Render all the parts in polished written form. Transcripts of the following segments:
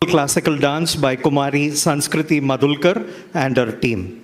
Classical dance by Kumari Sanskriti Madhulkar and her team.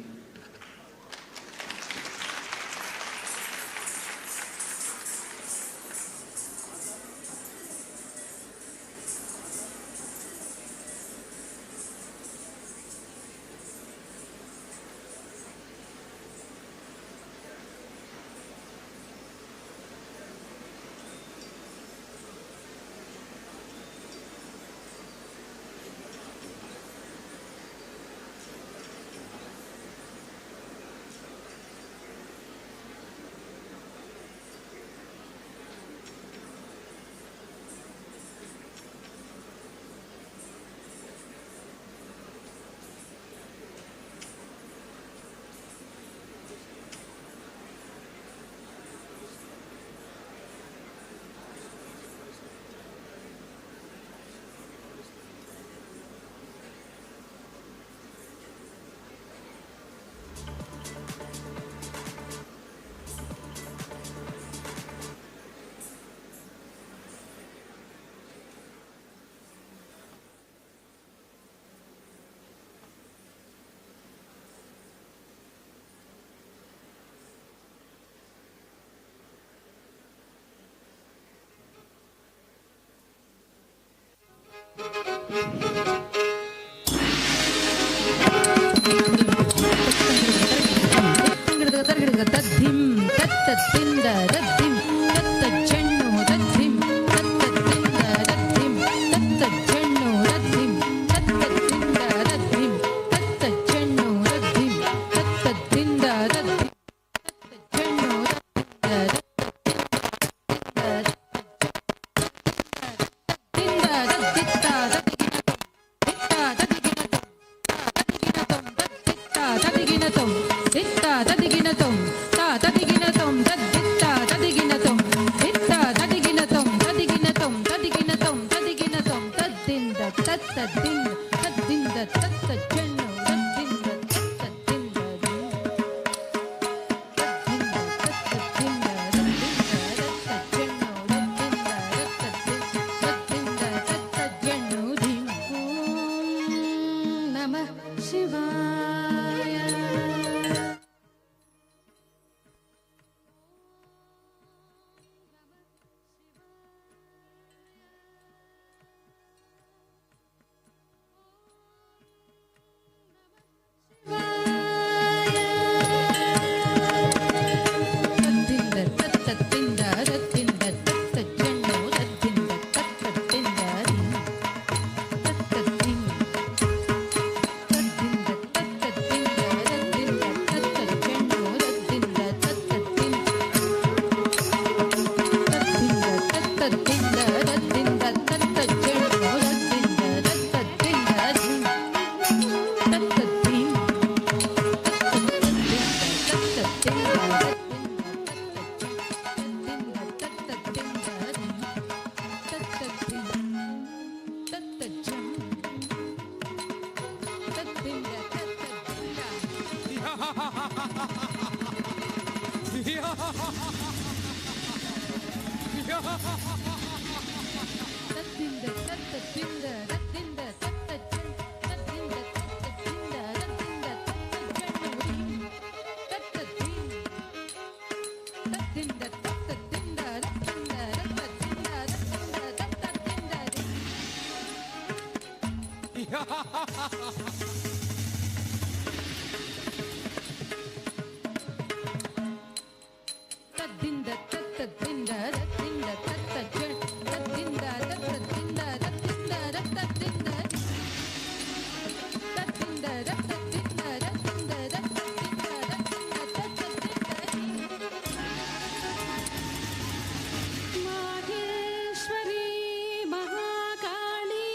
Mahakali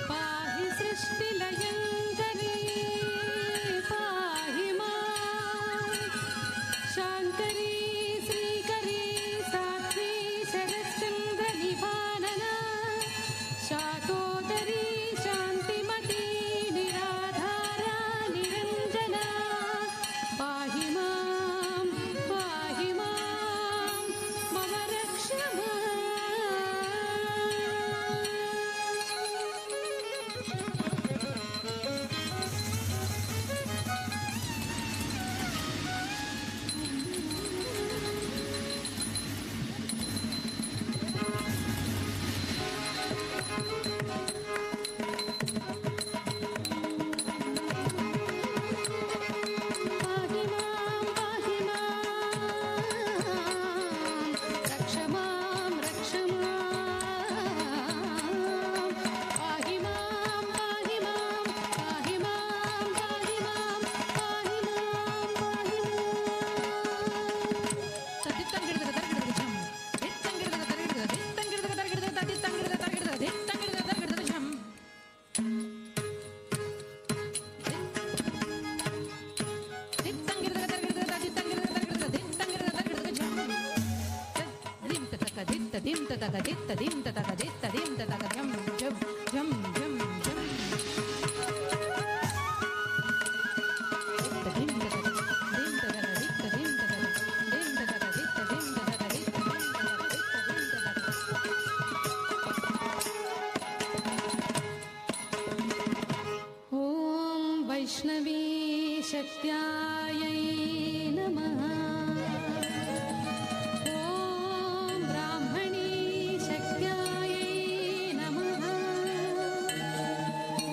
पाहि सृष्टिला తదిం తతగదిత్ తదిం తతగదిత్ తదిం తతగజం జం జం జం జం తదిం తతగదిత్ తదిం తతగదిత్ తదిం తతగదిత్ తదిం తతగదిత్ ఓం వైష్ణవీ శక్త్యాయై నమః. ఓం బ్రాహ్మణీ శక్త్యాయై నమః.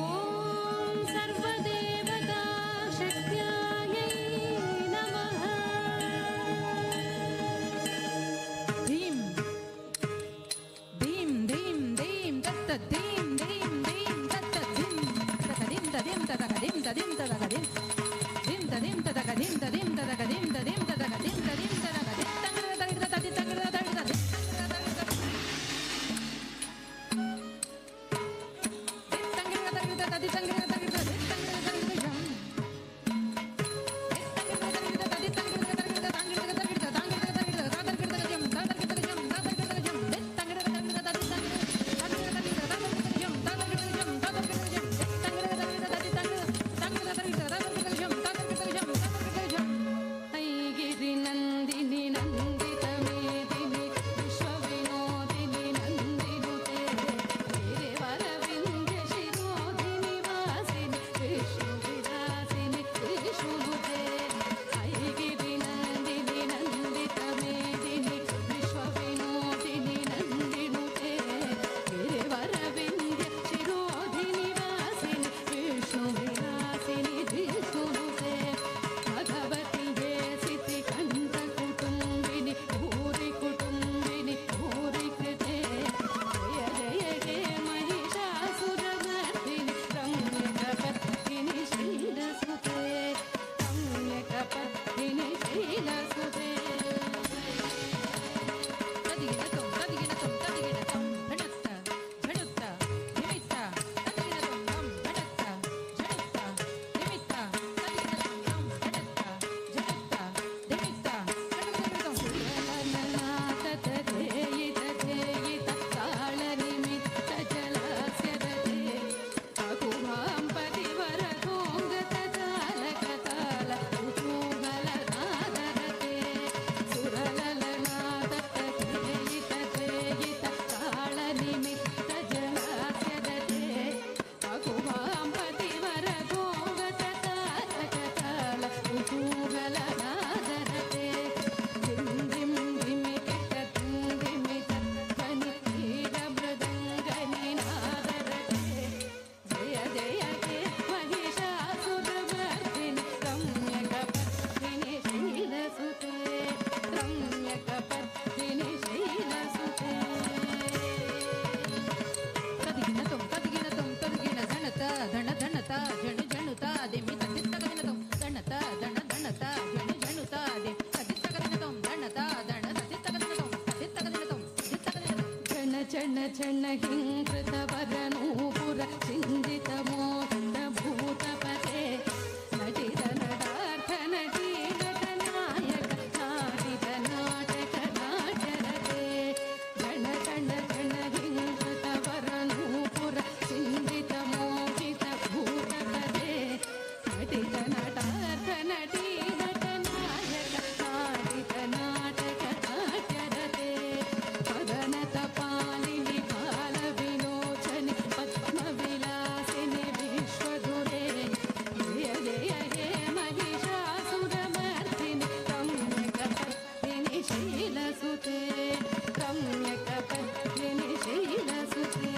ఓం సర్వదేవతా శక్త్యాయై నమః. ధీం ధీం ధీం ధీం తత్త ధీం ధీం ధీం తత్త ధీం తతగదిం తదిం తతగదిం తదిం తతగదిం దిం తదిం తతగదిం తదిం తతగదిం తదిం తతగదిం తదిం తతగదిం తంగర తగిద తది తంగర తగిద తది తంగర తగిద తది తంగర తగిద తది తంగర తగిద జం తంగర తగిద తది తంగర తగిద తంగర తగిద తంగర తగిద తాదర్ తగిద జం తాదర్ తగిద జం తాదర్ తగిద జం తంగర తగిద తది తంగర తంగర తగిద తాదర్ తగిద జం తాదర్ తగిద జం తాదర్ తగిద జం తంగర తగిద తది తంగర తంగర తగిద తాదర్ తగిద జం తాదర్ తగిద జం తాదర్ తగిద జం ఐగిరి నందిని నందిత మేదిని విశ్వ వినోదిని నందినుతే గిరివర వింధ్య శిరోధిని వాసిని విష్ణు విలాసిని విష్ణునుతే ఐగిరి నందిని నందిత మేదిని విశ్వ వినోదిని నందినుతే గిరివర వింధ్య శిరోధిని వాసిని విష్ణు విలాసిని విష్ణునుతే భగవతి హే సితి కంఠ కుటుంబిని భూరి కుటుంబిని భూరి కృతే జయ జయ హే మహిషాసురమర్దిని రమ్యకపత్తిని శైలసుతే రమ్యకపత్తిని శైలసుతే తదిగినతం తదిగినతం తదిగినతం ధనత్త ఝడుత్త ధిమిత్త తదిగినతం రం ధనత్త ఝడుత్త ధిమిత్త తదిగినతం రం ధనత్త ఝడుత్త ధిమిత్త తదిగినతం సురలనాథ తదేయిత ధేయిత తాళ నిమిత్త జలాస్యదతే అకుభాం పరివర ధోంగత తాలక తాళ కుతూహల నాదరతే సురలనాథ తదేయిత ధేయిత తాళ నిమిత్త జలాస్యదతే అకుభాం పరివర ధోంగత తాలక తాళ కుతూహల నాదరతే ధిం ధిం ధిమికిట ధిమిత ధ్వని క్రీడ మృదంగని నాదరతే జయ జయ హే మహిషాసురమర్దిని రమ్యకపత్తిని శైలసుతే రమ్యకపత్తిని శైలసుతే తదిగినతం తదిగినతం తదిగిన ధనత ధన ధనత జను జనుత దిమి తదిత్తగదినతం ధనత ధన ధనత జను జనుత దిమి తదిత్తగదినతం ధనత ధన తదిత్తగదినతం తదిత్తగదినతం తదిత్తగదినతం జన జన జన హింకృత వరనూపుర చిందిత మోహన భూతపతే నటిత నటార్థ నటీ నట నాయక నాటిత నాటక నాటరతే జన జన జన హింకృత వరనూపుర చిందిత మోహిత భూతపతే నటిత నటార్థ నటీ నట నాయక నాటిత నాటక నాటరతే పదనత పాలిని బాల విలోచని పద్మ విలాసిని విశ్వధురే జయ జయ హే మహిషాసురమర్దిని రమ్యకపత్తిని శైలసుతే రమ్యకపత్తిని శైలసుతే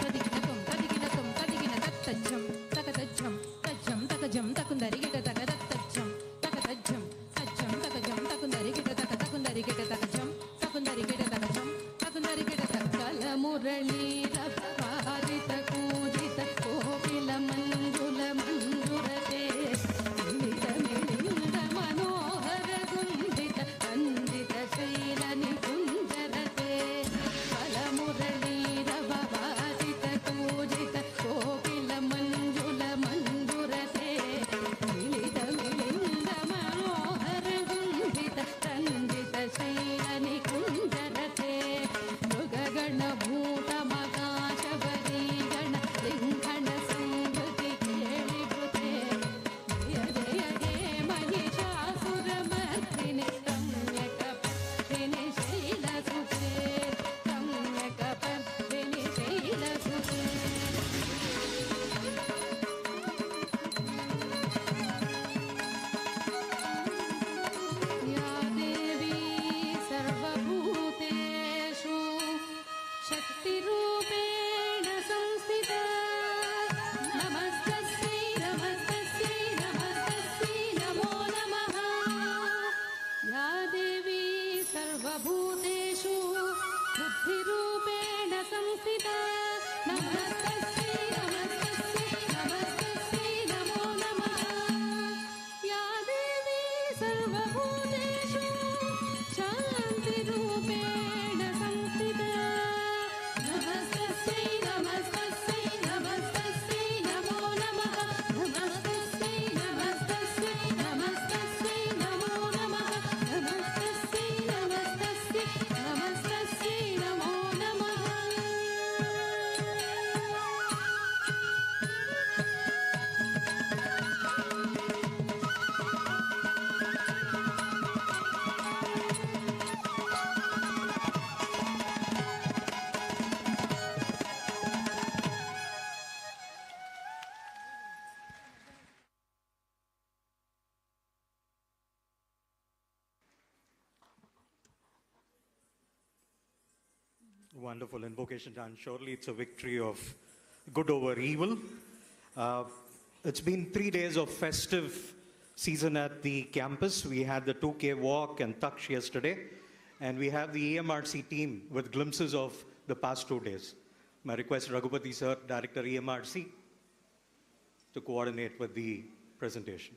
తదిగినతం తదిగినతం తదిగిన తత్తజ్జం తకతజ్జం తజ్జం తకజం తకుందరిగిట తకదత్తజ్జం తకతజ్జం తజ్జం తకజం తకుందరిగిట తక తకుందరిగిట తకజం తకుందరిగిట తకజం తకుందరిగిట తకల మురళీర పారిత కూజిత కోకిల మంజుల మంజురతే మిలిత మిలింద మనోహర గుంజిత అందిత శైల నికుంజరతే కల మురళీర పారిత కూజిత కోకిల మంజుల మంజురతే మిలిత మిలింద మనోహర గుంజిత అందిత శైల నికుంజరతే सर्वभूतेषु बुद्धिरूपेण संस्थिता नमस्तस्यै नमस्तस्यै नमस्तस्यै नमो नमः या देवी सर्वभूतेषु शान्तिरूपेण संस्थिता नमस्तस्यै नमस्तस्यै नमस्तस्यै नमो नमः नमस्तस्यै नमस्तस्यै नमस्तस्यै नमो नमः नमस्तस्यै नमस्तस्यै नमस्तस्यै नमो नमः Wonderful invocation done. Surely it's a victory of good over evil. It's been 3 days of festive season at the campus. We had the 2K walk and Taksh yesterday, and we have the EMRC team with glimpses of the past 2 days. My request, Raghupati sir, Director EMRC, to coordinate with the presentation.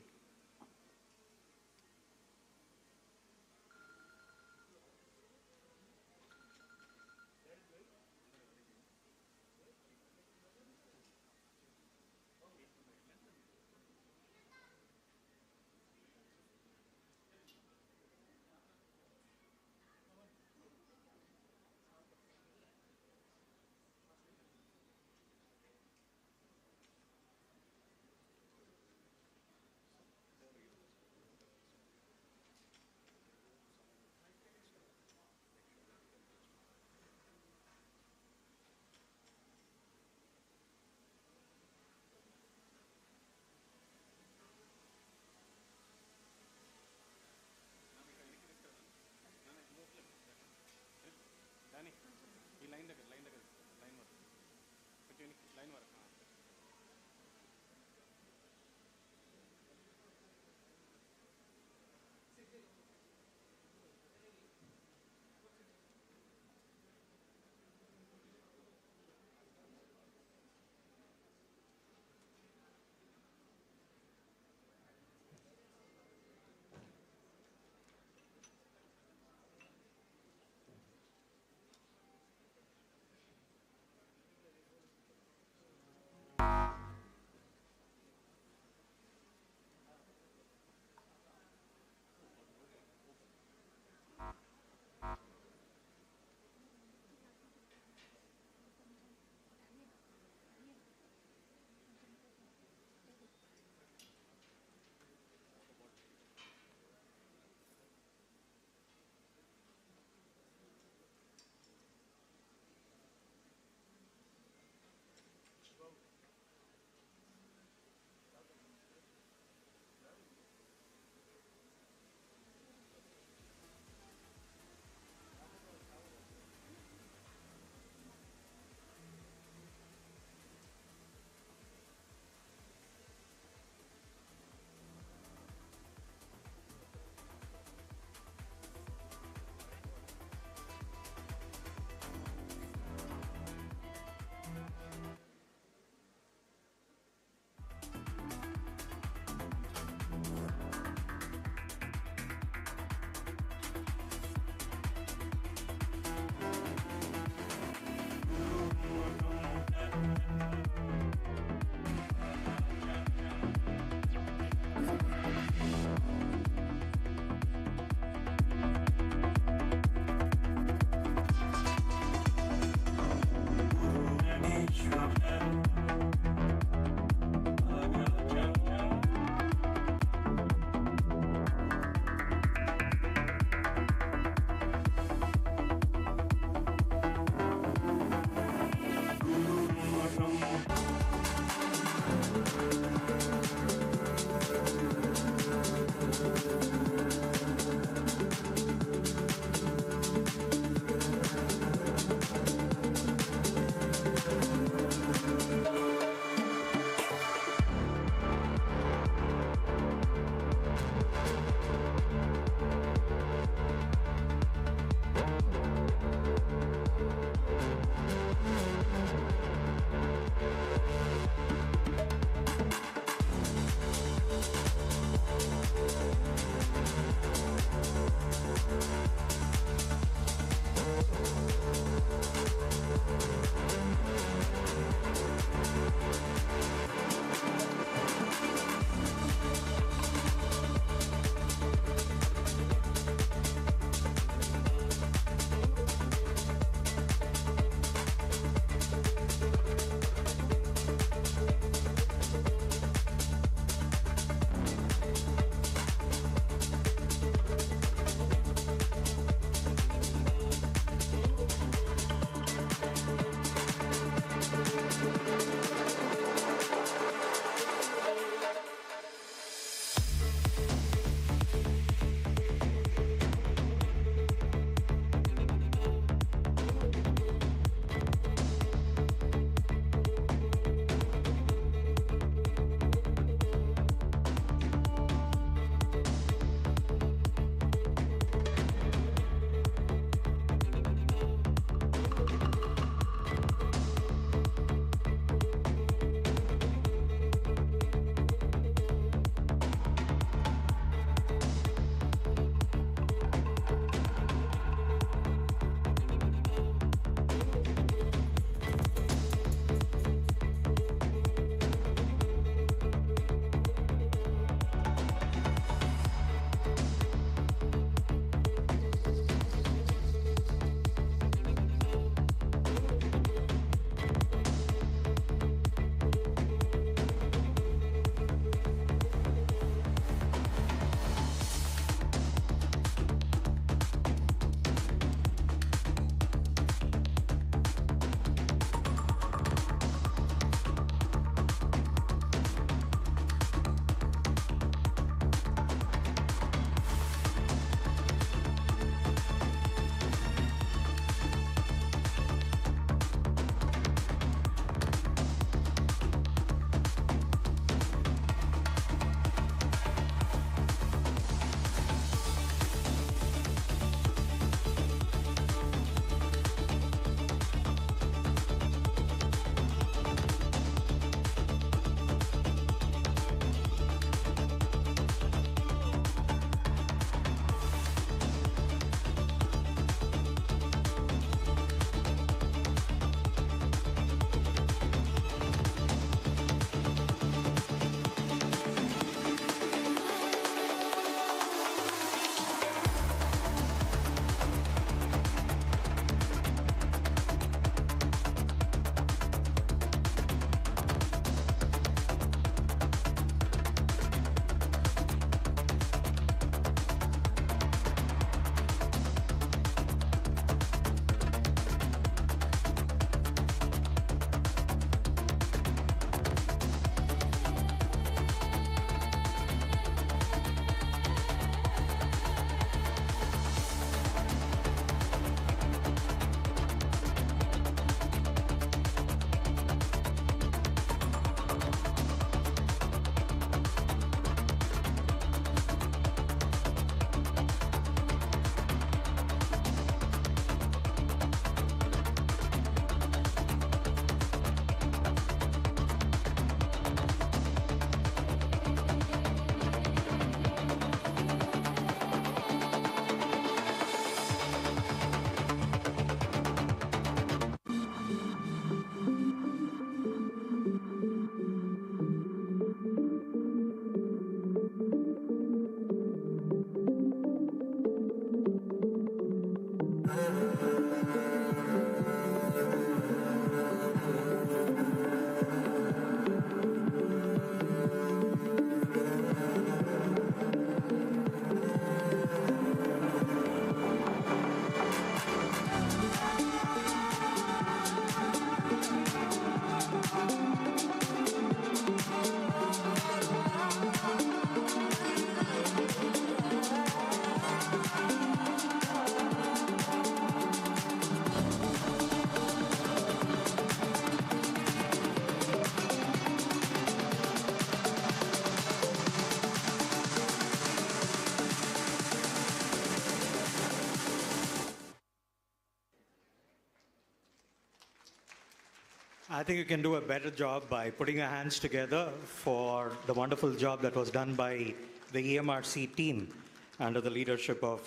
I think you can do a better job by putting your hands together for the wonderful job that was done by the EMRC team under the leadership of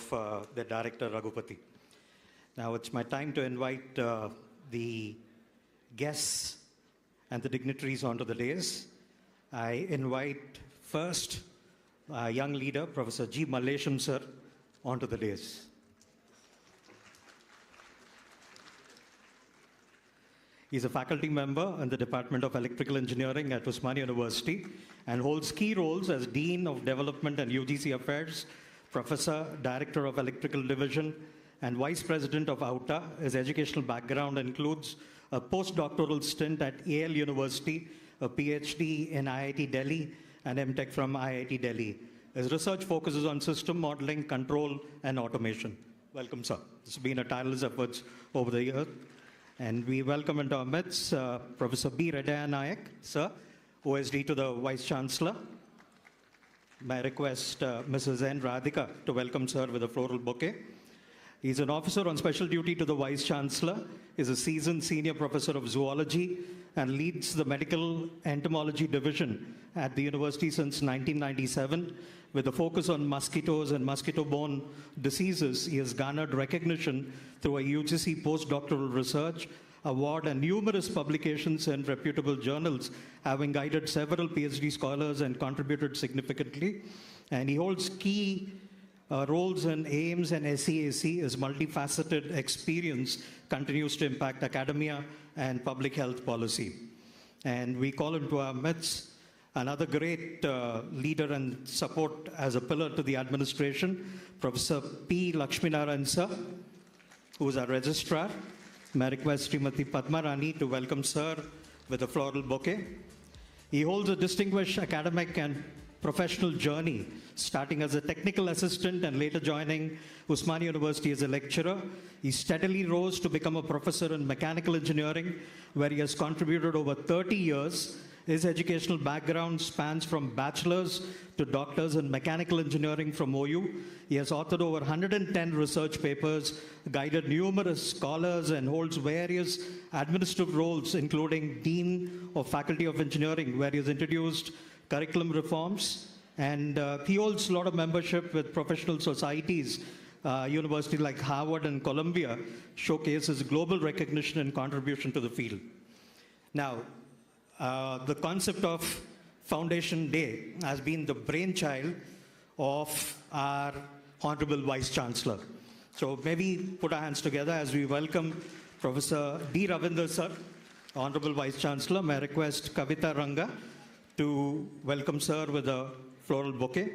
the director, Raghupati. Now it's my time to invite the guests and the dignitaries onto the dais. I invite first a young leader, Professor G. Mallesham sir, onto the dais. He's a faculty member in the Department of Electrical Engineering at Osmania University and holds key roles as Dean of Development and UGC Affairs, Professor, Director of Electrical Division, and Vice President of AUTA. His educational background includes a postdoctoral stint at Yale University, a PhD in IIT Delhi, and MTech from IIT Delhi. His research focuses on system modeling, control, and automation. Welcome, sir. This has been a tireless effort over the years. And we welcome into our midst Professor B. Redaya Nayak, sir, OSD to the Vice Chancellor. May I request Mrs. N. Radhika to welcome sir with a floral bouquet. He's an officer on special duty to the Vice Chancellor, is a seasoned senior professor of zoology, and leads the medical entomology division at the university since 1997. With a focus on mosquitoes and mosquito-borne diseases, he has garnered recognition through a UGC postdoctoral research award and numerous publications in reputable journals, having guided several PhD scholars and contributed significantly. And he holds key roles in AIMS and SEAC. His multifaceted experience continues to impact academia and public health policy. And we call him to our midst another great leader and support as a pillar to the administration, Professor P. Lakshminarayan sir, who is our registrar. May I request Srimati Padma Rani to welcome sir with a floral bouquet. He holds a distinguished academic and professional journey, starting as a technical assistant and later joining Osmania University as a lecturer. He steadily rose to become a professor in mechanical engineering, where he has contributed over 30 years. His educational background spans from bachelor's to doctors in mechanical engineering from OU. He has authored over 110 research papers, guided numerous scholars, and holds various administrative roles, including Dean of Faculty of Engineering, where he has introduced curriculum reforms. And he holds a lot of membership with professional societies. Universities like Harvard and Columbia showcases global recognition and contribution to the field. Now, the concept of Foundation Day has been the brainchild of our Honorable Vice Chancellor. So maybe put our hands together as we welcome Professor D. Ravinder sir, Honorable Vice Chancellor. May I request Kavita Ranga to welcome sir with a floral bouquet.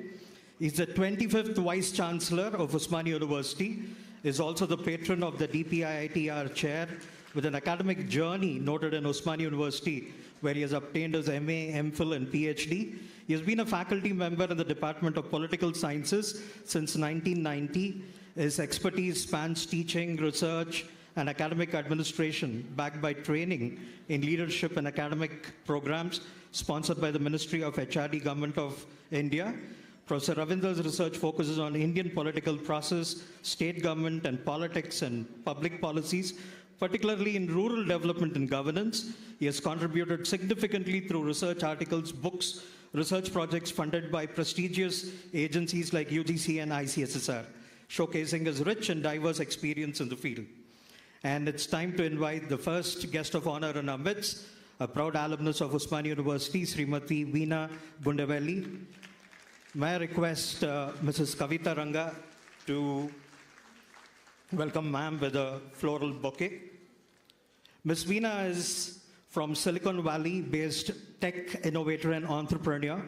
He's the 25th Vice Chancellor of Osmania University, is also the patron of the DPIITR chair, with an academic journey noted in Osmania University, where he has obtained his MA, MPhil, and PhD. He has been a faculty member in the Department of Political Sciences since 1990. His expertise spans teaching, research, and academic administration, backed by training in leadership and academic programs sponsored by the Ministry of HRD, Government of India. Professor Ravinder's research focuses on Indian political process, state government and politics and public policies, particularly in rural development and governance. He has contributed significantly through research articles, books, research projects funded by prestigious agencies like UGC and ICSSR, showcasing his rich and diverse experience in the field. And it's time to invite the first guest of honor in our midst, a proud alumnus of Osmania University, Srimati Veena Gundevelli. May I request Mrs. Kavita Ranga to welcome ma'am with a floral bouquet. Ms. Veena is from Silicon Valley-based tech innovator and entrepreneur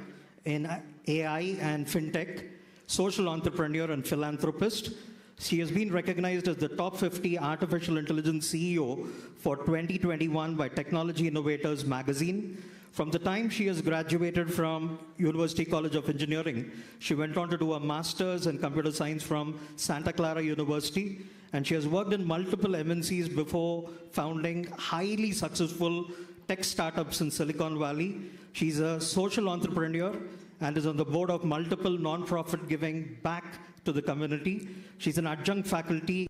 in AI and fintech, social entrepreneur and philanthropist. She has been recognized as the top 50 artificial intelligence CEO for 2021 by Technology Innovators magazine. From the time she has graduated from University College of Engineering, she went on to do a master's in computer science from Santa Clara University, and she has worked in multiple MNCs before founding highly successful tech startups in Silicon Valley. She's a social entrepreneur and is on the board of multiple non-profit giving back to the community. She's an adjunct faculty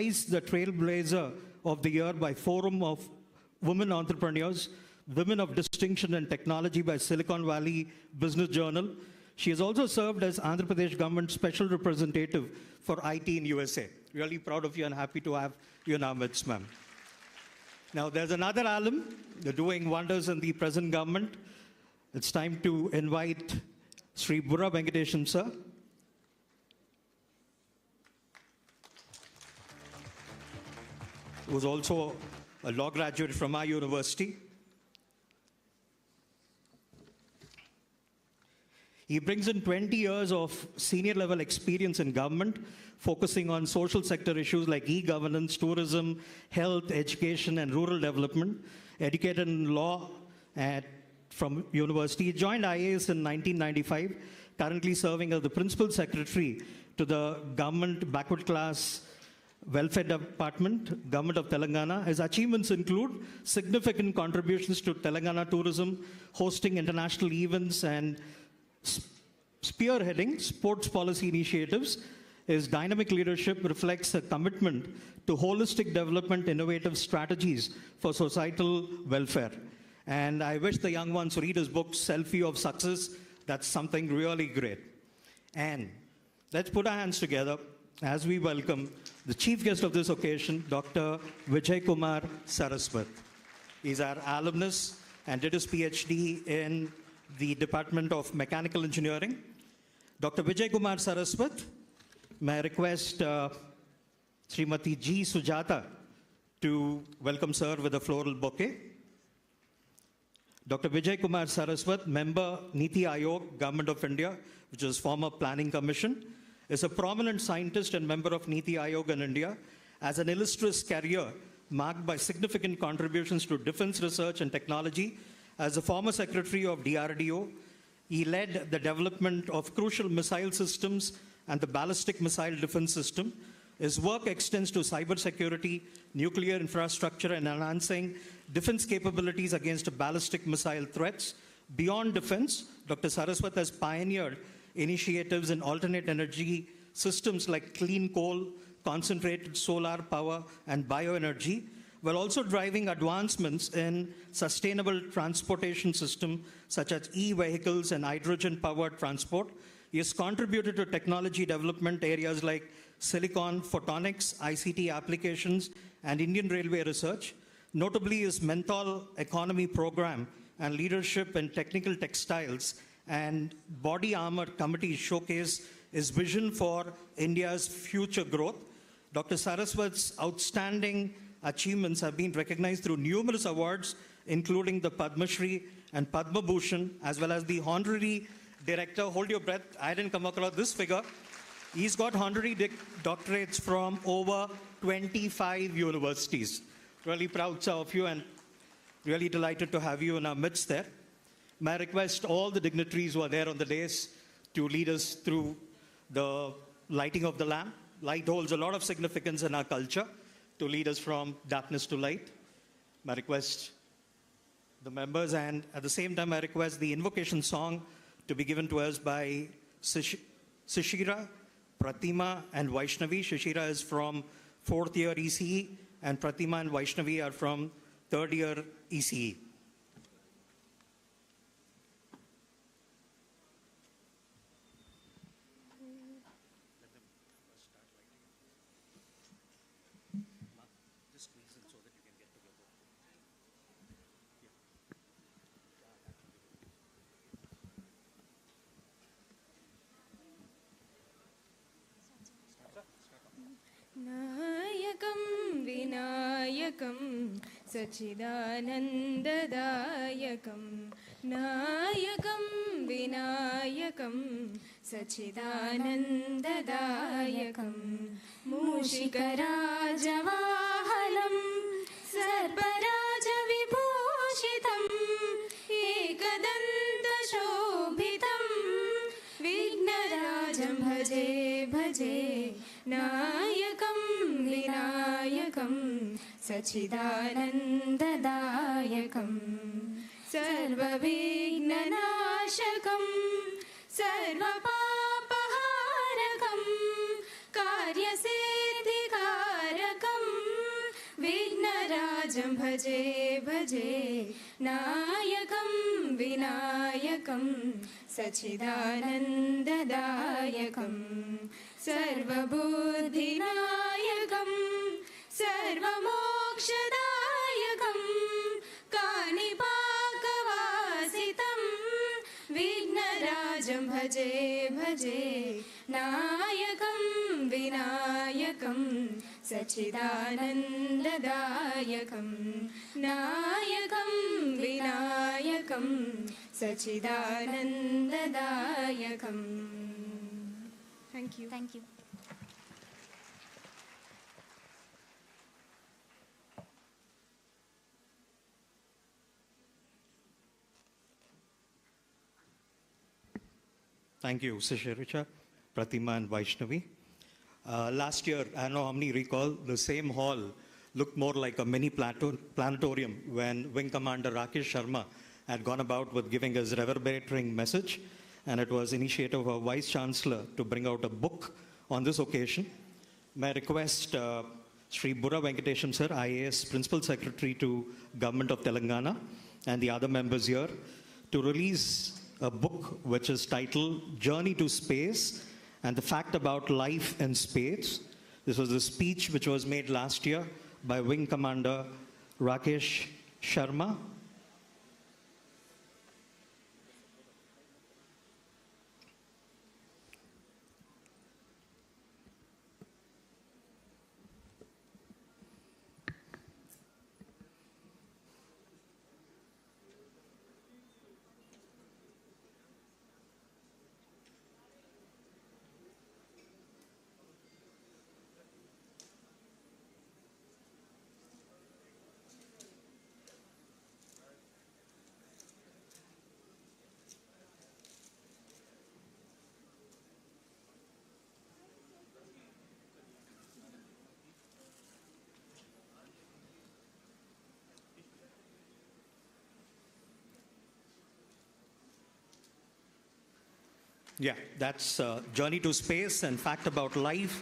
twice the Trailblazer of the Year by Forum of Women Entrepreneurs, Women of Distinction in Technology by Silicon Valley Business Journal. She has also served as Andhra Pradesh government special representative for IT in USA. Really proud of you and happy to have you in our midst, ma'am. Now, there's another alum doing wonders in the present government. It's time to invite Sri Burra Venkateshan, sir. Who's also a law graduate from our university. He brings in 20 years of senior level experience in government, focusing on social sector issues like e-governance, tourism, health, education, and rural development. Educated in law from university. He joined IAS in 1995, currently serving as the principal secretary to the government backward class Welfare Department, Government of Telangana. His achievements include significant contributions to Telangana tourism, hosting international events, and spearheading sports policy initiatives. His dynamic leadership reflects a commitment to holistic development, innovative strategies for societal welfare. And I wish the young ones read his book, Selfie of Success. That's something really great. And let's put our hands together as we welcome the chief guest of this occasion, Dr. Vijay Kumar Saraswat. He's our alumnus and did his PhD in the Department of Mechanical Engineering. Dr. Vijay Kumar Saraswat, may I request Srimati G. Sujata to welcome sir with a floral bouquet. Dr. Vijay Kumar Saraswat, member Niti Aayog, Government of India, which is former Planning Commission, is a prominent scientist and member of Niti Aayog in India, has an illustrious career marked by significant contributions to defense research and technology. As a former secretary of DRDO, he led the development of crucial missile systems and the ballistic missile defense system. His work extends to cybersecurity, nuclear infrastructure, and enhancing defense capabilities against ballistic missile threats. Beyond defense, Dr. Saraswat has pioneered initiatives in alternate energy systems like clean coal, concentrated solar power, and bioenergy, while also driving advancements in sustainable transportation systems such as e-vehicles and hydrogen-powered transport. He has contributed to technology development areas like silicon, photonics, ICT applications, and Indian railway research. Notably, his menthol economy program and leadership in technical textiles and body armor committees showcase his vision for India's future growth. Dr. Saraswat's outstanding achievements have been recognized through numerous awards, including the Padma Shri and Padma Bhushan, as well as the honorary director. Hold your breath, I didn't come across this figure. He's got honorary doctorates from over 25 universities. Really proud, sir, of you and really delighted to have you in our midst there. May I request all the dignitaries who are there on the dais to lead us through the lighting of the lamp. Light holds a lot of significance in our culture to lead us from darkness to light. May I request the members, and at the same time I request the invocation song to be given to us by Shishira, Pratima, and Vaishnavi. Shishira is from 4th year ECE, and Pratima and Vaishnavi are from 3rd year ECE. नायकं विनायकं सच्चिदानन्ददायकं नायकं विनायकं सच्चिदानन्ददायकं मूषिकराजवाहनं सर्पराजविभूषितम् एकदन्तशोभितं विघ्नराजं भजे भजे नायकं विनायकं सच्चिदानन्ददायकं सर्वविघ्ननाशकं सर्वपापहारकं कार्यसिद्धिकारकं विघ्नराजं भजे भजे नायकं विनायकं सच्चिदानन्ददायकं सर्वबुद्धिनायकं सर्वमोक्षदायकं काणिपाकवासितं विघ्नराजं भजे भजे नायकं विनायकं सच्चिदानन्ददायकं नायकं विनायकं सच्चिदानन्ददायकं Thank you. Thank you, Sishiricha, Pratima, and Vaishnavi. Last year, I don't know how many recall, the same hall looked more like a mini planetarium when Wing Commander Rakesh Sharma had gone about with giving his reverberating message. And it was initiative of Vice Chancellor to bring out a book on this occasion. May I request Sri Burra Venkateshan Sir, IAS Principal Secretary to Government of Telangana, and the other members here to release a book which is titled Journey to Space and the Fact About Life in Space. This was a speech which was made last year by Wing Commander Rakesh Sharma. Yeah, that's Journey to Space and Fact About Life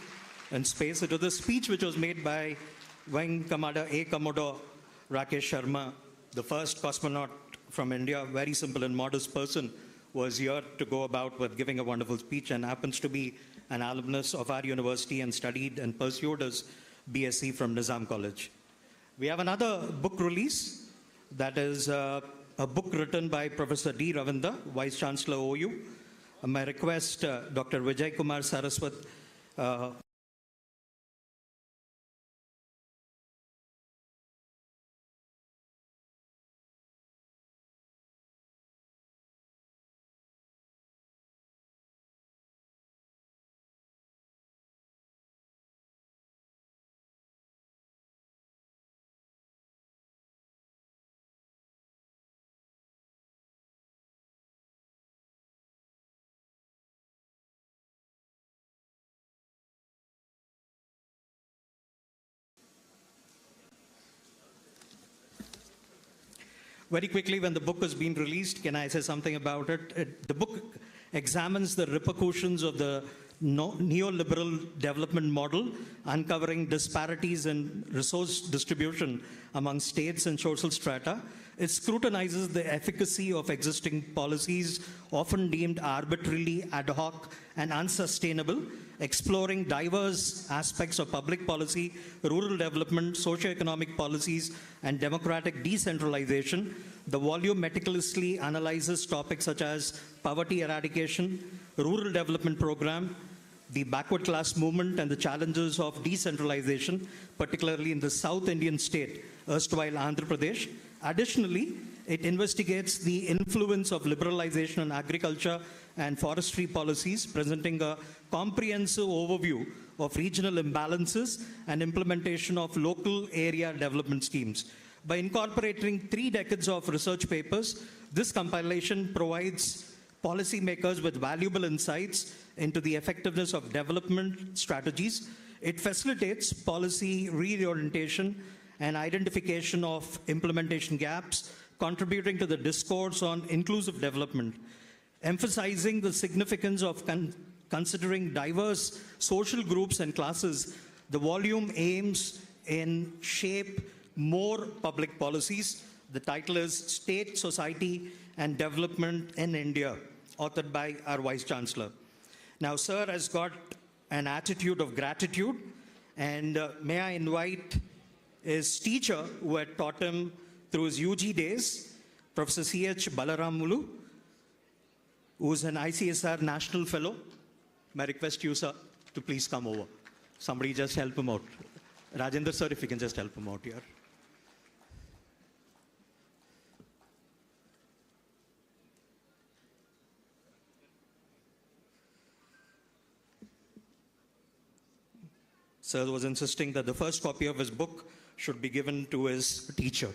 in Space. It was a speech which was made by Wing Commander A. Commodore Rakesh Sharma, the first cosmonaut from India, very simple and modest person, was here to go about with giving a wonderful speech and happens to be an alumnus of our university and studied and pursued his BSc from Nizam College. We have another book release that is a book written by Professor D. Ravinda, Vice Chancellor OU. My request, Dr. Vijay Kumar Saraswat, very quickly, when the book has been released, can I say something about it? The book examines the repercussions of the neoliberal development model, uncovering disparities in resource distribution among states and social strata. It scrutinizes the efficacy of existing policies, often deemed arbitrarily ad hoc and unsustainable, exploring diverse aspects of public policy, rural development, socioeconomic policies, and democratic decentralization. The volume meticulously analyzes topics such as poverty eradication, rural development program, the backward class movement, and the challenges of decentralization, particularly in the South Indian state, erstwhile Andhra Pradesh. Additionally, it investigates the influence of liberalization on agriculture and forestry policies, presenting a comprehensive overview of regional imbalances and implementation of local area development schemes. By incorporating 3 decades of research papers, this compilation provides policymakers with valuable insights into the effectiveness of development strategies. It facilitates policy reorientation and identification of implementation gaps, contributing to the discourse on inclusive development. Emphasizing the significance of considering diverse social groups and classes, the volume aims in shape more public policies. The title is State, Society and Development in India, authored by our Vice Chancellor. Now, sir has got an attitude of gratitude, and may I invite his teacher who had taught him through his UG days, Professor C.H. Balaramulu, who is an ICSR National Fellow. May I request you, sir, to please come over. Somebody just help him out. Rajendra, sir, if you can just help him out here. Sir was insisting that the first copy of his book should be given to his teacher.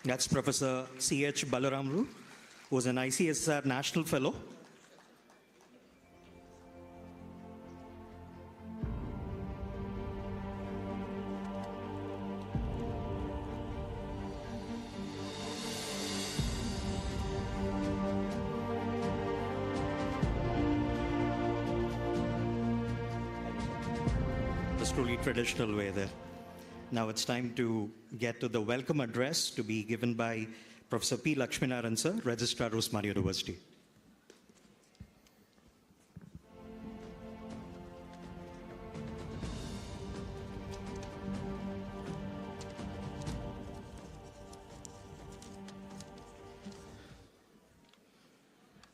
That's Professor C.H. Balaramulu, who is an ICSR National Fellow. The truly traditional way there. Now it's time to get to the welcome address to be given by Professor P. Lakshminaran, sir, Registrar, Osmania University.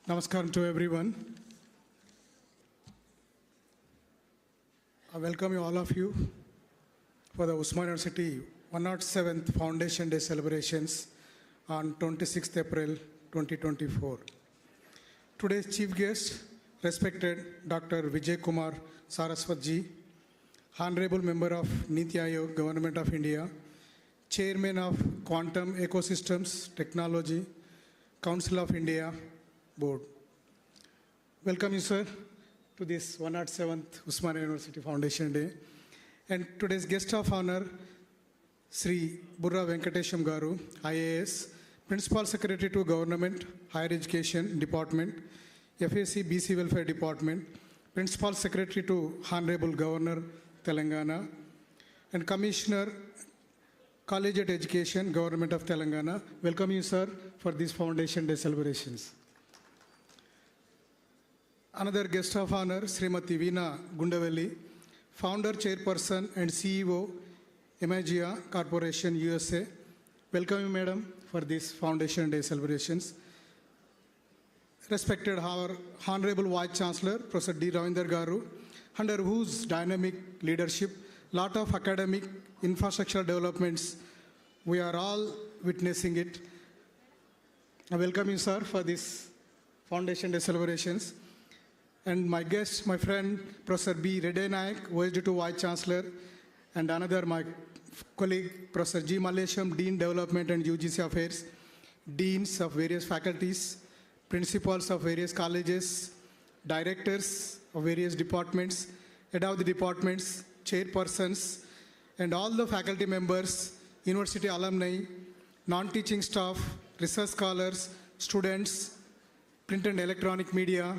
Namaskaram to everyone. I welcome you, all of you, for the Osmania University 107th Foundation Day celebrations on 26th April 2024. Today's chief guest, respected Dr. Vijay Kumar Saraswat ji, Honorable Member of Niti Aayog, Government of India, Chairman of Quantum Ecosystems Technology, Council of India Board. Welcome you, sir, to this 107th Osmania University Foundation Day. And today's guest of honor, Sri Burra Venkatesham Garu, IAS, Principal Secretary to Government, Higher Education Department, FAC BC Welfare Department, Principal Secretary to Honorable Governor, Telangana, and Commissioner, Collegiate Education, Government of Telangana. Welcome you, sir, for these Foundation Day celebrations. Another guest of honor, Srimati Veena Gundavelli, Founder, Chairperson, and CEO, Imagia Corporation, USA. Welcome you, madam, for these Foundation Day celebrations. Respected our Honorable Vice Chancellor, Professor D. Ravindra Garu, under whose dynamic leadership, lot of academic infrastructural developments, we are all witnessing it. I welcome you, sir, for this Foundation Day celebrations. And my guest, my friend, Professor B. Reddy Nayak, OSD2 Vice Chancellor, and another my colleague, Professor G. Mallesham, Dean Development and UGC Affairs, Deans of various faculties, Principals of various colleges, Directors of various departments, Head of the departments, Chairpersons, and all the faculty members, University alumni, non-teaching staff, research scholars, students, print and electronic media,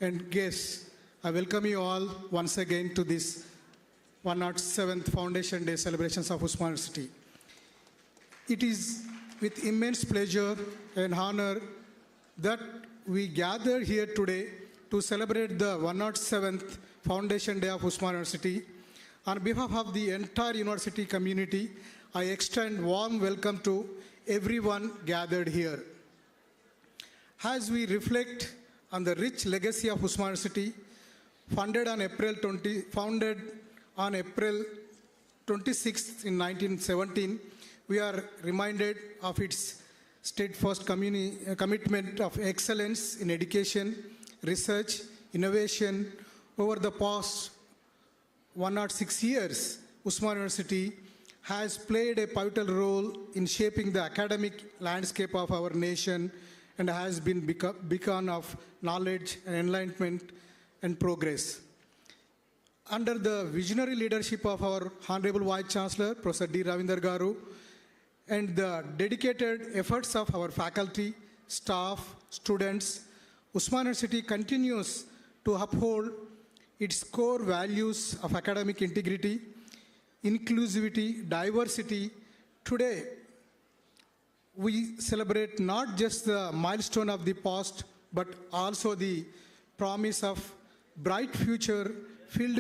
and guests. I welcome you all once again to this 107th Foundation Day celebrations of Osmania University. It is with immense pleasure and honor that we gather here today to celebrate the 107th Foundation Day of Osmania University. On behalf of the entire university community, I extend warm welcome to everyone gathered here. As we reflect on the rich legacy of Osmania University, founded on April 26th in 1917, we are reminded of its steadfast commitment of excellence in education, research, innovation. Over the past 106 years, Osmania University has played a pivotal role in shaping the academic landscape of our nation and has been beacon of knowledge and enlightenment and progress. Under the visionary leadership of our Honorable Vice Chancellor, Professor D. Ravindra Garu, and the dedicated efforts of our faculty, staff, students, Osmania University continues to uphold its core values of academic integrity, inclusivity, diversity. Today, we celebrate not just the milestone of the past, but also the promise of bright future filled.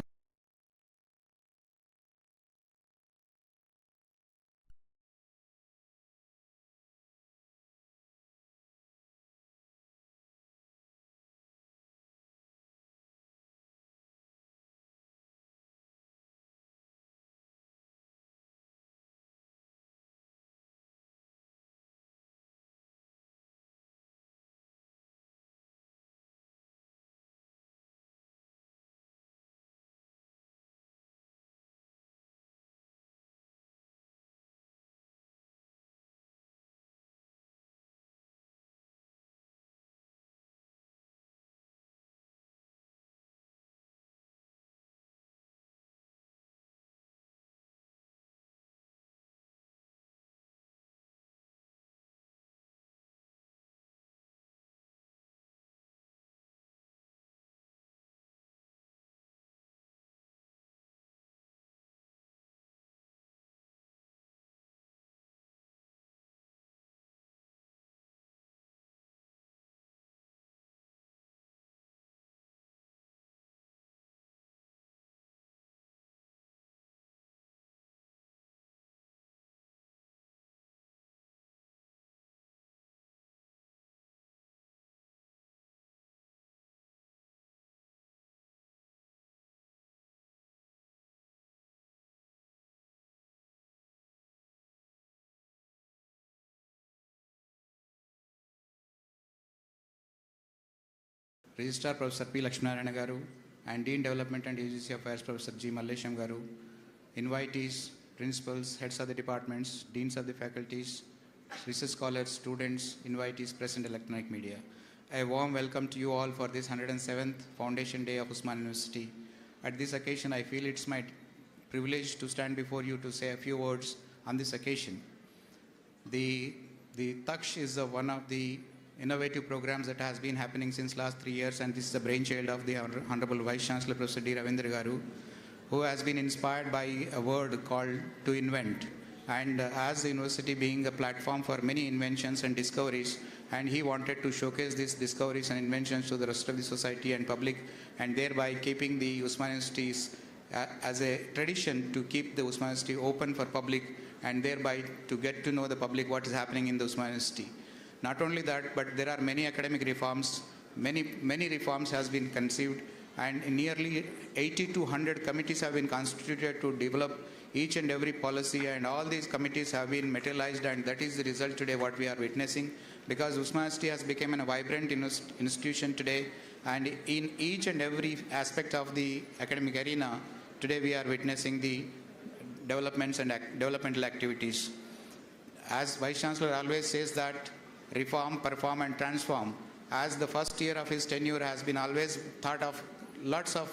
Registrar Professor P. Lakshminarayana Garu and Dean Development and UGC Affairs Professor G. Mallesham Garu, invitees, principals, heads of the departments, deans of the faculties, research scholars, students, invitees, press and electronic media. A warm welcome to you all for this 107th Foundation Day of Osmania University. At this occasion, I feel it's my privilege to stand before you to say a few words on this occasion. The Taksh is one of the innovative programs that has been happening since last 3 years, and this is the brainchild of the Honorable Vice Chancellor Professor D. Ravindra Garu, who has been inspired by a word called to invent. And as the university being a platform for many inventions and discoveries, and he wanted to showcase these discoveries and inventions to the rest of the society and public, and thereby keeping the Osmania Universities as a tradition to keep the Osmania University open for public, and thereby to get to know the public what is happening in the Osmania University. Not only that, but there are many academic reforms, many reforms has been conceived, and nearly 80 to 100 committees have been constituted to develop each and every policy, and all these committees have been materialized, and that is the result today what we are witnessing, because Osmania University has become a vibrant institution today, and in each and every aspect of the academic arena, today we are witnessing the developments and developmental activities. As Vice Chancellor always says that reform, perform and transform. As the first year of his tenure has been always thought of, lots of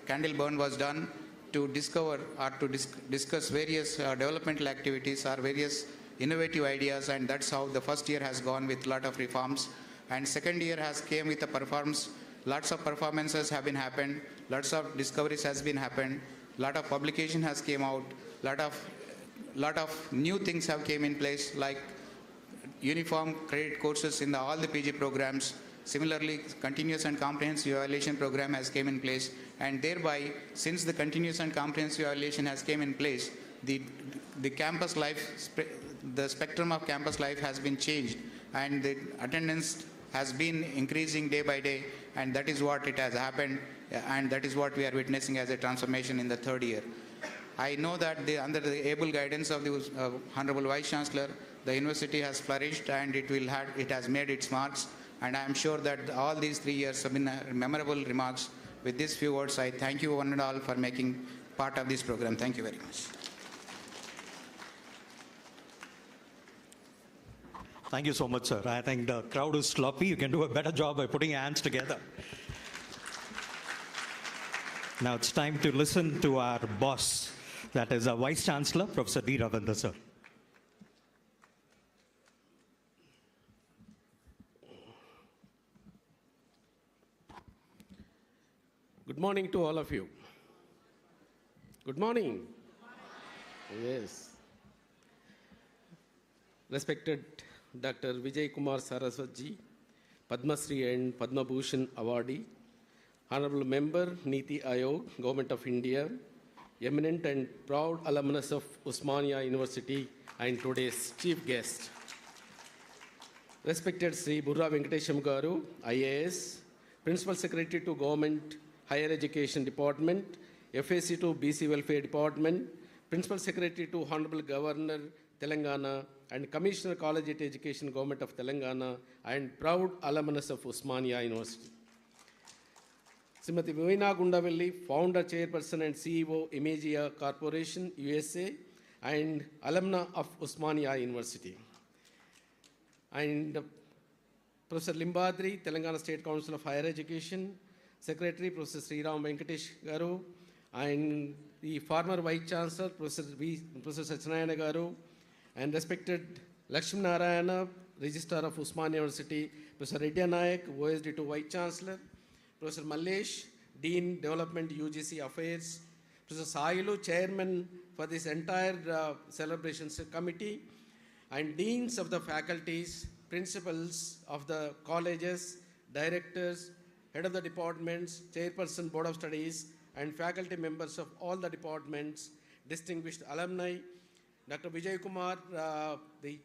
candle burn was done to discover or to discuss various developmental activities or various innovative ideas, and that's how the first year has gone with lot of reforms. And second year has came with the performance. Lots of performances have been happened, lots of discoveries has been happened, lot of publication has came out, lot of new things have came in place, like uniform credit courses in all the PG programs. Similarly, continuous and comprehensive evaluation program has came in place, and thereby, since the continuous and comprehensive evaluation has came in place, the campus life, the spectrum of campus life has been changed, and the attendance has been increasing day by day, and that is what it has happened, and that is what we are witnessing as a transformation in the third year. I know that under the able guidance of the Honorable Vice Chancellor, the university has flourished, and it has made its marks, and I am sure that all these 3 years have been memorable remarks. With these few words, I thank you one and all for making part of this program. Thank you very much. Thank you so much, sir. I think the crowd is sloppy. You can do a better job by putting your hands together. Now it's time to listen to our boss, that is our Vice Chancellor, Professor D. Ravindra, sir. Good morning to all of you. Good morning. Yes. Respected Dr. Vijay Kumar Saraswatji, Padma Shri and Padma Bhushan awardee, Honorable Member, Niti Ayog, Government of India, eminent and proud alumnus of Osmania University, and today's chief guest. Respected Sri Burra Venkatesham Garu, IAS, Principal Secretary to Government Higher Education Department, FAC to BC Welfare Department, Principal Secretary to Honorable Governor, Telangana, and Commissioner College Education, Government of Telangana, and proud alumnus of Osmania University. Srimati Vivina Gundavelli, Founder, Chairperson, and CEO, Imagia Corporation, USA, and alumna of Osmania University. And Professor Limbadri, Telangana State Council of Higher Education, Secretary, Professor Sriram Venkatesh Garu, and the former Vice Chancellor, Professor Satyanarayana Garu, and respected Lakshmi Narayana, Registrar of Osmania University, Professor Reddy Nayak, OSD2 Vice Chancellor, Professor Mallesh, Dean, Development UGC Affairs, Professor Sailu, Chairman for this entire celebrations committee, and Deans of the faculties, Principals of the colleges, Directors, Head of the departments, Chairperson, Board of Studies, and faculty members of all the departments, distinguished alumni, Dr. Vijay Kumar, the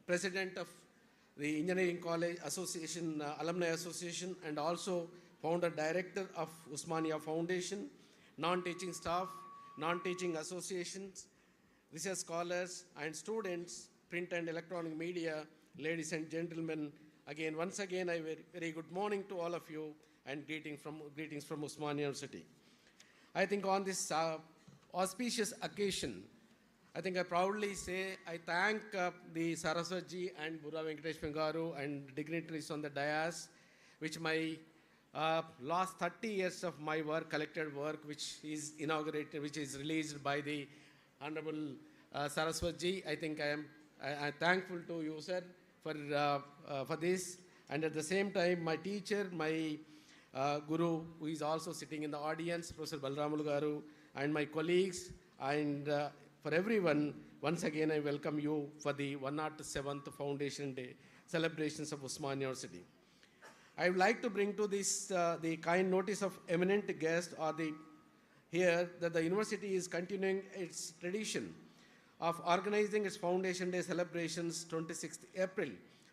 President of the Engineering College Association, Alumni Association, and also Founder Director of Osmania Foundation, non-teaching staff, non-teaching associations, research scholars, and students, print and electronic media, ladies and gentlemen, once again, a very good morning to all of you, and greetings from Osmania University. I think on this auspicious occasion, I think I proudly say I thank the Saraswatji and Burra Venkatesham Garu and dignitaries on the dais, which my last 30 years of my work, collected work, which is inaugurated, which is released by the Honorable Saraswatji. I think I'm thankful to you, sir, for this. And at the same time, my teacher, my Guru, who is also sitting in the audience, Professor Balramulu Garu, and my colleagues, and for everyone, once again, I welcome you for the 107th Foundation Day celebrations of Osmania University. I would like to bring to this the kind notice of eminent guest here that the university is continuing its tradition of organizing its Foundation Day celebrations 26th April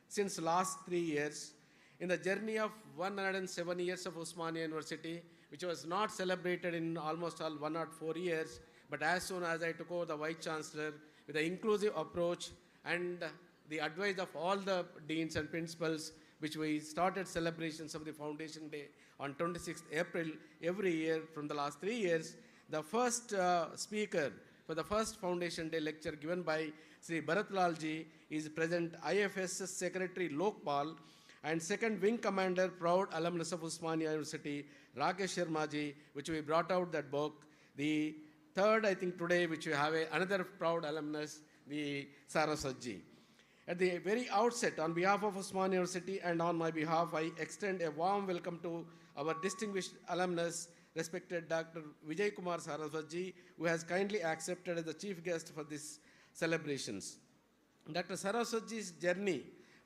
since last 3 years in the journey of 107 years of Osmania University, which was not celebrated in almost all 104 years, but as soon as I took over the Vice Chancellor with an inclusive approach and the advice of all the deans and principals, which we started celebrations of the Foundation Day on 26th April every year from the last 3 years. The first speaker for the first Foundation Day lecture given by Sri Bharat Ji is present IFS Secretary Lokpal, and second Wing Commander, proud alumnus of Osmania University, Rakesh Sharma Ji, which we brought out that book. The third, I think today, which we have another proud alumnus, the Saraswatji. At the very outset, on behalf of Osmania University and on my behalf, I extend a warm welcome to our distinguished alumnus, respected Dr. Vijay Kumar Saraswatji, who has kindly accepted as the chief guest for these celebrations. Dr. Saraswatji's journey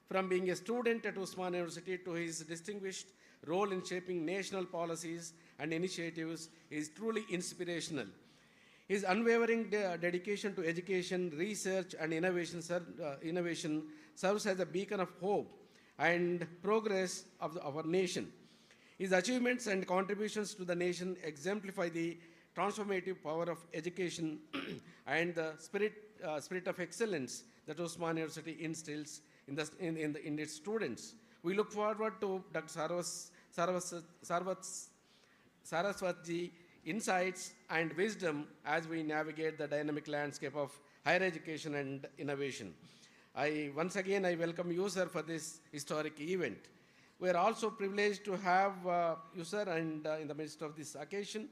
from being a student at Osmania University to his distinguished role in shaping national policies and initiatives is truly inspirational. His unwavering dedication to education, research, and innovation serves as a beacon of hope and progress of our nation. His achievements and contributions to the nation exemplify the transformative power of education and the spirit of excellence that Osmania University instills in its students. We look forward to Dr. Saraswatji insights and wisdom as we navigate the dynamic landscape of higher education and innovation. Once again, I welcome you, sir, for this historic event. We are also privileged to have you, sir, and in the midst of this occasion,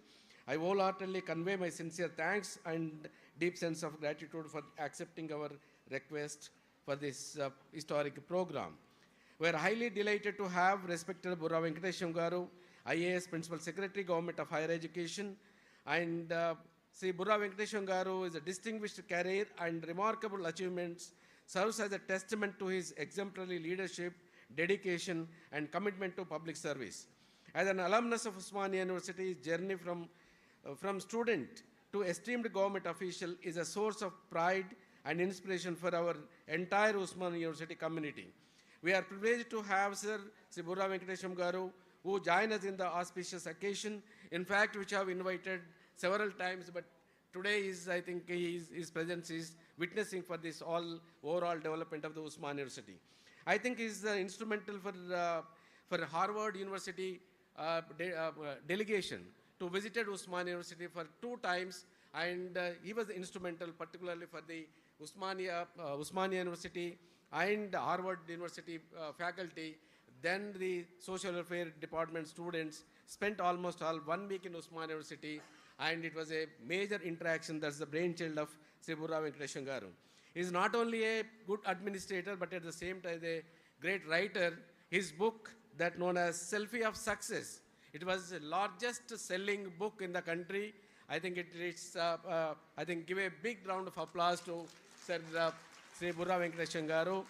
I wholeheartedly convey my sincere thanks and deep sense of gratitude for accepting our request for this historic program. We are highly delighted to have respected Burra Venkatesham Garu IAS Principal Secretary, Government of Higher Education, and Sri Burra Venkatesham Garu is a distinguished career and remarkable achievements, serves as a testament to his exemplary leadership, dedication, and commitment to public service. As an alumnus of Osmania University, his journey from student to esteemed government official is a source of pride and inspiration for our entire Osmania University community. We are privileged to have Sir Burra Venkatesham Garu, who join us in the auspicious occasion, in fact, which I have invited several times, but today is, I think, his presence is witnessing for this overall development of the Osmania University. I think he is instrumental for Harvard University delegation to visited Osmania University for 2 times, and he was instrumental particularly for the Osmania University and Harvard University faculty. Then the social welfare department students spent almost 1 week in Osmania University, and it was a major interaction. That's the brainchild of Sri Burra Venkatesham Garu. He is not only a good administrator, but at the same time a great writer. His book, that known as Selfie of Success, it was the largest selling book in the country. I think it reached, give a big round of applause to Sri Burra Venkatesham Garu.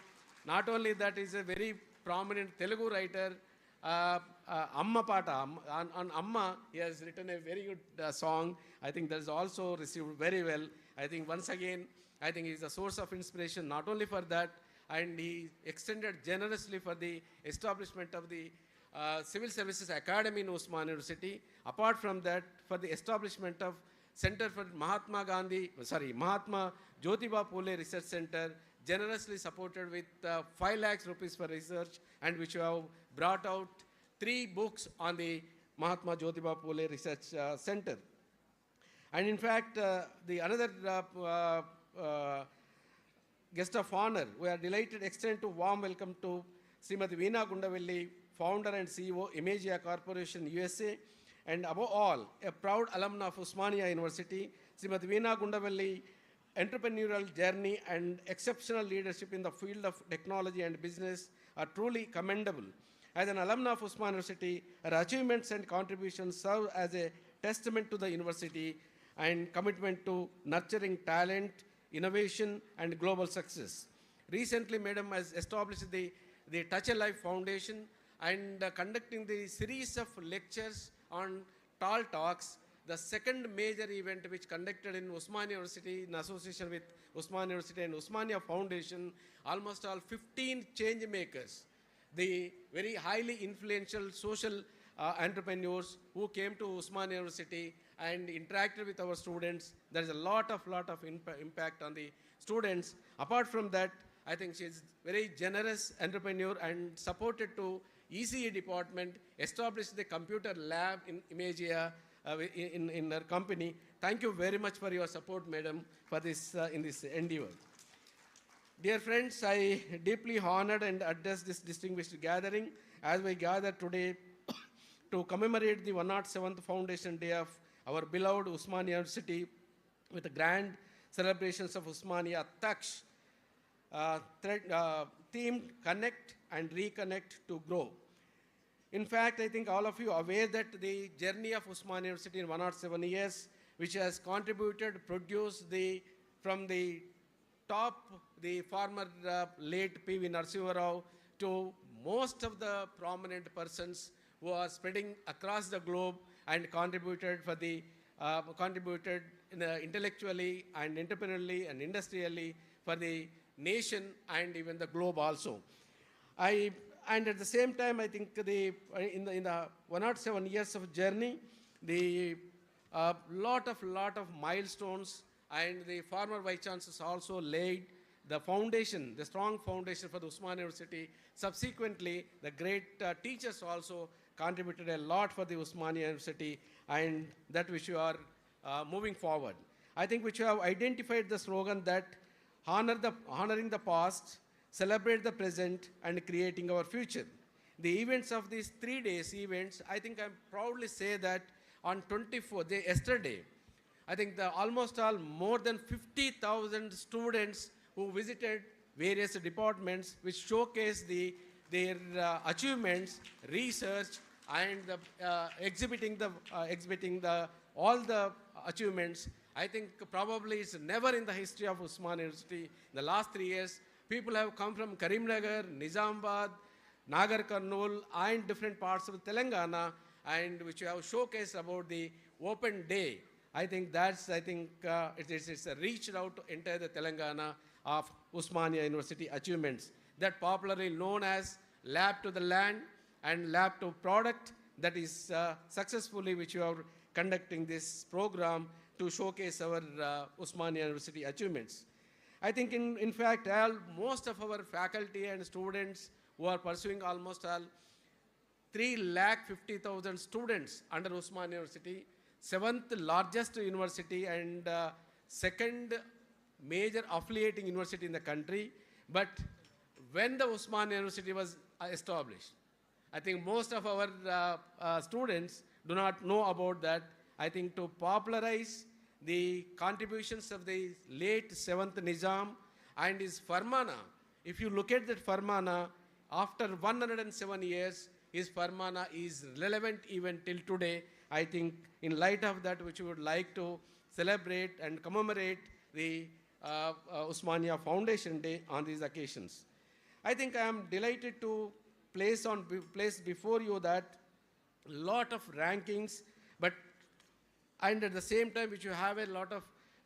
Not only that, he is a very prominent Telugu writer. Amma Pata, on Amma, he has written a very good song. I think that is also received very well. I think once again, I think he is a source of inspiration, not only for that, and he extended generously for the establishment of the Civil Services Academy in Osmania University. Apart from that, for the establishment of Center for Mahatma Jyotiba Phule Research Center, generously supported with 5 lakhs rupees for research, and which have brought out 3 books on the Mahatma Jyotiba Phule Research Center. And in fact, the another guest of honor, we are delighted to extend a warm welcome to Srimati Veena Gundavelli, founder and CEO, Imagia Corporation, USA, and above all, a proud alumna of Osmania University. Srimati Veena Gundavelli entrepreneurial journey and exceptional leadership in the field of technology and business are truly commendable. As an alumna of Osmania University, her achievements and contributions serve as a testament to the university and commitment to nurturing talent, innovation, and global success. Recently, Madam has established the Touch a Life Foundation and conducting the series of lectures on Tall Talks, the second major event which conducted in Osmania University in association with Osmania University and Osmania Foundation, almost all 15 change makers, the very highly influential social entrepreneurs who came to Osmania University and interacted with our students. There is a lot of impact on the students. Apart from that, I think she is very generous entrepreneur and supported to ECE department, established the computer lab in Imagia in her company. Thank you very much for your support, madam, for this in this endeavor. Dear friends, I deeply honored and address this distinguished gathering as we gather today to commemorate the 107th Foundation Day of our beloved Osmania University with the grand celebrations of Osmania Taksh, themed Connect and Reconnect to Grow. In fact, I think all of you are aware that the journey of Osmania University in 107 years, which has contributed, produced from the top, the former late P.V. Narasimha Rao, to most of the prominent persons who are spreading across the globe and contributed intellectually and entrepreneurially and industrially for the nation and even the globe also. And at the same time, I think in the 107 years of journey, the lot of milestones, and the former Vice Chancellors also laid the foundation, the strong foundation for the Osmania University. Subsequently, the great teachers also contributed a lot for the Osmania University, and that which you are moving forward. I think which you have identified the slogan that honoring the past, celebrate the present, and creating our future. The events of these 3 days events, I think I proudly say that on 24th, yesterday, I think almost more than 50,000 students who visited various departments which showcase their achievements, research, and exhibiting all the achievements. I think probably it's never in the history of Osmania University. In the last 3 years, people have come from Karimnagar, Nizamabad, Nagar Karnool, and different parts of Telangana, and which you have showcased about the open day. I think it's reached out to entire the Telangana of Osmania University achievements, that popularly known as lab to the land and lab to product, that is successfully which you are conducting this program to showcase our Osmania University achievements. I think in fact most of our faculty and students who are pursuing almost all 350,000 students under Osmania University, 7th largest university and second major affiliating university in the country. But when the Osmania University was established, I think most of our students do not know about that. I think to popularize the contributions of the late 7th Nizam and his Farmana, if you look at that Farmana, after 107 years, his Farmana is relevant even till today. I think in light of that, which we would like to celebrate and commemorate the Osmania Foundation Day on these occasions. I think I am delighted to place before you that lot of rankings, and at the same time which you have a lot of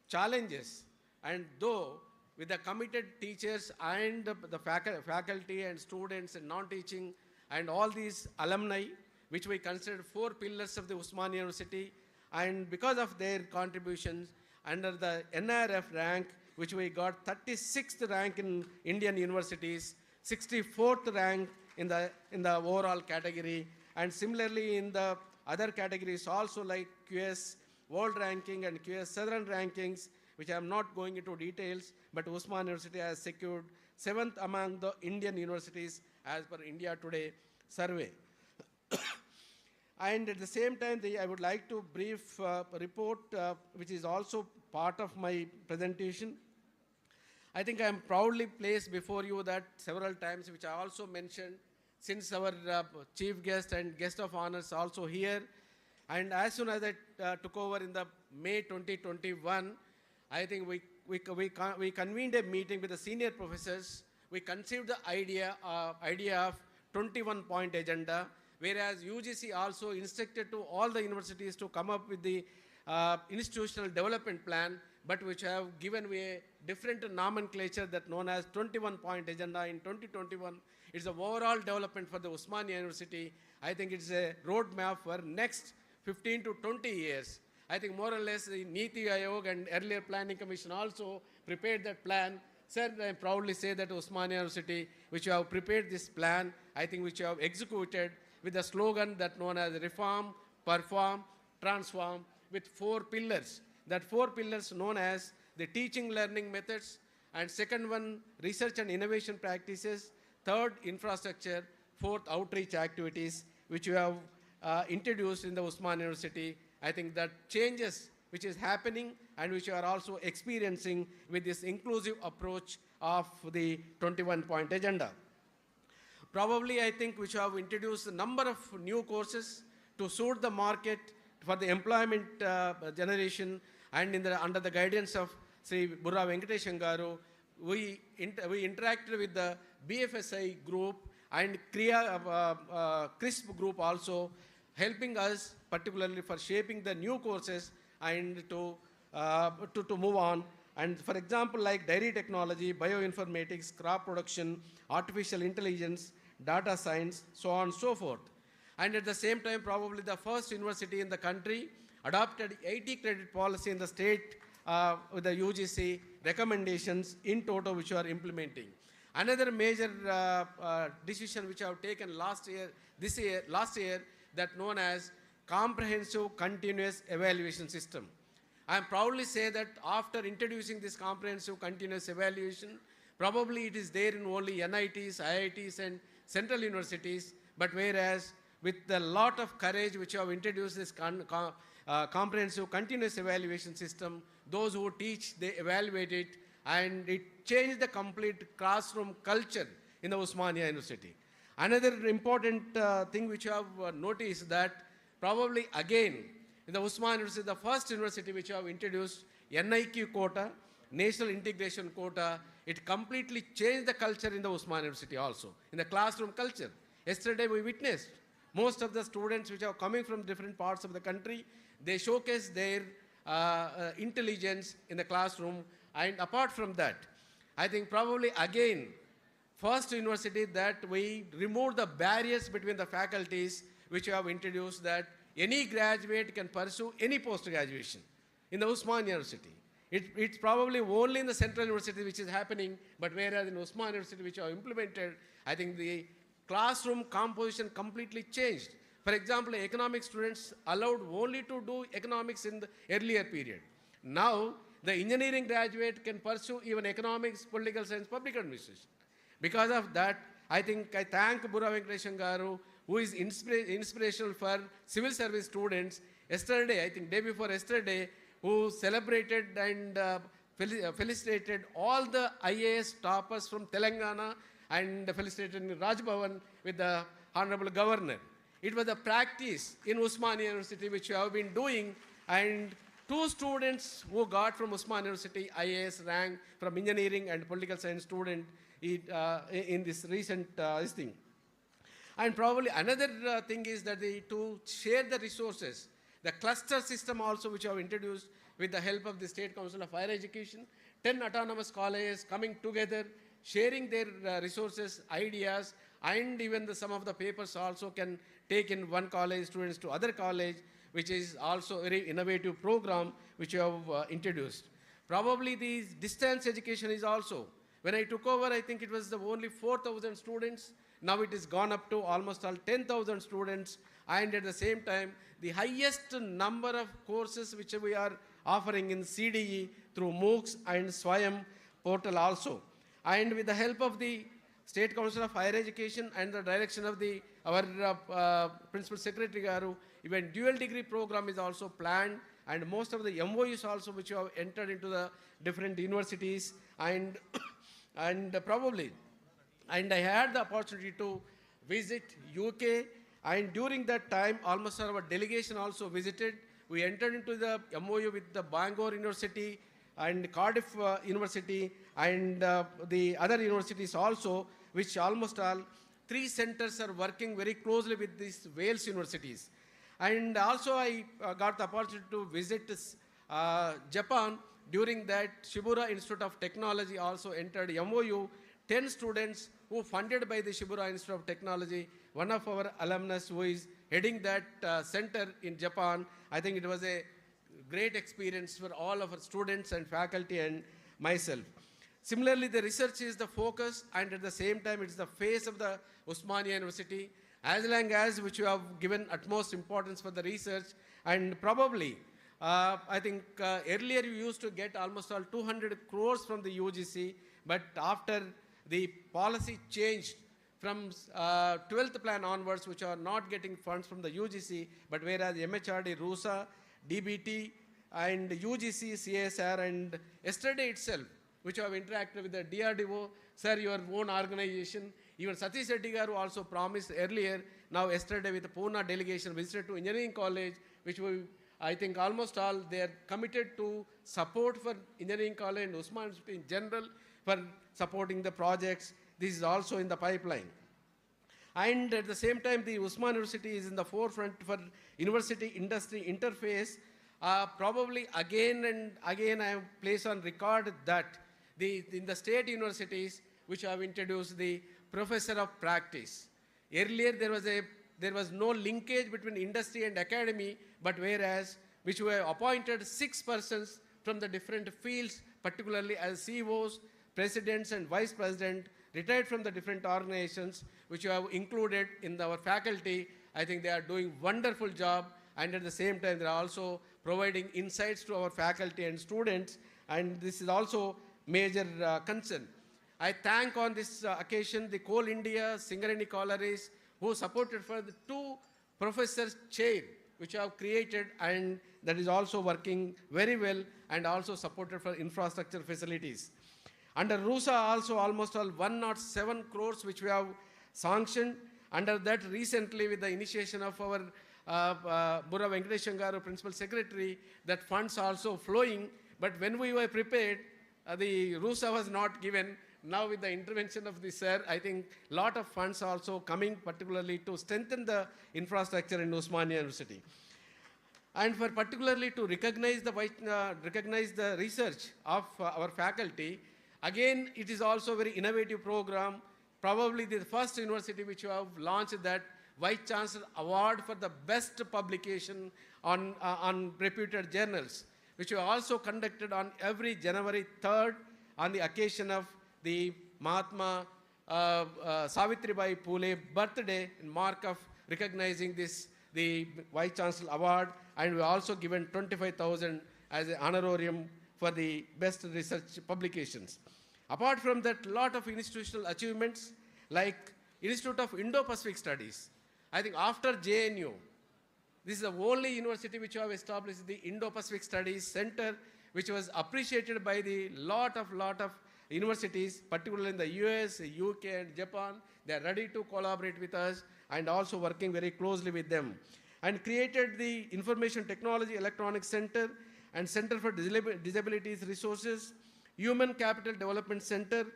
challenges, and though with the committed teachers and the faculty and students and non-teaching and all these alumni, which we consider 4 pillars of the Osmania University, and because of their contributions under the NRF rank, which we got 36th rank in Indian universities, 64th rank in the overall category, and similarly in the other categories also like QS World Ranking and QS Southern Rankings, which I am not going into details, but Osmania University has secured 7th among the Indian universities as per India Today survey. And at the same time, I would like to brief report, which is also part of my presentation. I think I am proudly placed before you that several times, which I also mentioned, since our chief guest and guest of honors also here. And as soon as I took over in the May 2021, I think we convened a meeting with the senior professors. We conceived the idea of 21-point agenda, whereas UGC also instructed to all the universities to come up with the institutional development plan, but which have given a different nomenclature that known as 21-point agenda in 2021. It's the overall development for the Osmania University. I think it's a roadmap for next 15 to 20 years. I think more or less the Niti Aayog and earlier Planning Commission also prepared that plan. Sir, I proudly say that Osmania University, which you have prepared this plan, I think which you have executed with the slogan that known as reform, perform, transform, with 4 pillars. That 4 pillars known as the teaching learning methods, and second one, research and innovation practices, third, infrastructure, fourth, outreach activities, which you have introduced in the Osmania University. I think that changes which is happening and which you are also experiencing with this inclusive approach of the 21-point agenda. Probably I think which have introduced a number of new courses to suit the market for the employment generation, and under the guidance of Sri Burra Venkateshan Garu, we interacted with the BFSI group and CRISP group also, helping us particularly for shaping the new courses and to move on. And for example, like dairy technology, bioinformatics, crop production, artificial intelligence, data science, so on and so forth. And at the same time, probably the first university in the country adopted 80 credit policy in the state with the UGC recommendations in total which we are implementing. Another major decision which I have taken last year, that known as comprehensive continuous evaluation system. I am proudly say that after introducing this comprehensive continuous evaluation, probably it is there in only NITs, IITs and central universities, but whereas with a lot of courage which you have introduced this comprehensive continuous evaluation system, those who teach, they evaluate it, and it changed the complete classroom culture in the Osmania University. Another important thing which you have noticed that probably again in the Osmania University, the first university which you have introduced NIQ quota, National Integration Quota, it completely changed the culture in the Osmania University also, in the classroom culture. Yesterday we witnessed most of the students which are coming from different parts of the country, they showcase their intelligence in the classroom. And apart from that, I think probably again, first university that we remove the barriers between the faculties which have introduced that any graduate can pursue any post-graduation in the Osmania University. It's probably only in the Central University which is happening, but whereas in Osmania University which are implemented, I think the classroom composition completely changed. For example, economic students allowed only to do economics in the earlier period. Now, the engineering graduate can pursue even economics, political science, public administration. Because of that, I think I thank Bura Venkateshan Garu, who is inspirational for civil service students. Yesterday, I think day before yesterday, who celebrated and felicitated all the IAS toppers from Telangana and felicitated in Raj Bhavan with the Honorable Governor. It was a practice in Osmania University which we have been doing, and 2 students who got from Osmania University IAS rank from engineering and political science student in this recent thing. And probably another thing is that to share the resources, the cluster system also which we have introduced with the help of the State Council of Higher Education, 10 autonomous colleges coming together, sharing their resources, ideas, and even some of the papers also can take in one college students to other college, which is also a very innovative program which you have introduced. Probably the distance education is also, when I took over, I think it was only 4,000 students. Now it is gone up to almost all 10,000 students, and at the same time, the highest number of courses which we are offering in CDE through MOOCs and Swayam portal also. And with the help of the State Council of Higher Education and the direction of our Principal Secretary Garu, even dual degree program is also planned, and most of the MOUs also which have entered into the different universities, and probably, and I had the opportunity to visit UK, and during that time almost our delegation also visited. We entered into the MOU with the Bangor University and Cardiff University and the other universities also, which almost all 3 centers are working very closely with these Wales universities. And also I got the opportunity to visit Japan. During that, Shibura Institute of Technology also entered MOU. 10 students who funded by the Shibura Institute of Technology, one of our alumnus who is heading that center in Japan. I think it was a great experience for all of our students and faculty and myself. Similarly, the research is the focus, and at the same time, it's the face of the Osmania University, as long as which you have given utmost importance for the research. And probably, I think earlier you used to get almost all 200 crores from the UGC, but after the policy changed from 12th plan onwards, which are not getting funds from the UGC, but whereas MHRD, RUSA, DBT, and UGC, CSR, and yesterday itself, which have interacted with the DRDO, sir, your own organization, even Satish Reddy Garu also promised earlier. Now yesterday with the Pune delegation visited to engineering college, which I think almost all they are committed to support for engineering college and Osmania University in general for supporting the projects. This is also in the pipeline. And at the same time, the Osmania University is in the forefront for university-industry interface. Probably again and again I have placed on record that in the state universities which have introduced the professor of practice. Earlier there was no linkage between industry and academy, but whereas which were appointed 6 persons from the different fields, particularly as CEOs, presidents and vice president, retired from the different organizations, which you have included in our faculty. I think they are doing wonderful job, and at the same time they are also providing insights to our faculty and students, and this is also major concern. I thank on this occasion the Coal India, Singareni Collieries, who supported for the 2 professors' chair, which have created, and that is also working very well, and also supported for infrastructure facilities. Under RUSA also almost all 107 crores which we have sanctioned. Under that, recently with the initiation of our Burra Venkatesham Garu, Principal Secretary, that funds also flowing. But when we were prepared, the RUSA was not given. Now with the intervention of the sir, I think a lot of funds are also coming, particularly to strengthen the infrastructure in Osmania University. And for particularly to recognize the research of our faculty, again, it is also a very innovative program. Probably the first university which you have launched that Vice Chancellor Award for the best publication on reputed journals, which we also conducted on every January 3rd on the occasion of the Mahatma Savitribai Phule birthday in mark of recognizing this, the Vice Chancellor Award, and we also given 25,000 as an honorarium for the best research publications. Apart from that, lot of institutional achievements like Institute of Indo-Pacific Studies. I think after JNU, this is the only university which have established the Indo-Pacific Studies Center, which was appreciated by the lot of universities, particularly in the US, UK, and Japan. They are ready to collaborate with us and also working very closely with them. And created the Information Technology Electronics Center and Center for Disabilities Resources, Human Capital Development Center,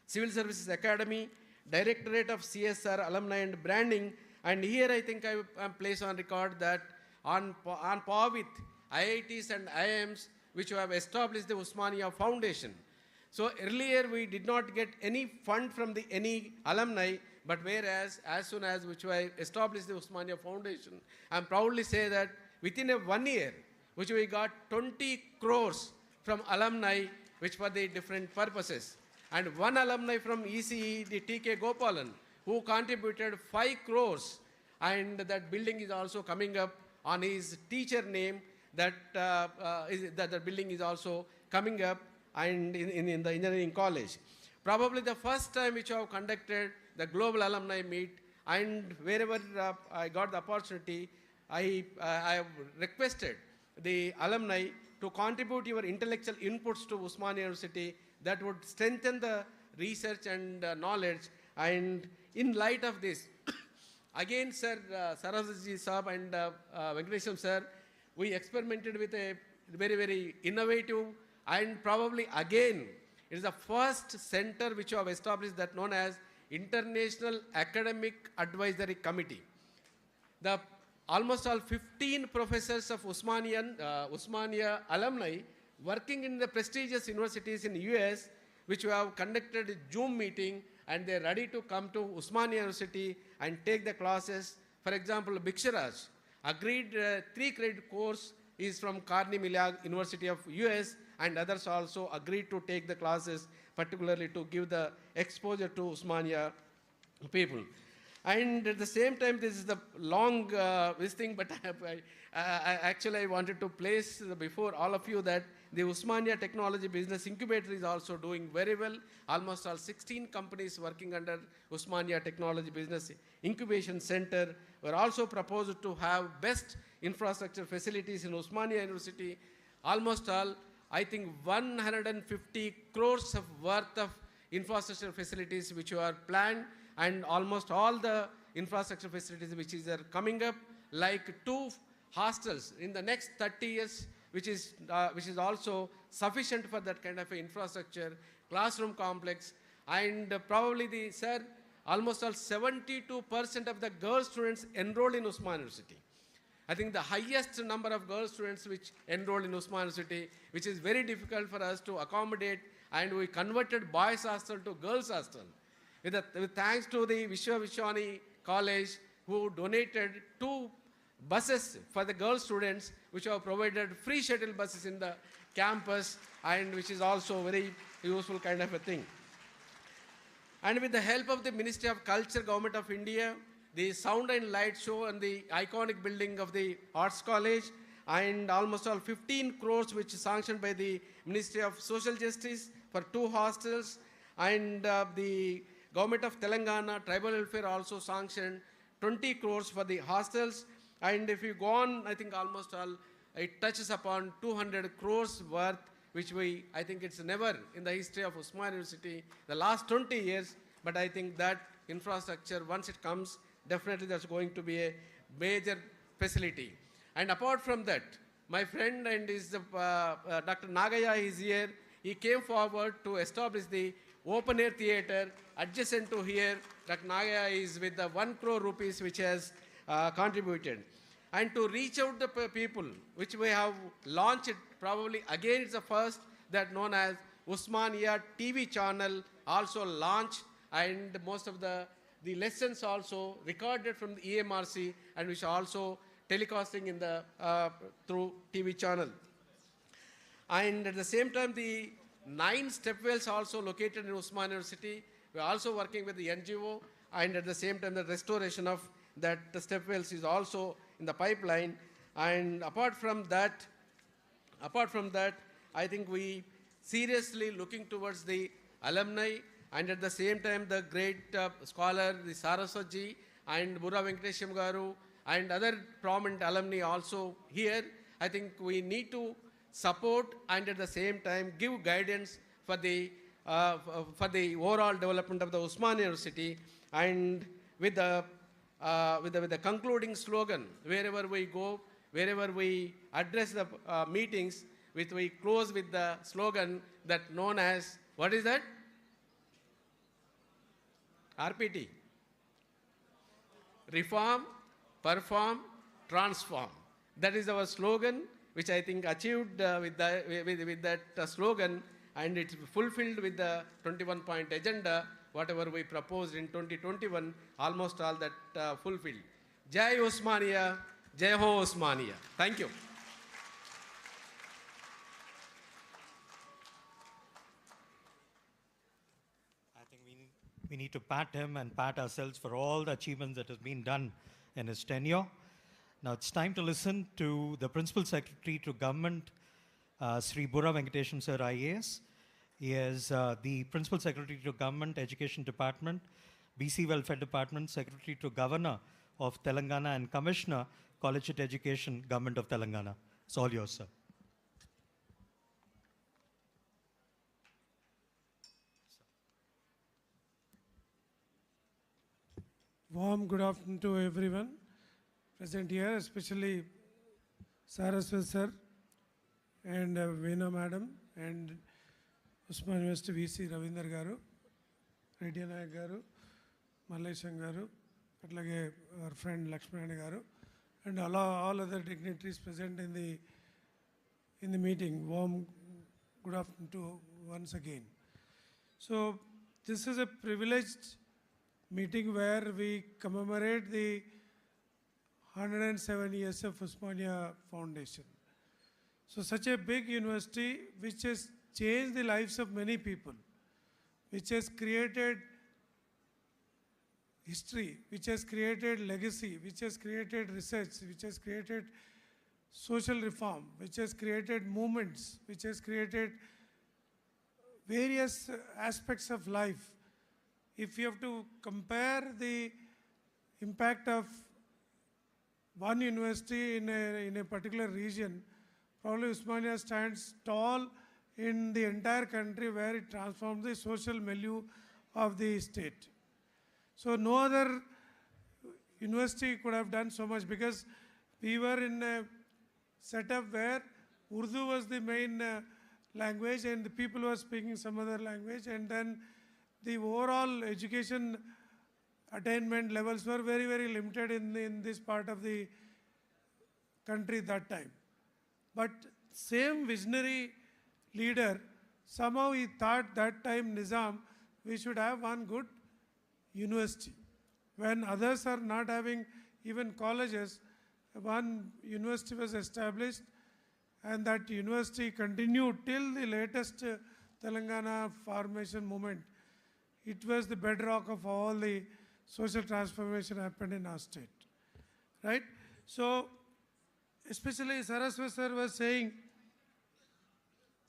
Civil Services Academy, Directorate of CSR, Alumni and Branding. And here I think I place on record that on par with IITs and IIMs, which have established the Osmania Foundation. So earlier we did not get any fund from any alumni, but whereas as soon as which I established the Osmania Foundation, I proudly say that within 1 year, which we got 20 crores from alumni, which for the different purposes. And one alumni from ECE, the TK Gopalan, who contributed 5 crores, and that building is also coming up on his teacher name, that the building is also coming up and in the engineering college. Probably the first time which I have conducted the global alumni meet, and wherever I got the opportunity, I have requested the alumni to contribute your intellectual inputs to Osmania University that would strengthen the research and knowledge. And in light of this, again, Sir Saraswati Saab and Venkatesham Sir, we experimented with a very, very innovative, and probably again, it is the first center which we have established that known as International Academic Advisory Committee. The almost all 15 professors of Osmania alumni working in the prestigious universities in the US, which we have conducted a Zoom meeting, and they are ready to come to Osmania University and take the classes. For example, Bhiksharaj agreed 3-credit course is from Carnegie Mellon University of US, and others also agreed to take the classes, particularly to give the exposure to Osmania people. And at the same time, this is the long this thing, but actually I wanted to place before all of you that the Osmania Technology Business Incubator is also doing very well. Almost all 16 companies working under Osmania Technology Business Incubation Center were also proposed to have best infrastructure facilities in Osmania University. Almost all, I think 150 crores of worth of infrastructure facilities which are planned, and almost all the infrastructure facilities which are coming up, like 2 hostels in the next 30 years, which is also sufficient for that kind of infrastructure, classroom complex, and probably sir, almost all 72% of the girl students enrolled in Osmania University. I think the highest number of girl students which enrolled in Osmania University, which is very difficult for us to accommodate, and we converted boys hostel to girls hostel. With thanks to the Vishwani College, who donated 2 buses for the girl students, which have provided free shuttle buses in the campus, and which is also very useful kind of a thing. And with the help of the Ministry of Culture, Government of India, the sound and light show and the iconic building of the Arts College, and almost all 15 crores which is sanctioned by the Ministry of Social Justice for 2 hostels, and the Government of Telangana, Tribal Welfare also sanctioned 20 crores for the hostels. And if you go on, I think almost all, it touches upon 200 crores worth, which I think it's never in the history of Osmania University, the last 20 years, but I think that infrastructure, once it comes, definitely that's going to be a major facility. And apart from that, my friend and Dr. Nagaya is here. He came forward to establish the open air theatre adjacent to here. Dr. Nagaya is with the 1 crore rupees which has contributed. And to reach out the people, which we have launched, probably again it's the first, that known as Osmania TV channel also launched, and most of the lessons also recorded from the EMRC, and which are also telecasting in the through TV channel. And at the same time, the 9 stepwells also located in Osmania University. We are also working with the NGO, and at the same time, the restoration of that the stepwells is also in the pipeline. And apart from that, I think we seriously looking towards the alumni, and at the same time, the great scholar, the Saraswati and Burra Venkatesham Garu, and other prominent alumni also here. I think we need to support and at the same time give guidance for the overall development of the Osmania University. And with the concluding slogan, wherever we go, wherever we address the meetings, we close with the slogan that known as, what is that? RPT. Reform, perform, transform. That is our slogan, which I think achieved with that slogan, and it's fulfilled with the 21-point agenda, whatever we proposed in 2021, almost all that fulfilled. Jai Osmania, Jai Ho Osmania. Thank you. I think we need to pat him and pat ourselves for all the achievements that has been done in his tenure. Now it's time to listen to the Principal Secretary to Government, Sri Burra Venkatesham Sir IAS. He is the Principal Secretary to Government Education Department, BC Welfare Department, Secretary to Governor of Telangana, and Commissioner, Collegiate Education, Government of Telangana. It's all yours, sir. Warm good afternoon to everyone present here, especially Saraswat sir and Veena madam and Osmania University VC Ravinder garu, Reddy Nayak garu, Mallesham garu, atlage our friend Lakshmanarayana garu, and all other dignitaries present in the meeting. Warm good afternoon to once again. So this is a privileged meeting where we commemorate the 107 years of Osmania Foundation. So such a big university which has changed the lives of many people, which has created history, which has created legacy, which has created research, which has created social reform, which has created movements, which has created various aspects of life. If you have to compare the impact of one university in a particular region, probably Osmania stands tall in the entire country where it transformed the social milieu of the state. So no other university could have done so much, because we were in a setup where Urdu was the main language and the people were speaking some other language, and then the overall education attainment levels were very, very limited in this part of the country that time. But same visionary leader, somehow he thought that time Nizam, we should have one good university. When others are not having even colleges, one university was established, and that university continued till the latest Telangana formation movement. It was the bedrock of all the social transformation happened in our state, right? So, especially Saraswat sir was saying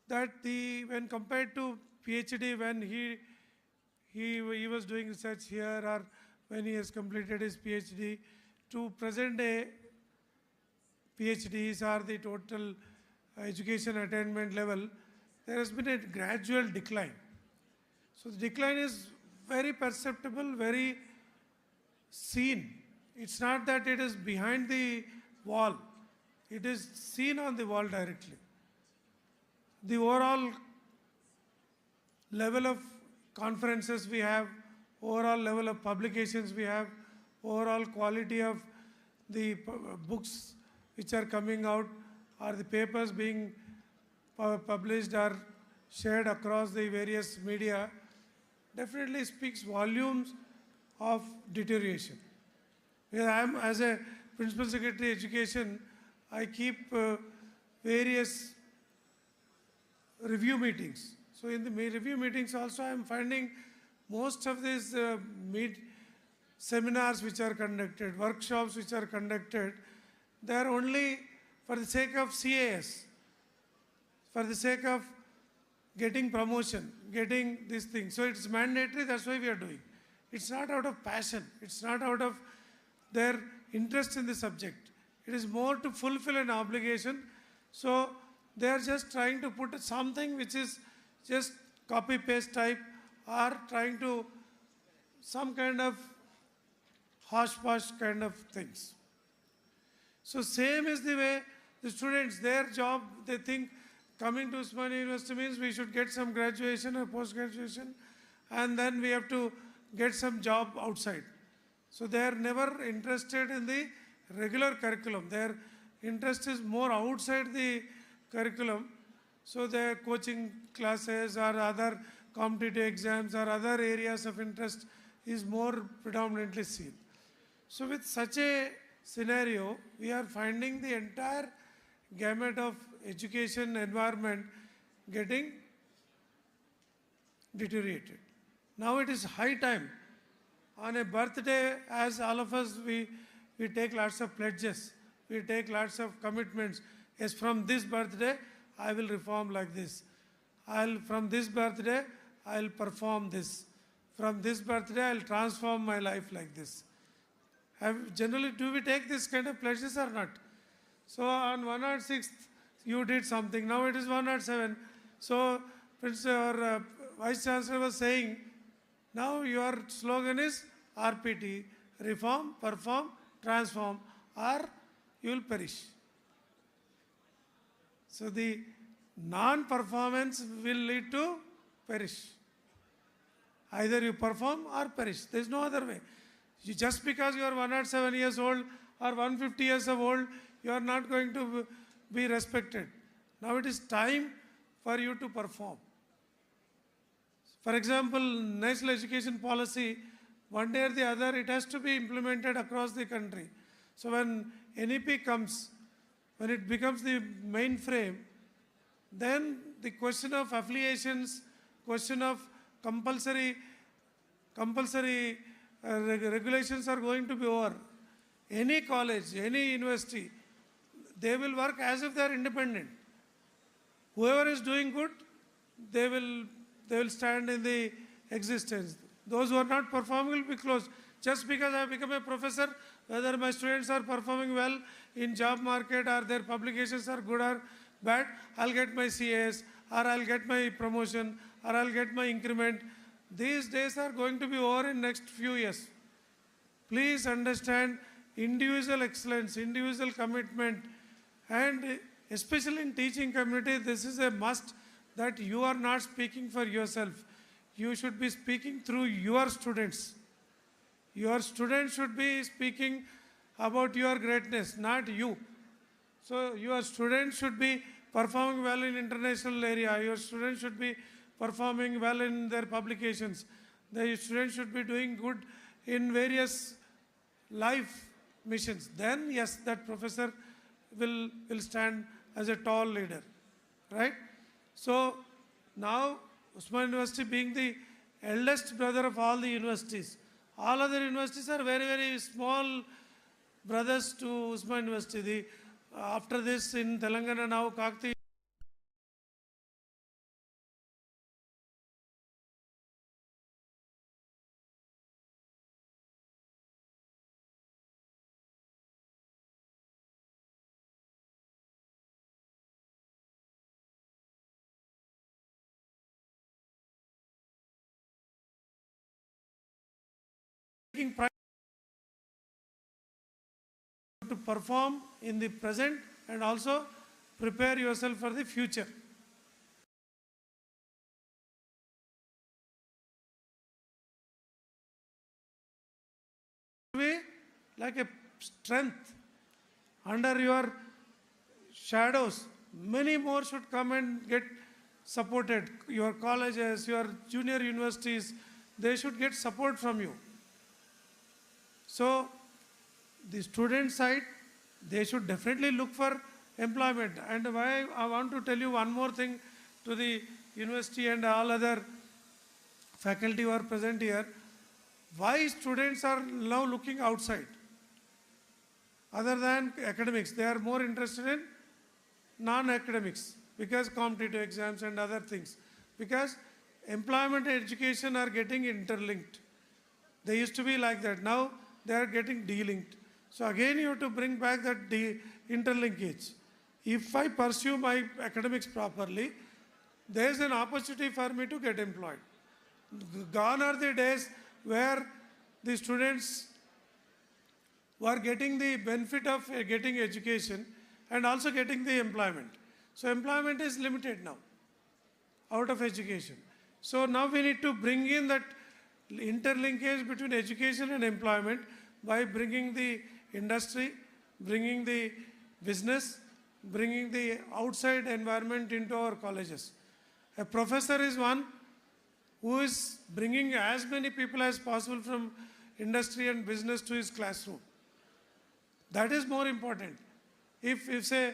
that when compared to PhD, when he was doing research here, or when he has completed his PhD, to present day PhDs or the total education attainment level, there has been a gradual decline. So the decline is very perceptible, very seen. It's not that it is behind the wall. It is seen on the wall directly. The overall level of conferences we have, overall level of publications we have, overall quality of the books which are coming out, or the papers being published or shared across the various media, definitely speaks volumes of deterioration. Because I am, as a Principal Secretary Education, I keep various review meetings. So in the review meetings also I am finding most of these seminars which are conducted, workshops which are conducted, they are only for the sake of CAS, for the sake of getting promotion, getting this thing. So it's mandatory, that's why we are doing. It's not out of passion, it's not out of their interest in the subject. It is more to fulfill an obligation. So they are just trying to put something which is just copy-paste type, or trying to some kind of hosh-posh kind of things. So same is the way the students, their job, they think coming to Osmania University means we should get some graduation or post-graduation, and then we have to get some job outside. So they are never interested in the regular curriculum. Their interest is more outside the curriculum. So their coaching classes or other competitive exams or other areas of interest is more predominantly seen. So with such a scenario, we are finding the entire gamut of education environment getting deteriorated. Now it is high time. On a birthday, as all of us, we take lots of pledges, we take lots of commitments. Yes, from this birthday, I will reform like this. From this birthday, I'll perform this. From this birthday, I'll transform my life like this. Generally, do we take this kind of pledges or not? So on 106th, you did something. Now it is 107. So Vice Chancellor was saying, now your slogan is RPT, reform, perform, transform, or you will perish. So the non-performance will lead to perish. Either you perform or perish. There is no other way. Just because you are 107 years old or 150 years of old, you are not going to be respected. Now it is time for you to perform. For example, national education policy, one day or the other, it has to be implemented across the country. So when NEP comes, when it becomes the mainframe, then the question of affiliations, question of compulsory regulations are going to be over. Any college, any university, they will work as if they are independent. Whoever is doing good, they will stand in the existence. Those who are not performing will be closed. Just because I have become a professor, whether my students are performing well in job market or their publications are good or bad, I'll get my CAS, or I'll get my promotion, or I'll get my increment. These days are going to be over in next few years. Please understand individual excellence, individual commitment, and especially in teaching community, this is a must, that you are not speaking for yourself. You should be speaking through your students. Your students should be speaking about your greatness, not you. So your students should be performing well in international area. Your students should be performing well in their publications. The students should be doing good in various life missions. Then yes, that professor will stand as a tall leader, right? So now Osmania University being the eldest brother of all the universities, all other universities are very, very small brothers to Osmania University. After this in Telangana now, Kakti to perform in the present and also prepare yourself for the future. Be like a strength under your shadows. Many more should come and get supported. Your colleges, your junior universities, they should get support from you. So the student side, they should definitely look for employment. And why I want to tell you one more thing to the university and all other faculty who are present here. Why students are now looking outside? Other than academics, they are more interested in non-academics because competitive exams and other things. Because employment and education are getting interlinked. They used to be like that. Now they are getting delinked. So again you have to bring back that interlinkage. If I pursue my academics properly, there is an opportunity for me to get employed. Gone are the days where the students were getting the benefit of getting education and also getting the employment. So employment is limited now out of education. So now we need to bring in that interlinkage between education and employment by bringing the industry, bringing the business, bringing the outside environment into our colleges. A professor is one who is bringing as many people as possible from industry and business to his classroom. That is more important. If say,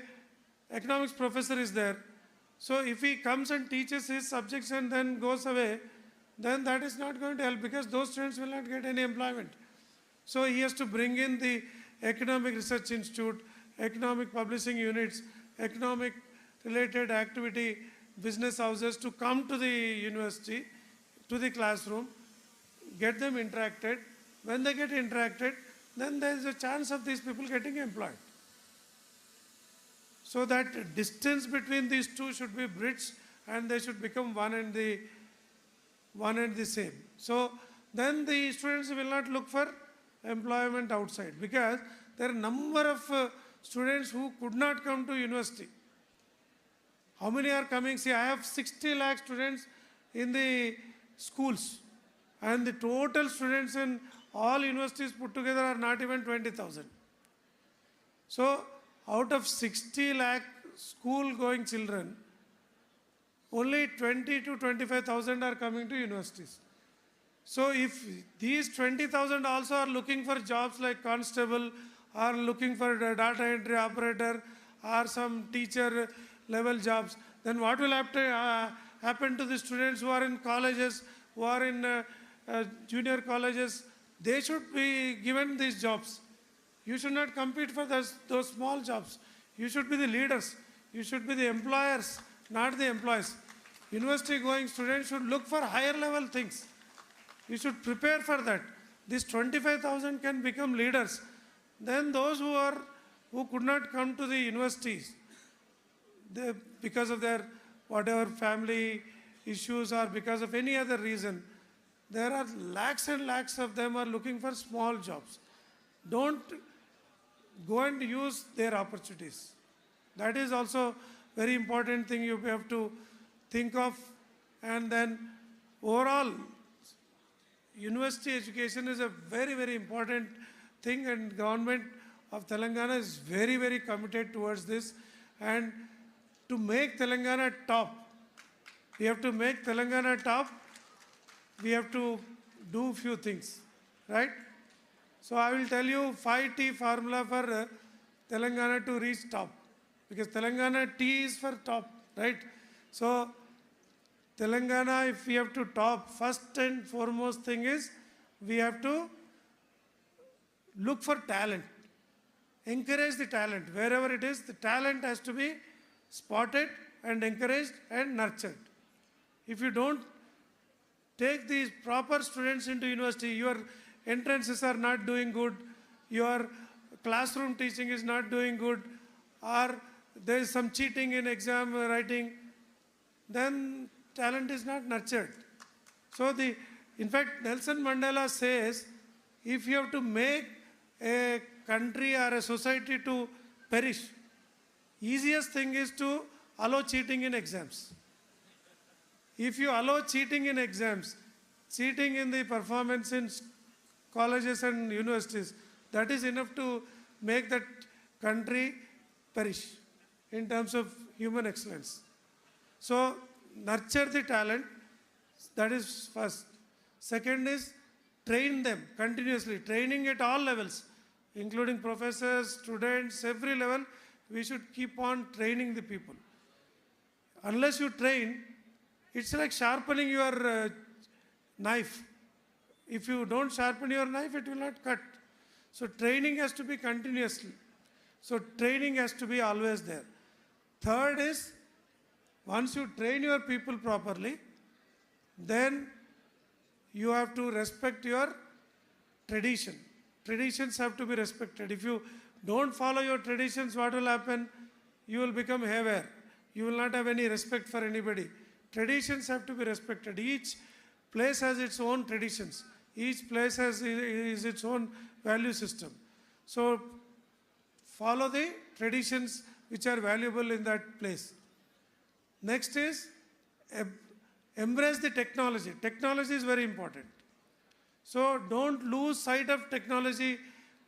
economics professor is there, so if he comes and teaches his subjects and then goes away, then that is not going to help because those students will not get any employment. So he has to bring in the Economic Research Institute, economic publishing units, economic related activity, business houses to come to the university, to the classroom, get them interacted. When they get interacted, then there is a chance of these people getting employed. So that distance between these two should be bridged and they should become one and the same. So then the students will not look for employment outside because there are a number of students who could not come to university. How many are coming? See, I have 60 lakh students in the schools and the total students in all universities put together are not even 20,000. So out of 60 lakh school going children, only 20 to 25,000 are coming to universities. So if these 20,000 also are looking for jobs like constable, are looking for data entry operator, or some teacher level jobs, then what will have to happen to the students who are in colleges, who are in junior colleges? They should be given these jobs. You should not compete for those small jobs. You should be the leaders. You should be the employers, not the employees. University going students should look for higher level things. You should prepare for that. These 25,000 can become leaders. Then those who could not come to the universities because of their whatever family issues or because of any other reason, there are lakhs and lakhs of them are looking for small jobs. Don't go and use their opportunities. That is also very important thing you have to think of. And then overall, university education is a very, very important thing and government of Telangana is very, very committed towards this. And to make Telangana top, we have to make Telangana top, we have to do few things, right? So I will tell you 5T formula for Telangana to reach top. Because Telangana T is for top, right? So Telangana, if we have to top, first and foremost thing is we have to look for talent. Encourage the talent. Wherever it is, the talent has to be spotted and encouraged and nurtured. If you don't take these proper students into university, your entrances are not doing good, your classroom teaching is not doing good, or there is some cheating in exam writing, then talent is not nurtured. So in fact, Nelson Mandela says, if you have to make a country or a society to perish, easiest thing is to allow cheating in exams. If you allow cheating in exams, cheating in the performance in colleges and universities, that is enough to make that country perish in terms of human excellence. So, nurture the talent, that is first. Second is train them continuously, training at all levels, including professors, students, every level. We should keep on training the people. Unless you train, it's like sharpening your knife. If you don't sharpen your knife, it will not cut. So training has to be continuously. So training has to be always there. Third is, once you train your people properly, then you have to respect your tradition. Traditions have to be respected. If you don't follow your traditions, what will happen? You will become haywire. You will not have any respect for anybody. Traditions have to be respected. Each place has its own traditions. Each place has is its own value system. So follow the traditions which are valuable in that place. Next is embrace the technology. Technology is very important. So don't lose sight of technology,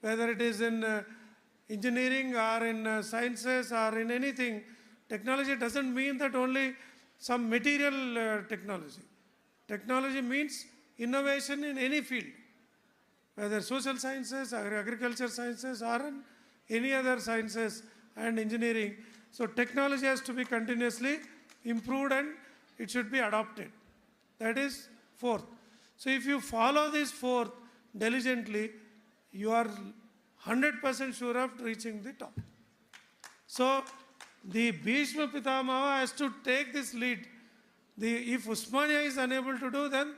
whether it is in engineering or in sciences or in anything. Technology doesn't mean that only some material technology. Technology means innovation in any field, whether social sciences or agriculture sciences or in any other sciences and engineering. So technology has to be continuously improved and it should be adopted. That is fourth. So if you follow this fourth diligently, you are 100% sure of reaching the top. So the Bhishma Pitamaha has to take this lead. If Osmania is unable to do, then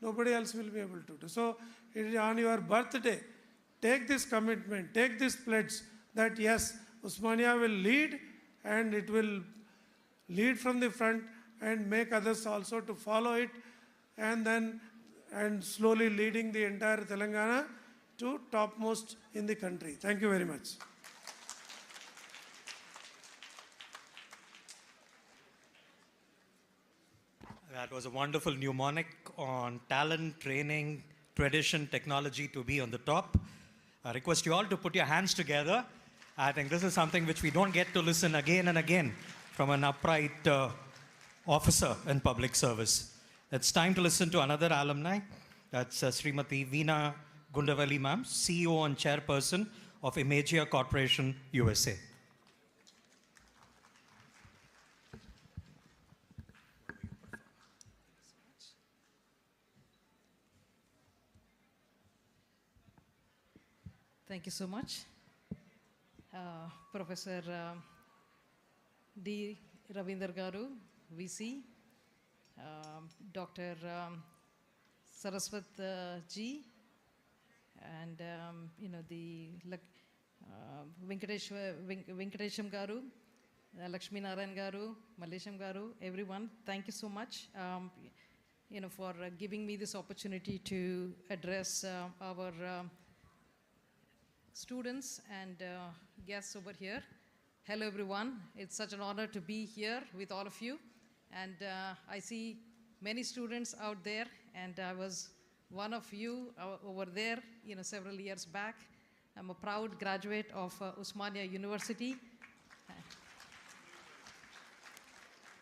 nobody else will be able to do. So on your birthday, take this commitment, take this pledge that yes, Osmania will lead and it will lead from the front and make others also to follow it, and slowly leading the entire Telangana to topmost in the country. Thank you very much. That was a wonderful mnemonic on talent, training, tradition, technology to be on the top. I request you all to put your hands together. I think this is something which we don't get to listen again and again from an upright officer in public service. It's time to listen to another alumni. That's Srimati Veena Gundavalli ma'am, CEO and chairperson of Imagia Corporation, USA. Thank you so much. Professor D. Ravinder Garu, VC, Dr. Saraswat G, and the Venkatesham Garu, Lakshmi Narayan Garu, Mallesham Garu, everyone, thank you so much for giving me this opportunity to address our students and guests over here. Hello everyone, it's such an honor to be here with all of you, and I see many students out there, and I was one of you over there several years back. I'm a proud graduate of Osmania University.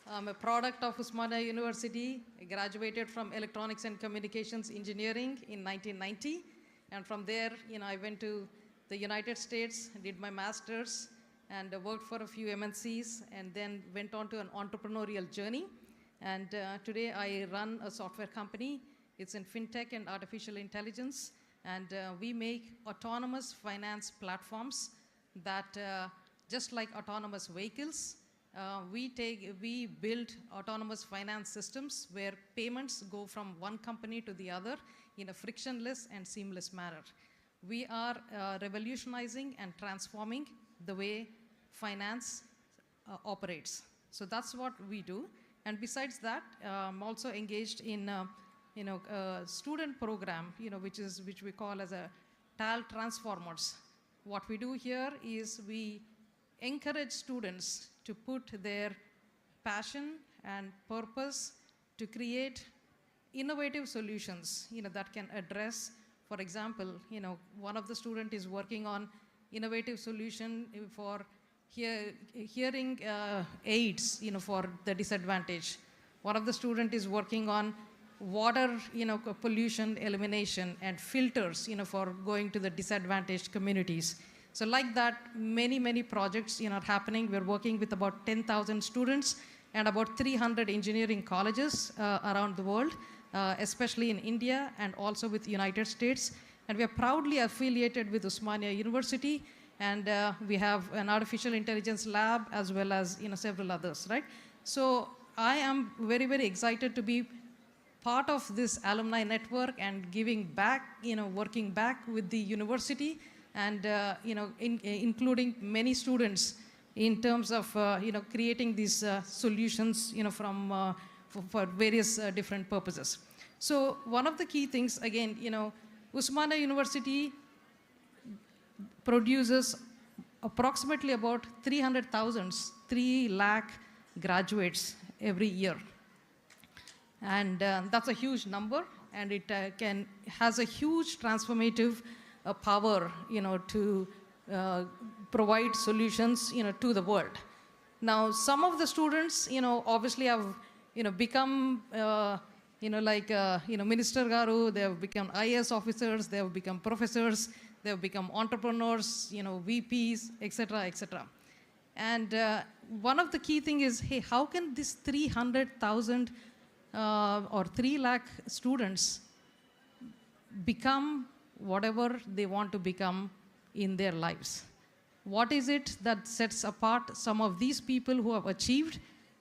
I'm a product of Osmania University. I graduated from Electronics and Communications Engineering in 1990, and from there I went to the United States, did my master's, and worked for a few MNCs, and then went on to an entrepreneurial journey. And today I run a software company. It's in fintech and artificial intelligence, and we make autonomous finance platforms that, just like autonomous vehicles, we build autonomous finance systems where payments go from one company to the other in a frictionless and seamless manner. We are revolutionizing and transforming the way finance operates. So that's what we do. And besides that, I'm also engaged in student program, which we call as a TAL Transformers. What we do here is we encourage students to put their passion and purpose to create innovative solutions, that can address, for example, one of the student is working on innovative solution for hearing aids, for the disadvantaged. One of the student is working on water, pollution elimination and filters, for going to the disadvantaged communities. So like that, many projects, are happening. We're working with about 10,000 students and about 300 engineering colleges around the world, especially in India and also with United States. And we are proudly affiliated with Osmania University, and we have an artificial intelligence lab as well as several others, right? So I am very excited to be part of this alumni network and giving back, working back with the university and including many students in terms of creating these solutions for various different purposes. So one of the key things, again, Osmania University produces approximately about 3 lakh graduates every year. And that's a huge number, and it has a huge transformative power, to provide solutions, to the world. Now, some of the students, obviously have, become, Minister Garu, they have become IAS officers, they have become professors, they have become entrepreneurs, VPs, etc. And one of the key things is, hey, how can this 300,000 or 3 lakh students become whatever they want to become in their lives? What is it that sets apart some of these people who have achieved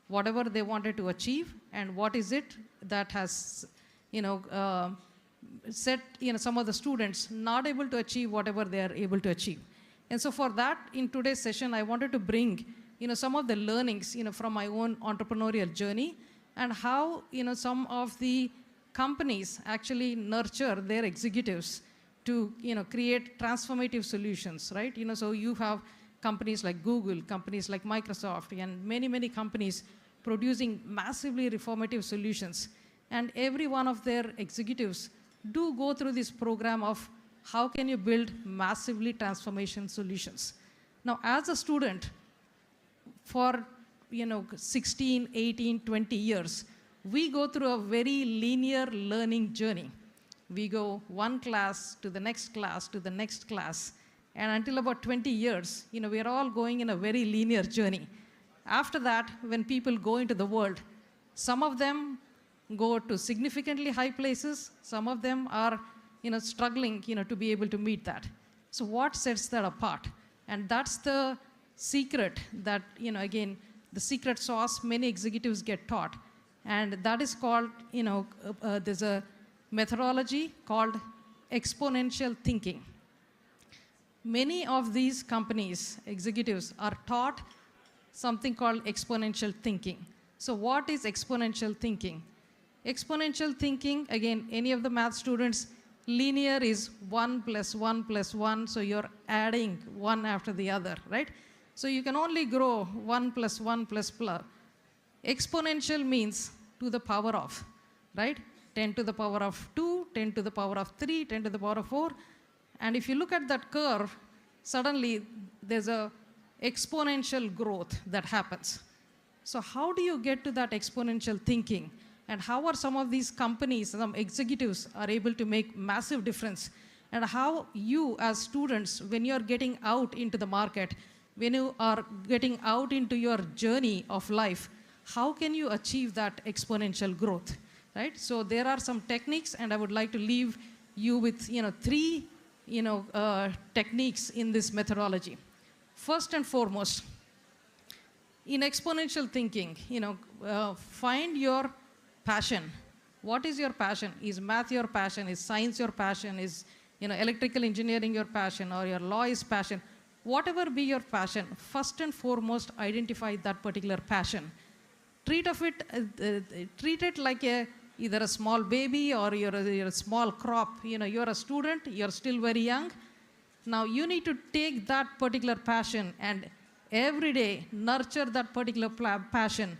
whatever they wanted to achieve, and what is it that has, set some of the students not able to achieve whatever they are able to achieve? And so for that, in today's session, I wanted to bring, some of the learnings, from my own entrepreneurial journey, and how, some of the companies actually nurture their executives to, create transformative solutions, right? So you have companies like Google, companies like Microsoft, and many companies producing massively reformative solutions. And every one of their executives do go through this program of how can you build massively transformation solutions. Now, as a student, for 16, 18, 20 years, we go through a very linear learning journey. We go one class to the next class to the next class. And until about 20 years, we are all going in a very linear journey. After that, when people go into the world, some of them go to significantly high places. Some of them are, struggling, to be able to meet that. So what sets that apart? And that's the secret that, again, the secret sauce many executives get taught. And that is called, there's a methodology called exponential thinking. Many of these companies, executives, are taught something called exponential thinking. So what is exponential thinking? Exponential thinking, again, any of the math students, linear is 1 + 1 + 1, so you're adding one after the other, right? So you can only grow 1 + 1 +. Exponential means to the power of, right? 10 to the power of 2, 10 to the power of 3, 10 to the power of 4. And if you look at that curve, suddenly there's a exponential growth that happens. So how do you get to that exponential thinking? And how are some of these companies, some executives are able to make massive difference? And how you as students, when you're getting out into the market, when you are getting out into your journey of life, how can you achieve that exponential growth, right? So there are some techniques, and I would like to leave you with, 3, techniques in this methodology. First and foremost, in exponential thinking, find your passion. What is your passion? Is math your passion? Is science your passion? Is electrical engineering your passion, or your law is passion? Whatever be your passion, first and foremost, identify that particular passion. Treat it like a either a small baby or you're a small crop, you're a student, you're still very young. Now you need to take that particular passion and every day nurture that particular passion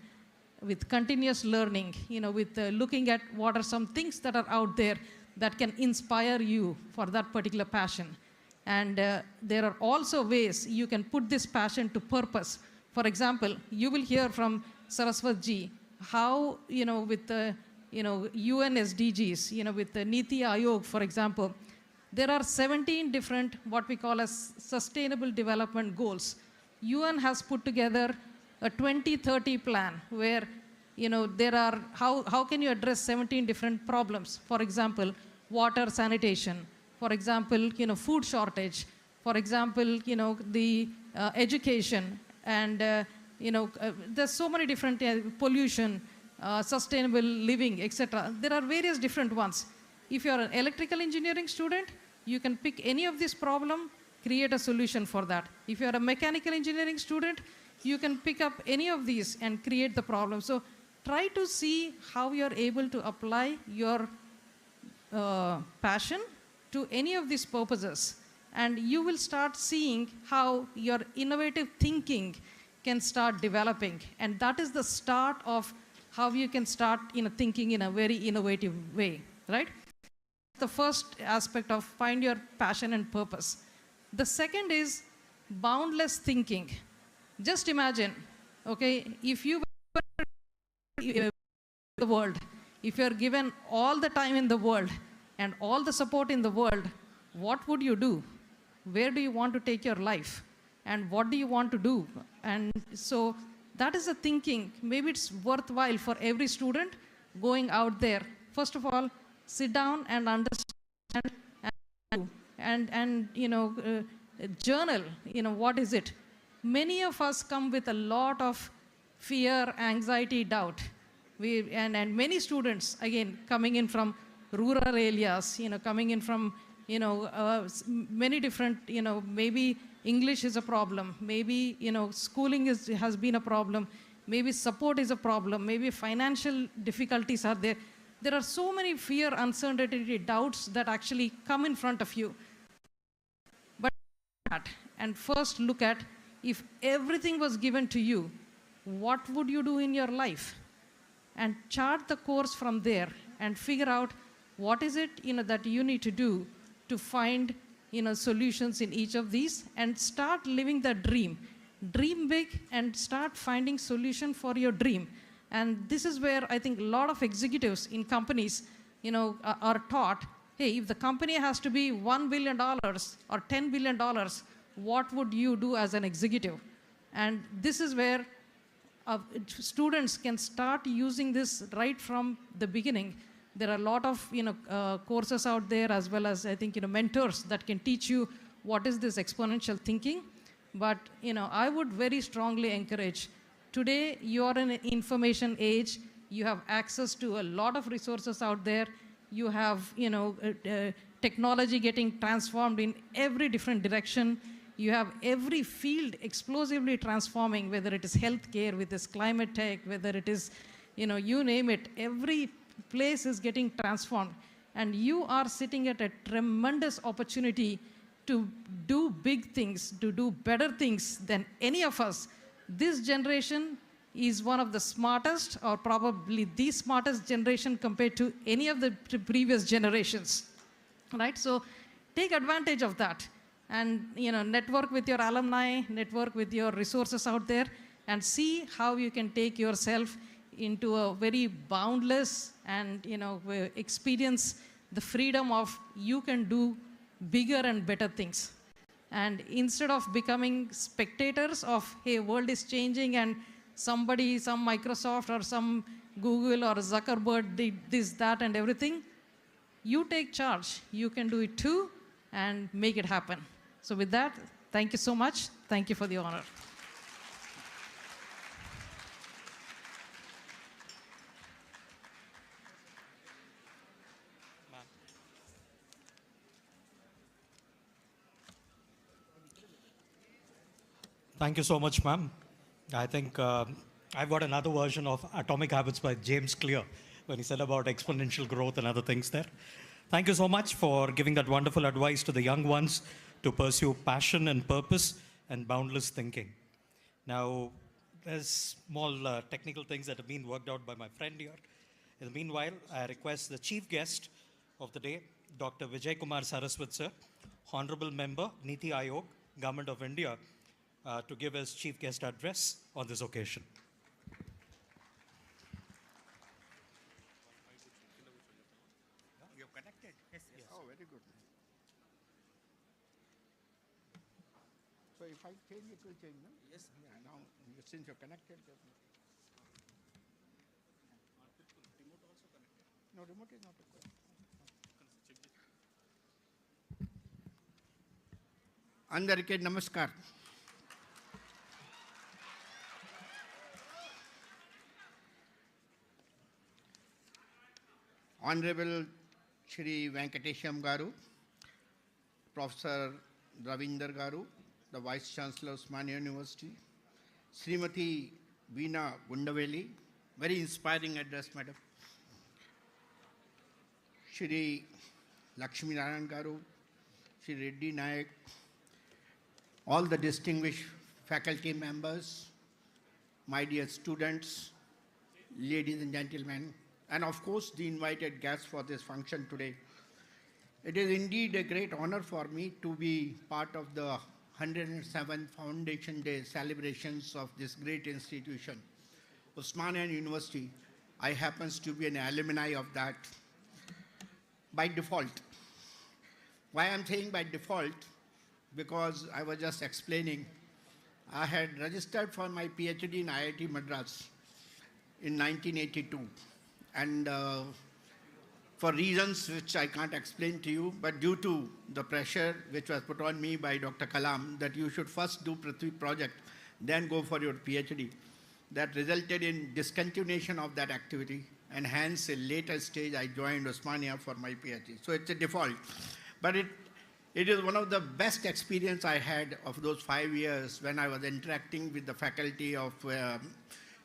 with continuous learning, with looking at what are some things that are out there that can inspire you for that particular passion. And there are also ways you can put this passion to purpose. For example, you will hear from Saraswat ji how, with the, UN SDGs, with the Niti Aayog, for example, there are 17 different what we call as sustainable development goals. UN has put together a 2030 plan where, there are, how can you address 17 different problems? For example, water sanitation. For example, food shortage. For example, the education and, there's so many different pollution, sustainable living, etc. There are various different ones. If you're an electrical engineering student, you can pick any of this problem, create a solution for that. If you're a mechanical engineering student, you can pick up any of these and create the problem. So try to see how you're able to apply your passion to any of these purposes. And you will start seeing how your innovative thinking can start developing. And that is the start of how you can start thinking in a very innovative way, right? The first aspect of find your passion and purpose. The second is boundless thinking. Just imagine, okay, if you were in the world, if you're given all the time in the world and all the support in the world, what would you do? Where do you want to take your life? And what do you want to do? And so that is the thinking. Maybe it's worthwhile for every student going out there. First of all, sit down and understand and journal. What is it? Many of us come with a lot of fear, anxiety, doubt. And many students, again, coming in from rural areas, coming in from, many different, maybe English is a problem, maybe, schooling has been a problem, maybe support is a problem, maybe financial difficulties are there. There are so many fear, uncertainty, doubts that actually come in front of you. But and first look at, if everything was given to you, what would you do in your life? And chart the course from there and figure out what is it that you need to do to find solutions in each of these and start living the dream. Dream big and start finding solution for your dream. And this is where I think a lot of executives in companies are taught, hey, if the company has to be $1 billion or $10 billion, what would you do as an executive? And this is where students can start using this right from the beginning. There are a lot of courses out there, as well as I think mentors that can teach you what is this exponential thinking. But I would very strongly encourage. Today you are in an information age. You have access to a lot of resources out there. You have technology getting transformed in every different direction. You have every field explosively transforming, whether it is healthcare, with this climate tech, whether it is, you name it, every place is getting transformed. And you are sitting at a tremendous opportunity to do big things, to do better things than any of us. This generation is one of the smartest, or probably the smartest generation compared to any of the previous generations, right? So take advantage of that. And network with your alumni, network with your resources out there, and see how you can take yourself into a very boundless and experience the freedom of you can do bigger and better things. And instead of becoming spectators of, hey, world is changing and somebody, some Microsoft or some Google or Zuckerberg did this, that, and everything, you take charge. You can do it too and make it happen. So with that, thank you so much. Thank you for the honor. Thank you so much, ma'am. I think I've got another version of Atomic Habits by James Clear. when he said about exponential growth and other things there. Thank you so much for giving that wonderful advice to the young ones to pursue passion and purpose and boundless thinking. Now, there's small technical things that have been worked out by my friend here. In the meanwhile, I request the chief guest of the day, Dr. Vijay Kumar Saraswat sir, Honorable Member, Niti Aayog, Government of India, to give his chief guest address on this occasion. You're connected? Yes. Oh, very good. So if I change, it will change, no? Yes. Yeah, now, since you're connected. No, remote is not required. అందరికీ నమస్కారం. Honorable Shri Venkatesham Garu, Professor Ravinder Garu, the Vice Chancellor of Osmania University, Srimati Veena Gundaveli, very inspiring address, Madam. Shri Lakshmi Narayan Garu, Shri Reddy Nayak, all the distinguished faculty members, my dear students, ladies and gentlemen, and of course the invited guests for this function today. It is indeed a great honor for me to be part of the 107th Foundation Day celebrations of this great institution, Osmania University. I happens to be an alumni of that by default. Why I'm saying by default? Because I was just explaining, I had registered for my PhD in IIT Madras in 1982. And for reasons which I can't explain to you, but due to the pressure which was put on me by Dr. Kalam, that you should first do Prithvi project, then go for your PhD, that resulted in discontinuation of that activity, and hence a later stage I joined Osmania for my PhD. So it's a default. But it is one of the best experience I had of those 5 years when I was interacting with the faculty of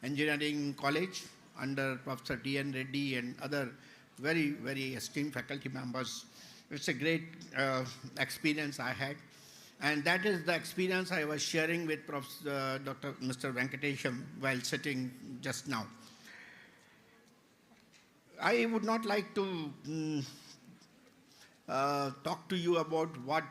engineering college under Professor T.N. Reddy and other very, very esteemed faculty members. It's a great experience I had. And that is the experience I was sharing with Mr. Venkatesham while sitting just now. I would not like to talk to you about what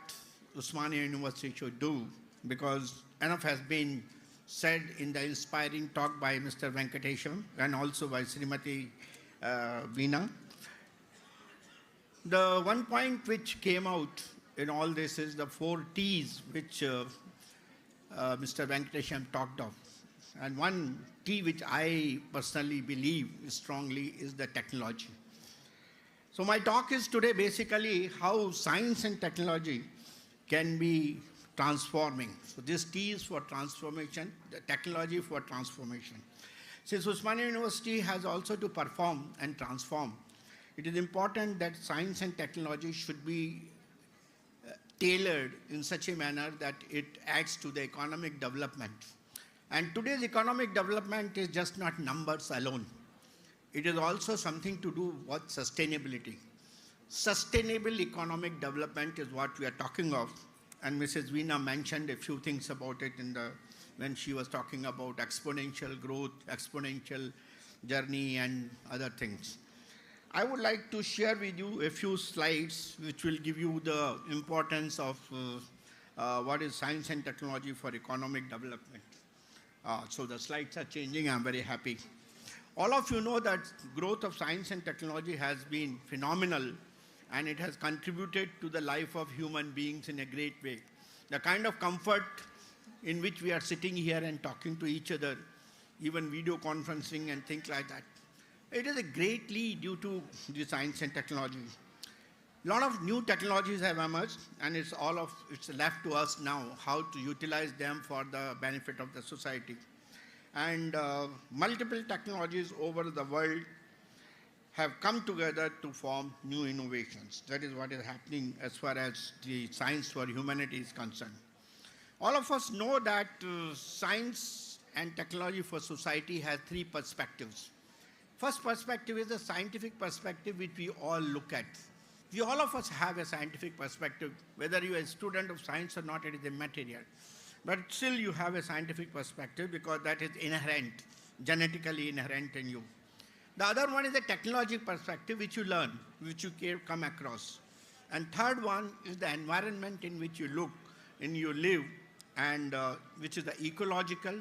Osmania University should do, because enough has been said in the inspiring talk by Mr. Venkatesham and also by Srimati Veena. The one point which came out in all this is the 4 T's which Mr. Venkatesham talked of. And one T which I personally believe strongly is the technology. So my talk is today basically how science and technology can be transforming. So this T is for transformation, the technology for transformation. Since Osmania University has also to perform and transform, it is important that science and technology should be tailored in such a manner that it adds to the economic development. And today's economic development is just not numbers alone. It is also something to do with sustainability. Sustainable economic development is what we are talking of. And Mrs. Veena mentioned a few things about it when she was talking about exponential growth, exponential journey, and other things. I would like to share with you a few slides which will give you the importance of what is science and technology for economic development. So the slides are changing. I'm very happy. All of you know that growth of science and technology has been phenomenal, and it has contributed to the life of human beings in a great way. The kind of comfort in which we are sitting here and talking to each other, even video conferencing and things like that, it is greatly due to the science and technology. A lot of new technologies have emerged, and it's left to us now how to utilize them for the benefit of the society. And multiple technologies over the world have come together to form new innovations. That is what is happening as far as the science for humanity is concerned. All of us know that science and technology for society has 3 perspectives. First perspective is the scientific perspective which we all look at. We all of us have a scientific perspective, whether you are a student of science or not, it is immaterial. But still you have a scientific perspective because that is inherent, genetically inherent in you. The other one is the technological perspective which you learn, which you come across. And third one is the environment in which you look, in you live, and which is the ecological,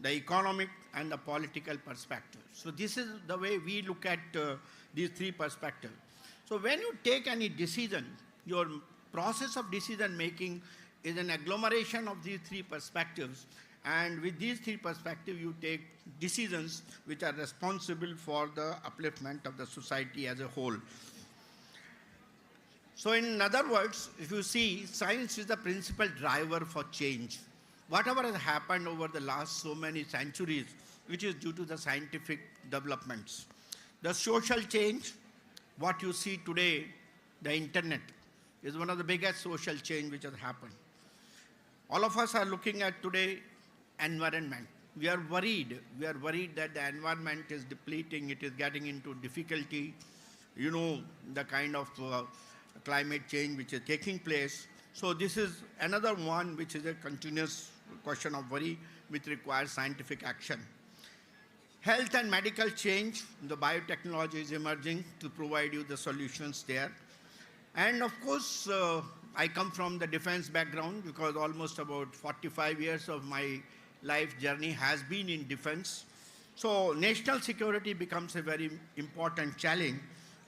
the economic, and the political perspective. So this is the way we look at these three perspectives. So when you take any decision, your process of decision making is an agglomeration of these three perspectives. And with these three perspectives, you take decisions which are responsible for the upliftment of the society as a whole. So in other words, if you see, science is the principal driver for change. Whatever has happened over the last so many centuries, which is due to the scientific developments. The social change, what you see today, the internet, is one of the biggest social change which has happened. All of us are looking at today environment. We are worried. We are worried that the environment is depleting, it is getting into difficulty. You know, the kind of climate change which is taking place. So this is another one which is a continuous question of worry which requires scientific action. Health and medical change, the biotechnology is emerging to provide you the solutions there. And of course, I come from the defense background because almost about 45 years of my life journey has been in defense. So national security becomes a very important challenge,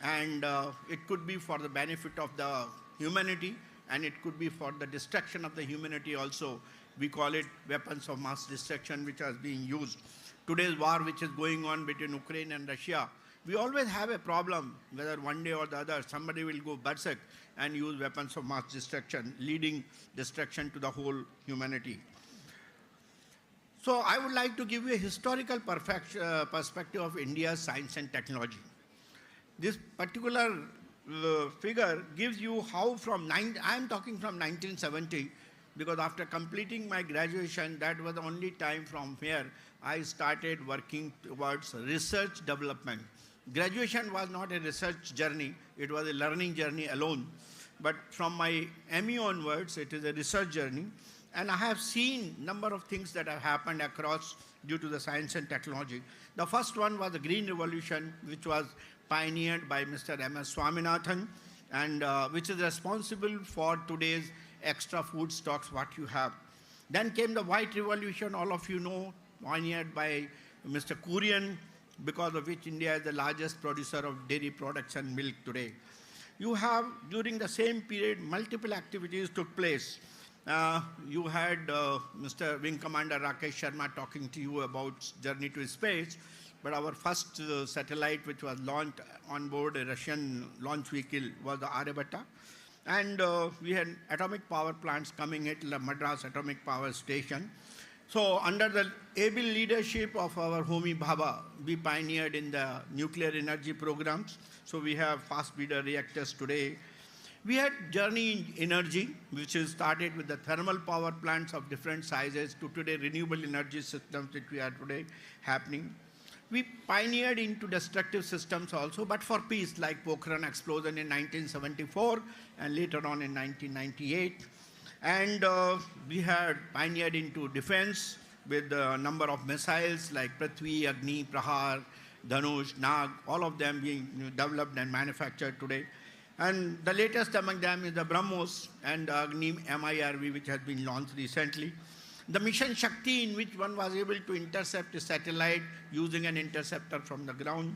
and it could be for the benefit of the humanity, and it could be for the destruction of the humanity also. We call it weapons of mass destruction, which are being used. Today's war which is going on between Ukraine and Russia, we always have a problem, whether one day or the other, somebody will go berserk and use weapons of mass destruction, leading destruction to the whole humanity. So I would like to give you a historical perspective of India's science and technology. This particular figure gives you how I am talking from 1970, because after completing my graduation, that was the only time from here I started working towards research development. Graduation was not a research journey, it was a learning journey alone. But from my ME onwards, it is a research journey. And I have seen number of things that have happened across due to the science and technology. The first one was the Green Revolution, which was pioneered by Mr. M.S. Swaminathan, and which is responsible for today's extra food stocks what you have. Then came the White Revolution, all of you know, pioneered by Mr. Kurian, because of which India is the largest producer of dairy products and milk today. You have, during the same period, multiple activities took place. You had Mr. Wing Commander Rakesh Sharma talking to you about journey to space, but our first satellite which was launched on board a Russian launch vehicle was the Aryabhata. And we had atomic power plants coming at the Madras Atomic Power Station. So under the able leadership of our Homi Bhabha, we pioneered in the nuclear energy programs. So we have fast breeder reactors today. We had journey in energy, which is started with the thermal power plants of different sizes to today renewable energy systems that we are today happening. We pioneered into destructive systems also, but for peace, like Pokhran explosion in 1974 and later on in 1998. And we had pioneered into defense with a number of missiles like Prithvi, Agni, Prahar, Dhanush, Nag, all of them being developed and manufactured today. And the latest among them is the BrahMos and the Agni MIRV, which has been launched recently. The mission Shakti, in which one was able to intercept a satellite using an interceptor from the ground.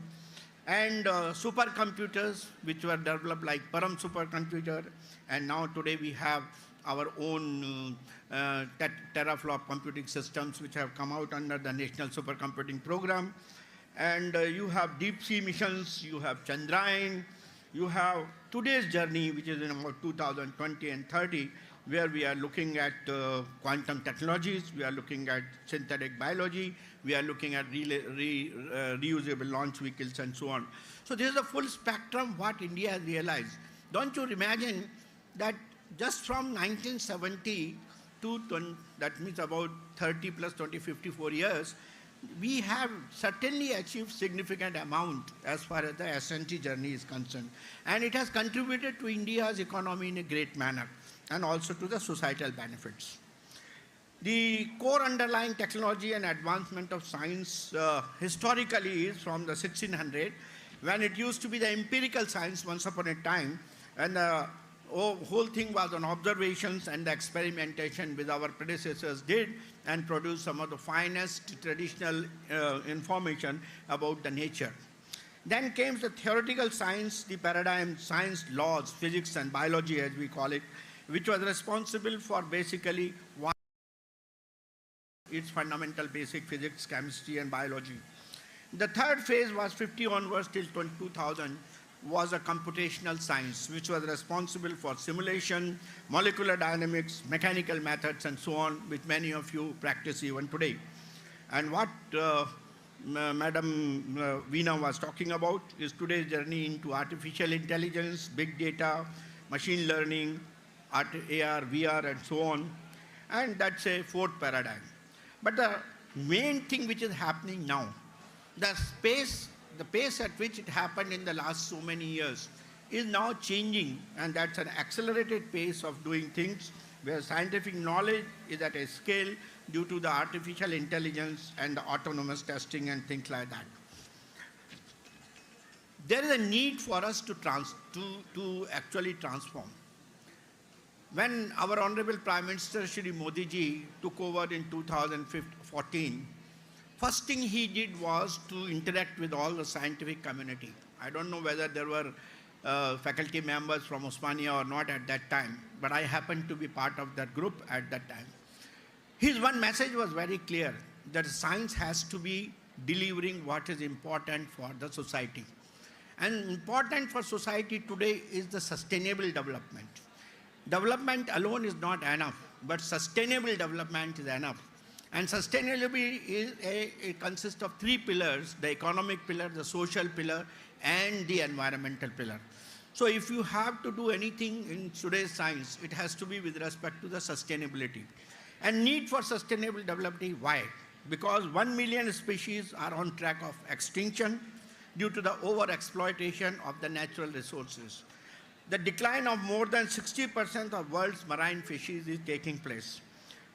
And supercomputers, which were developed like Param supercomputer. And now today we have our own teraflop computing systems, which have come out under the National Supercomputing Program. And you have deep sea missions, you have Chandrayaan, you have today's journey, which is in about 2020 and 30, where we are looking at quantum technologies, we are looking at synthetic biology, we are looking at reusable launch vehicles and so on. So this is the full spectrum what India has realized. Don't you imagine that just from 1970 to, that means about 30 plus 20, 54 years, we have certainly achieved significant amount as far as the S&T journey is concerned. And it has contributed to India's economy in a great manner and also to the societal benefits. The core underlying technology and advancement of science historically is from the 1600, when it used to be the empirical science once upon a time, and the whole thing was on observations and the experimentation which our predecessors did and produced some of the finest traditional information about the nature. Then came the theoretical science, the paradigm, science, laws, physics and biology as we call it, which was responsible for basically its fundamental basic physics, chemistry and biology. The third phase was 50 onwards till 2000 was a computational science, which was responsible for simulation, molecular dynamics, mechanical methods and so on, which many of you practice even today. And what Madam Veena was talking about is today's journey into artificial intelligence, big data, machine learning, AR, VR and so on. And that's a fourth paradigm. But the main thing which is happening now, the pace at which it happened in the last so many years is now changing, and that's an accelerated pace of doing things where scientific knowledge is at a scale due to the artificial intelligence and the autonomous testing and things like that. There is a need for us to actually transform. When our Honorable Prime Minister Shri Modi ji took over in 2014, first thing he did was to interact with all the scientific community. I don't know whether there were faculty members from Osmania or not at that time, but I happened to be part of that group at that time. His one message was very clear, that science has to be delivering what is important for the society. And important for society today is the sustainable development. Development alone is not enough, but sustainable development is enough. And sustainability it consists of three pillars: the economic pillar, the social pillar, and the environmental pillar. So if you have to do anything in today's science, it has to be with respect to the sustainability. And need for sustainable development, why? Because 1 million species are on track of extinction due to the over-exploitation of the natural resources. The decline of more than 60% of world's marine fishes is taking place.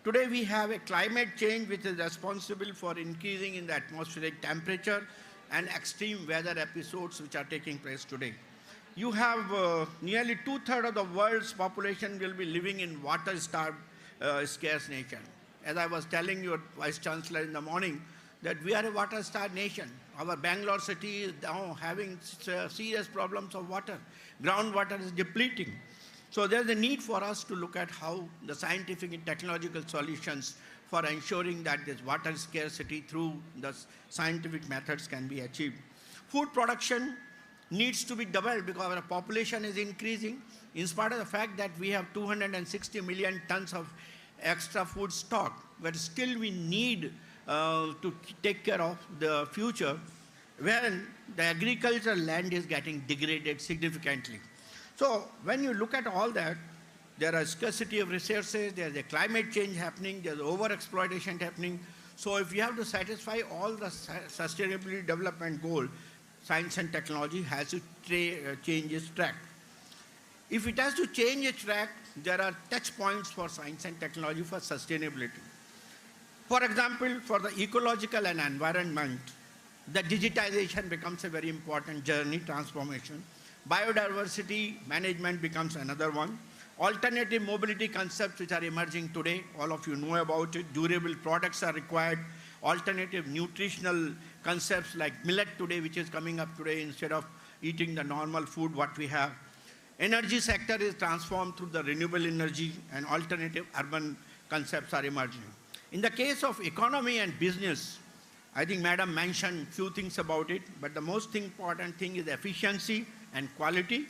Today we have a climate change which is responsible for increasing in the atmospheric temperature and extreme weather episodes which are taking place today. You have nearly 2/3 of the world's population will be living in water-starved, scarce nation. As I was telling your Vice Chancellor in the morning, that we are a water-starved nation. Our Bangalore city is now having serious problems of water. Groundwater is depleting. So there's a need for us to look at how the scientific and technological solutions for ensuring that this water scarcity through the scientific methods can be achieved. Food production needs to be doubled because our population is increasing, in spite of the fact that we have 260 million tons of extra food stock, but still we need to take care of the future when the agricultural land is getting degraded significantly. So when you look at all that, there are scarcity of resources, there's a climate change happening, there's over-exploitation happening. So if you have to satisfy all the sustainability development goal, science and technology has to change its track. If it has to change its track, there are touch points for science and technology for sustainability. For example, for the ecological and environment, the digitization becomes a very important journey, transformation. Biodiversity management becomes another one. Alternative mobility concepts which are emerging today, all of you know about it. Durable products are required. Alternative nutritional concepts like millet today, which is coming up today instead of eating the normal food what we have. Energy sector is transformed through the renewable energy, and alternative urban concepts are emerging. In the case of economy and business, I think Madam mentioned few things about it, but the most important thing is efficiency and quality.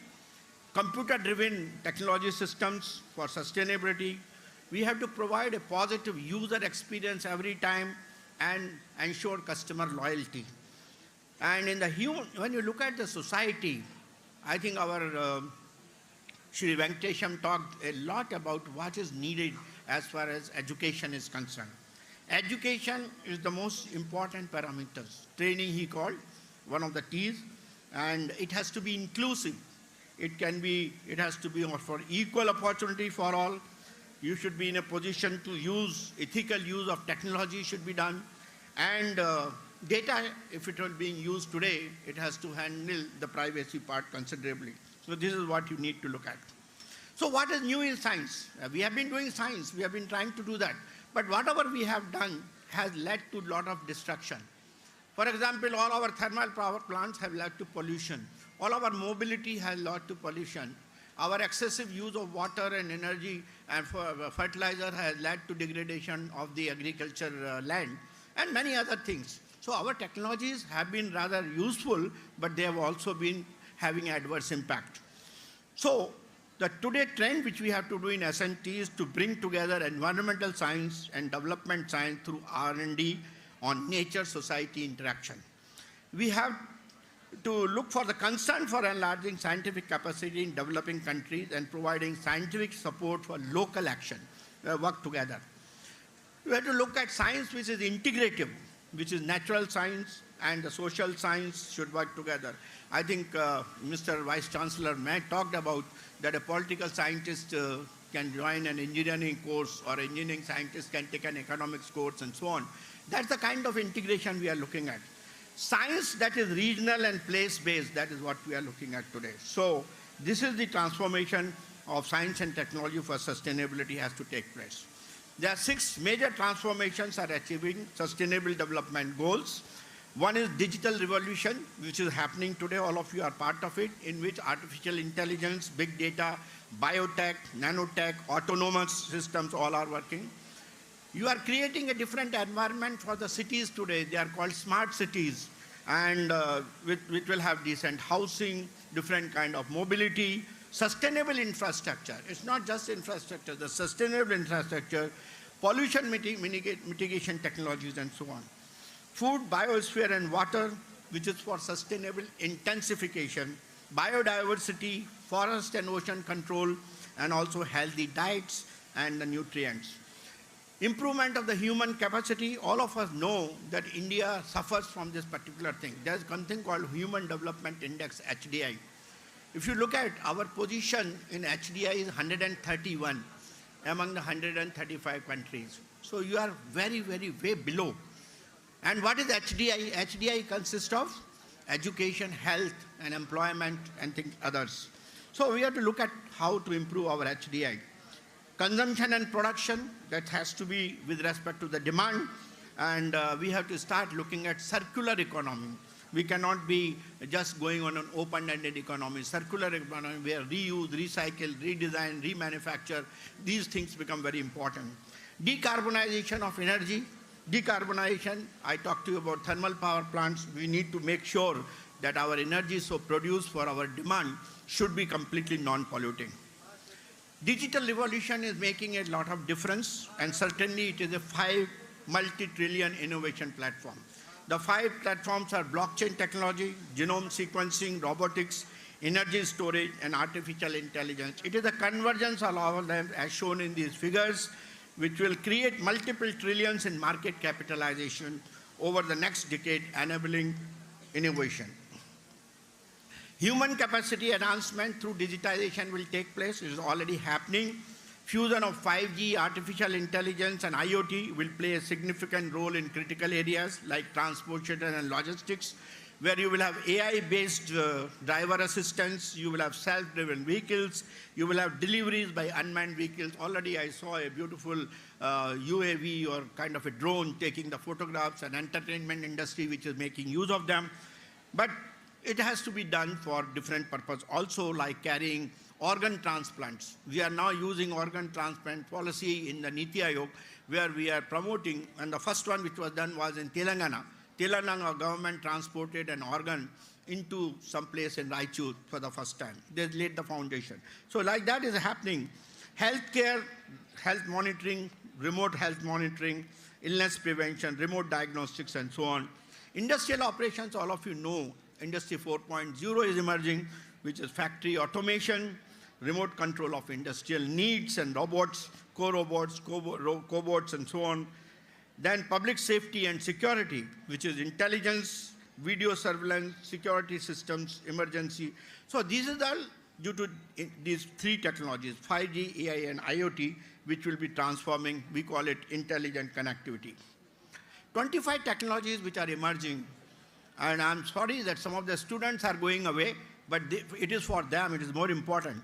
Computer-driven technology systems for sustainability. We have to provide a positive user experience every time and ensure customer loyalty. And in the when you look at the society, I think our Shri Venkatesham talked a lot about what is needed as far as education is concerned. Education is the most important parameters. Training, he called, one of the T's, and it has to be inclusive. It has to be for equal opportunity for all. You should be in a position to use, ethical use of technology should be done. And data, if it is being used today, it has to handle the privacy part considerably. So this is what you need to look at. So what is new in science? We have been doing science. We have been trying to do that. But whatever we have done has led to a lot of destruction. For example, all our thermal power plants have led to pollution. All our mobility has led to pollution. Our excessive use of water and energy and fertilizer has led to degradation of the agriculture land and many other things. So our technologies have been rather useful, but they have also been having adverse impact. So the today trend which we have to do in SNT is to bring together environmental science and development science through R&D on nature-society interaction. We have to look for the concern for enlarging scientific capacity in developing countries and providing scientific support for local action. We work together. We have to look at science which is integrative, which is natural science and the social science should work together. I think Mr. Vice Chancellor May talked about that a political scientist can join an engineering course or engineering scientist can take an economics course and so on. That's the kind of integration we are looking at. Science that is regional and place-based, that is what we are looking at today. So this is the transformation of science and technology for sustainability has to take place. There are 6 major transformations are achieving sustainable development goals. One is digital revolution, which is happening today. All of you are part of it, in which artificial intelligence, big data, biotech, nanotech, autonomous systems all are working. You are creating a different environment for the cities today. They are called smart cities, and which will have decent housing, different kind of mobility, sustainable infrastructure. It's not just infrastructure, the sustainable infrastructure, pollution mitigation technologies, and so on. Food, biosphere, and water, which is for sustainable intensification, biodiversity, forest and ocean control, and also healthy diets and the nutrients. Improvement of the human capacity, all of us know that India suffers from this particular thing. There's something called Human Development Index, HDI. If you look at our position in HDI is 131 among the 135 countries. So you are very, very way below. And what is HDI? HDI consists of education, health, and employment, and others. So we have to look at how to improve our HDI. Consumption and production, that has to be with respect to the demand, and we have to start looking at circular economy. We cannot be just going on an open-ended economy. Circular economy where reuse, recycle, redesign, remanufacture, these things become very important. Decarbonization of energy. Decarbonization, I talked to you about thermal power plants. We need to make sure that our energy so produced for our demand should be completely non-polluting. Digital revolution is making a lot of difference, and certainly it is a 5 multi-trillion innovation platform. The 5 platforms are blockchain technology, genome sequencing, robotics, energy storage, and artificial intelligence. It is a convergence of all of them as shown in these figures, which will create multiple trillions in market capitalization over the next decade, enabling innovation. Human capacity enhancement through digitization will take place. It is already happening. Fusion of 5G, artificial intelligence, and IoT will play a significant role in critical areas like transportation and logistics, where you will have AI-based driver assistance, you will have self-driven vehicles, you will have deliveries by unmanned vehicles. Already I saw a beautiful UAV or kind of a drone taking the photographs, and entertainment industry which is making use of them. But it has to be done for different purposes, also like carrying organ transplants. We are now using organ transplant policy in the Niti Aayog, where we are promoting, and the first one which was done was in Telangana. Telangana government transported an organ into some place in Raichur for the first time. They laid the foundation. So like that is happening. Healthcare, health monitoring, remote health monitoring, illness prevention, remote diagnostics, and so on. Industrial operations, all of you know, Industry 4.0 is emerging, which is factory automation, remote control of industrial needs and robots, co-robots, cobots, and so on. Then public safety and security, which is intelligence, video surveillance, security systems, emergency. So these are all due to these three technologies, 5G, AI, and IoT, which will be transforming, we call it intelligent connectivity. 25 technologies which are emerging, and I'm sorry that some of the students are going away, but it is for them, it is more important.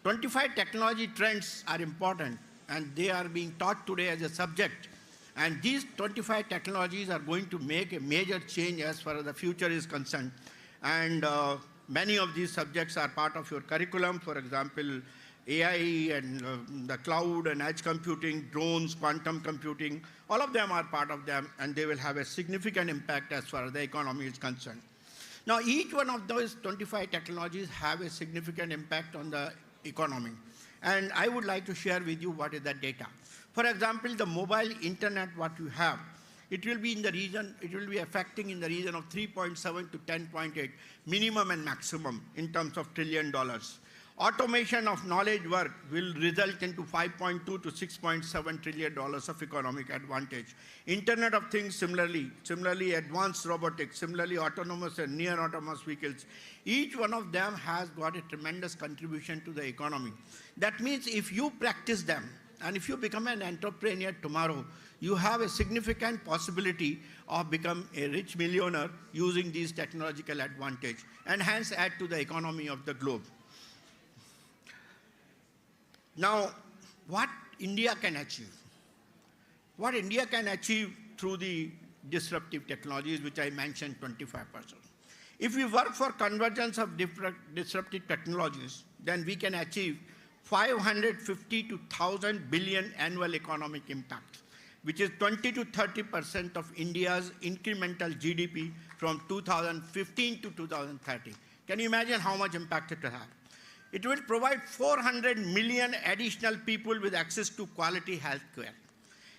25 technology trends are important, and they are being taught today as a subject. And these 25 technologies are going to make a major change as far as the future is concerned. And many of these subjects are part of your curriculum. For example, AI and the cloud and edge computing, drones, quantum computing, all of them are part of them, and they will have a significant impact as far as the economy is concerned. Now, each one of those 25 technologies have a significant impact on the economy. And I would like to share with you what is that data. For example, the mobile internet, what you have, it will be in the region, it will be affecting in the region of 3.7 to 10.8, minimum and maximum in terms of $1 trillion. Automation of knowledge work will result into $5.2 to $6.7 trillion of economic advantage. Internet of Things, similarly advanced robotics, similarly autonomous and near autonomous vehicles. Each one of them has got a tremendous contribution to the economy. That means if you practice them, and if you become an entrepreneur tomorrow, you have a significant possibility of becoming a rich millionaire using these technological advantage, and hence add to the economy of the globe. Now, what India can achieve? What India can achieve through the disruptive technologies, which I mentioned 25%. If we work for convergence of different disruptive technologies, then we can achieve 550 to 1,000 billion annual economic impact, which is 20 to 30% of India's incremental GDP from 2015 to 2030. Can you imagine how much impact it will have? It will provide 400 million additional people with access to quality health care,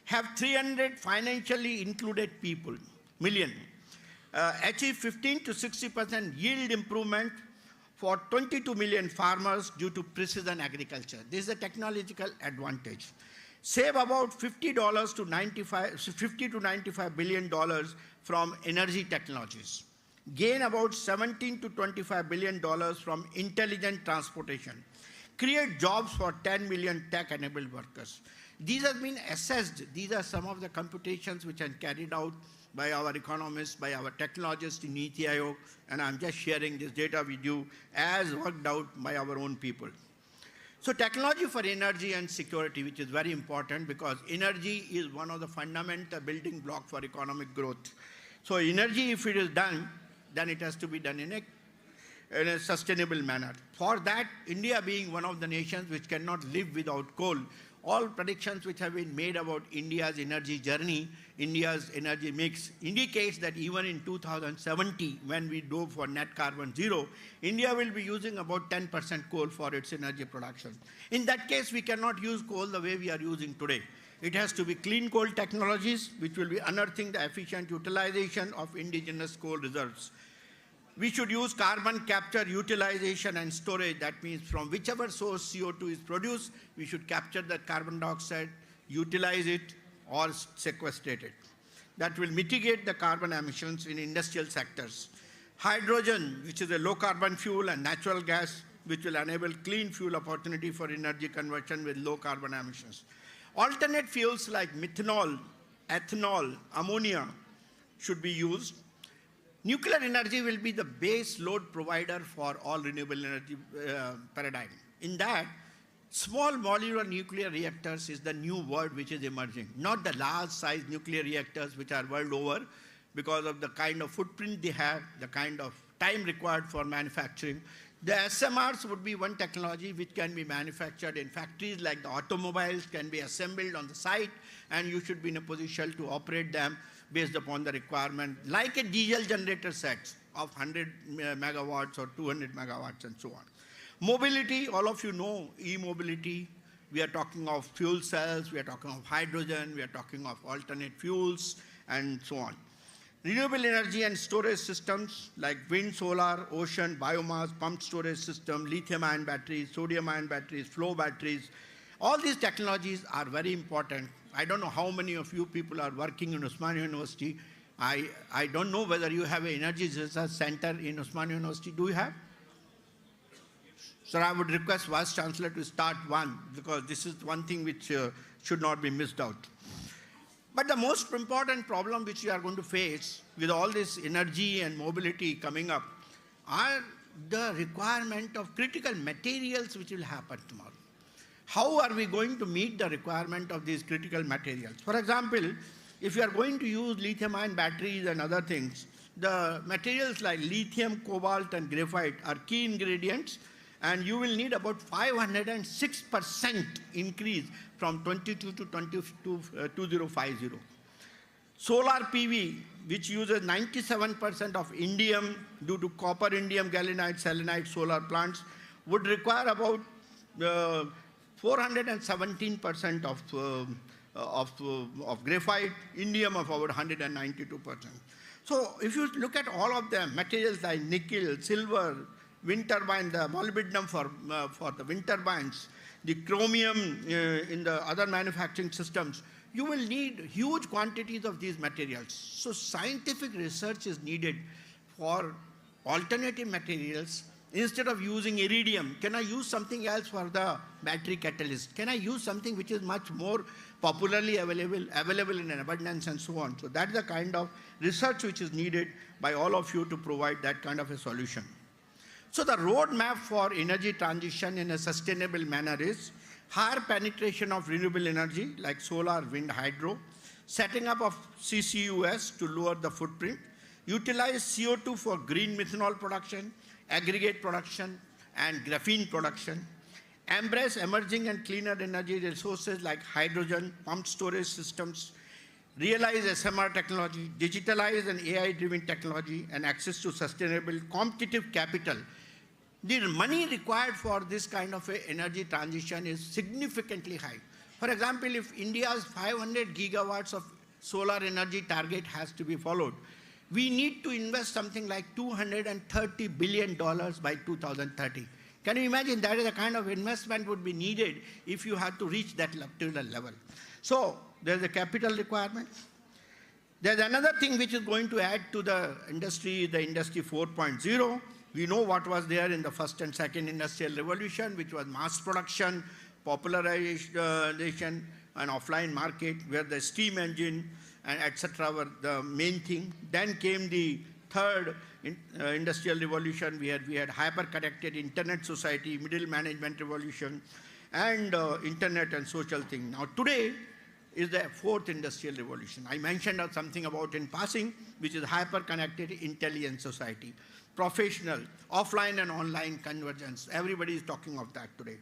have 300 financially included million, achieve 15 to 60% yield improvement for 22 million farmers due to precision agriculture. This is a technological advantage. Save about $50 to $95 billion from energy technologies. Gain about $17 to $25 billion from intelligent transportation. Create jobs for 10 million tech-enabled workers. These have been assessed. These are some of the computations which are carried out by our economists, by our technologists in Niti Aayog, and I'm just sharing this data with you as worked out by our own people. So technology for energy and security, which is very important because energy is one of the fundamental building blocks for economic growth. So energy, if it is done, then it has to be done in a sustainable manner. For that, India being one of the nations which cannot live without coal, all predictions which have been made about India's energy journey, India's energy mix, indicates that even in 2070, when we go for net carbon zero, India will be using about 10% coal for its energy production. In that case, we cannot use coal the way we are using today. It has to be clean coal technologies, which will be unearthing the efficient utilization of indigenous coal reserves. We should use carbon capture, utilization, and storage. That means from whichever source CO2 is produced, we should capture that carbon dioxide, utilize it, or sequestrate it. That will mitigate the carbon emissions in industrial sectors. Hydrogen, which is a low-carbon fuel, and natural gas, which will enable clean fuel opportunity for energy conversion with low carbon emissions. Alternate fuels like methanol, ethanol, ammonia should be used. Nuclear energy will be the base load provider for all renewable energy paradigm. In that, small modular nuclear reactors is the new word which is emerging, not the large size nuclear reactors which are world over because of the kind of footprint they have, the kind of time required for manufacturing. The SMRs would be one technology which can be manufactured in factories like the automobiles, can be assembled on the site, and you should be in a position to operate them based upon the requirement, like a diesel generator sets of 100 megawatts or 200 megawatts and so on. Mobility, all of you know e-mobility. We are talking of fuel cells, we are talking of hydrogen, we are talking of alternate fuels, and so on. Renewable energy and storage systems like wind, solar, ocean, biomass, pumped storage system, lithium-ion batteries, sodium-ion batteries, flow batteries, all these technologies are very important I don't know how many of you people are working in Osmania University. I don't know whether you have an energy research center in Osmania University. Do you have? Sir, I would request Vice Chancellor to start one, because this is one thing which should not be missed out. But the most important problem which we are going to face with all this energy and mobility coming up are the requirement of critical materials which will happen tomorrow. How are we going to meet the requirement of these critical materials? For example, if you are going to use lithium-ion batteries and other things, the materials like lithium, cobalt, and graphite are key ingredients, and you will need about 506% increase from 22 to 2050. Solar PV, which uses 97% of indium due to copper, indium, galvanite, selenite solar plants, would require about 417% of graphite, indium of about 192%. So if you look at all of them, materials like nickel, silver, wind turbine, the molybdenum for the wind turbines, the chromium in the other manufacturing systems, you will need huge quantities of these materials. So scientific research is needed for alternative materials. Instead of using iridium, can I use something else for the battery catalyst? Can I use something which is much more popularly available in abundance and so on? So that's the kind of research which is needed by all of you to provide that kind of a solution. So the roadmap for energy transition in a sustainable manner is higher penetration of renewable energy like solar, wind, hydro, setting up of CCUS to lower the footprint, utilize CO2 for green methanol production, aggregate production, and graphene production, embrace emerging and cleaner energy resources like hydrogen, pumped storage systems, realize SMR technology, digitalize and AI-driven technology, and access to sustainable competitive capital. The money required for this kind of a energy transition is significantly high. For example, if India's 500 gigawatts of solar energy target has to be followed, we need to invest something like $230 billion by 2030. Can you imagine that is the kind of investment would be needed if you had to reach that particular level? So there's a capital requirement. There's another thing which is going to add to the Industry 4.0. We know what was there in the first and second industrial revolution, which was mass production, popularization, and offline market, where the steam engine and etc. were the main thing. Then came the third industrial revolution. We had hyper-connected internet society, middle management revolution, and internet and social thing. Now today is the fourth industrial revolution. I mentioned something about in passing, which is hyper-connected intelligent society. Professional, offline and online convergence. Everybody is talking of that today.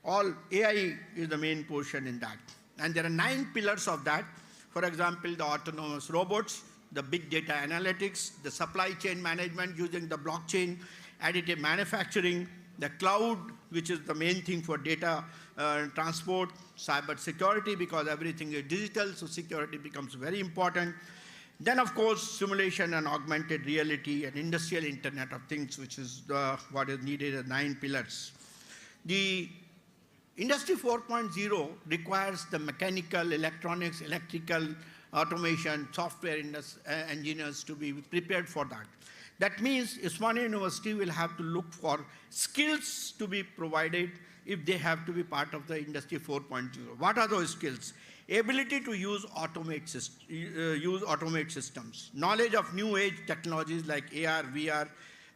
All AI is the main portion in that. And there are 9 pillars of that. For example, the autonomous robots, the big data analytics, the supply chain management using the blockchain, additive manufacturing, the cloud, which is the main thing for data transport, cyber security, because everything is digital, so security becomes very important. Then, of course, simulation and augmented reality and industrial Internet of Things, which is what is needed as 9 pillars. The Industry 4.0 requires the mechanical, electronics, electrical, automation, software engineers to be prepared for that. That means Osmania University will have to look for skills to be provided if they have to be part of the Industry 4.0. What are those skills? Ability to use automate systems, knowledge of new age technologies like AR, VR,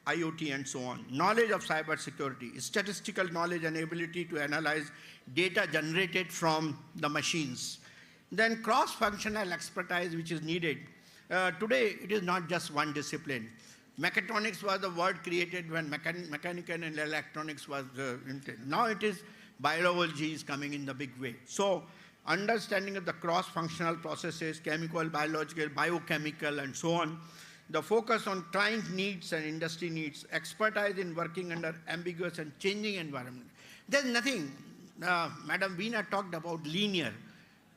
IoT, and so on, knowledge of cyber security, statistical knowledge and ability to analyze data generated from the machines. Then cross-functional expertise which is needed. Today, it is not just one discipline. Mechatronics was the word created when mechanical and electronics was now it is biology is coming in the big way. So understanding of the cross-functional processes, chemical, biological, biochemical, and so on. The focus on client needs and industry needs, expertise in working under ambiguous and changing environment. There's nothing, Madam Veena talked about linear.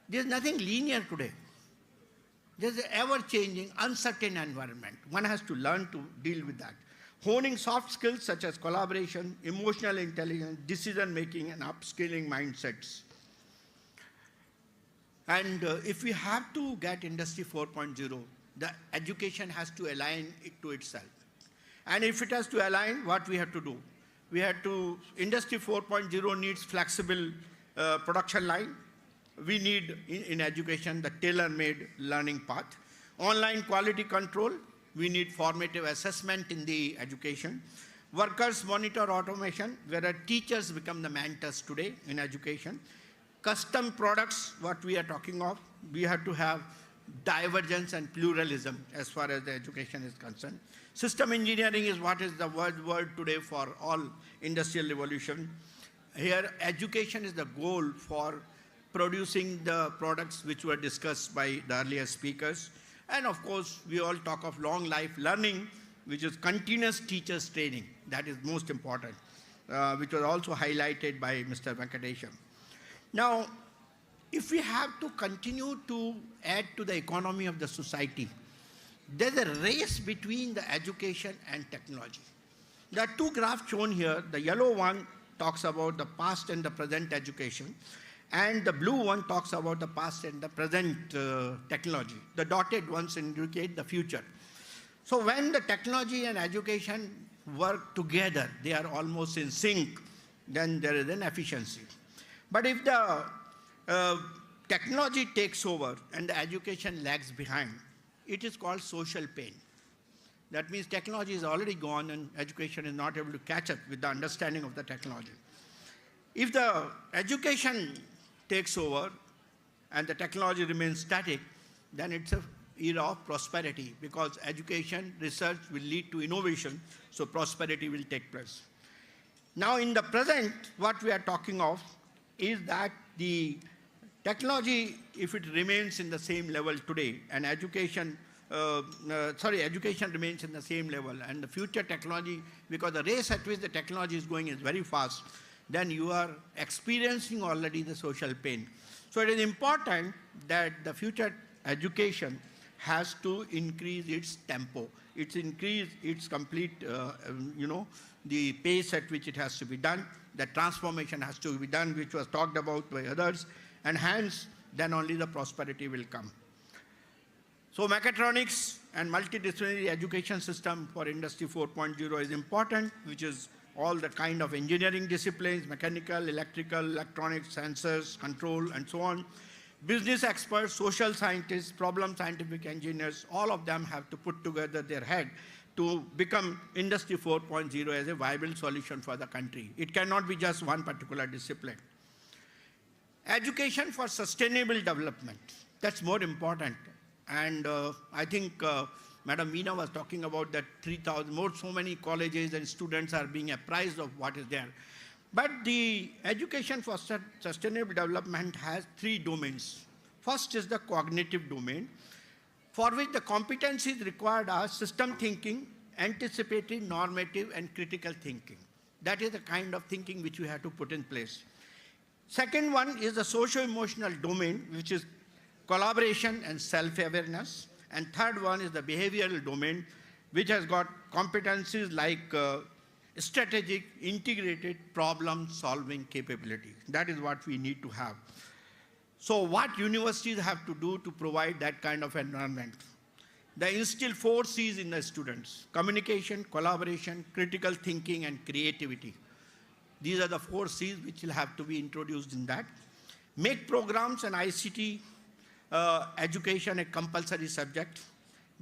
There's nothing linear today. There's an ever-changing, uncertain environment. One has to learn to deal with that. Honing soft skills such as collaboration, emotional intelligence, decision-making, and upskilling mindsets. And if we have to get Industry 4.0, the education has to align it to itself. And if it has to align, what we have to do? We have to, Industry 4.0 needs flexible production line. We need, in education, the tailor-made learning path. Online quality control, we need formative assessment in the education. Workers monitor automation, where teachers become the mentors today in education. Custom products, what we are talking of, we have to have divergence and pluralism as far as the education is concerned. System engineering is what is the word today for all industrial revolution. Here, education is the goal for producing the products which were discussed by the earlier speakers. And of course, we all talk of long life learning, which is continuous teachers training. That is most important, which was also highlighted by Mr. Venkatesham. Now, if we have to continue to add to the economy of the society, there's a race between the education and technology. There are two graphs shown here. The yellow one talks about the past and the present education, and the blue one talks about the past and the present technology. The dotted ones indicate the future. So when the technology and education work together, they are almost in sync, then there is an efficiency. But if the technology takes over and the education lags behind, it is called social pain. That means technology is already gone and education is not able to catch up with the understanding of the technology. If the education takes over and the technology remains static, then it's an era of prosperity, because education, research will lead to innovation, so prosperity will take place. Now in the present, what we are talking of is that the technology, if it remains in the same level today, and education remains in the same level, and the future technology, because the race at which the technology is going is very fast, then you are experiencing already the social pain. So it is important that the future education has to increase its tempo. It's increase its complete, the pace at which it has to be done. The transformation has to be done, which was talked about by others, and hence, then only the prosperity will come. So mechatronics and multidisciplinary education system for Industry 4.0 is important, which is all the kind of engineering disciplines, mechanical, electrical, electronics, sensors, control, and so on. Business experts, social scientists, problem scientific engineers, all of them have to put together their head to become Industry 4.0 as a viable solution for the country. It cannot be just one particular discipline. Education for sustainable development, that's more important. And I think Madam Meena was talking about that 3,000, so many colleges and students are being apprised of what is there. But the education for sustainable development has three domains. First is the cognitive domain, for which the competencies required are system thinking, anticipatory, normative, and critical thinking. That is the kind of thinking which we have to put in place. Second one is the socio-emotional domain, which is collaboration and self-awareness. And third one is the behavioral domain, which has got competencies like strategic, integrated problem-solving capability. That is what we need to have. So what universities have to do to provide that kind of environment? They instill 4 C's in the students: communication, collaboration, critical thinking, and creativity. These are the 4 C's which will have to be introduced in that. Make programs and ICT education a compulsory subject.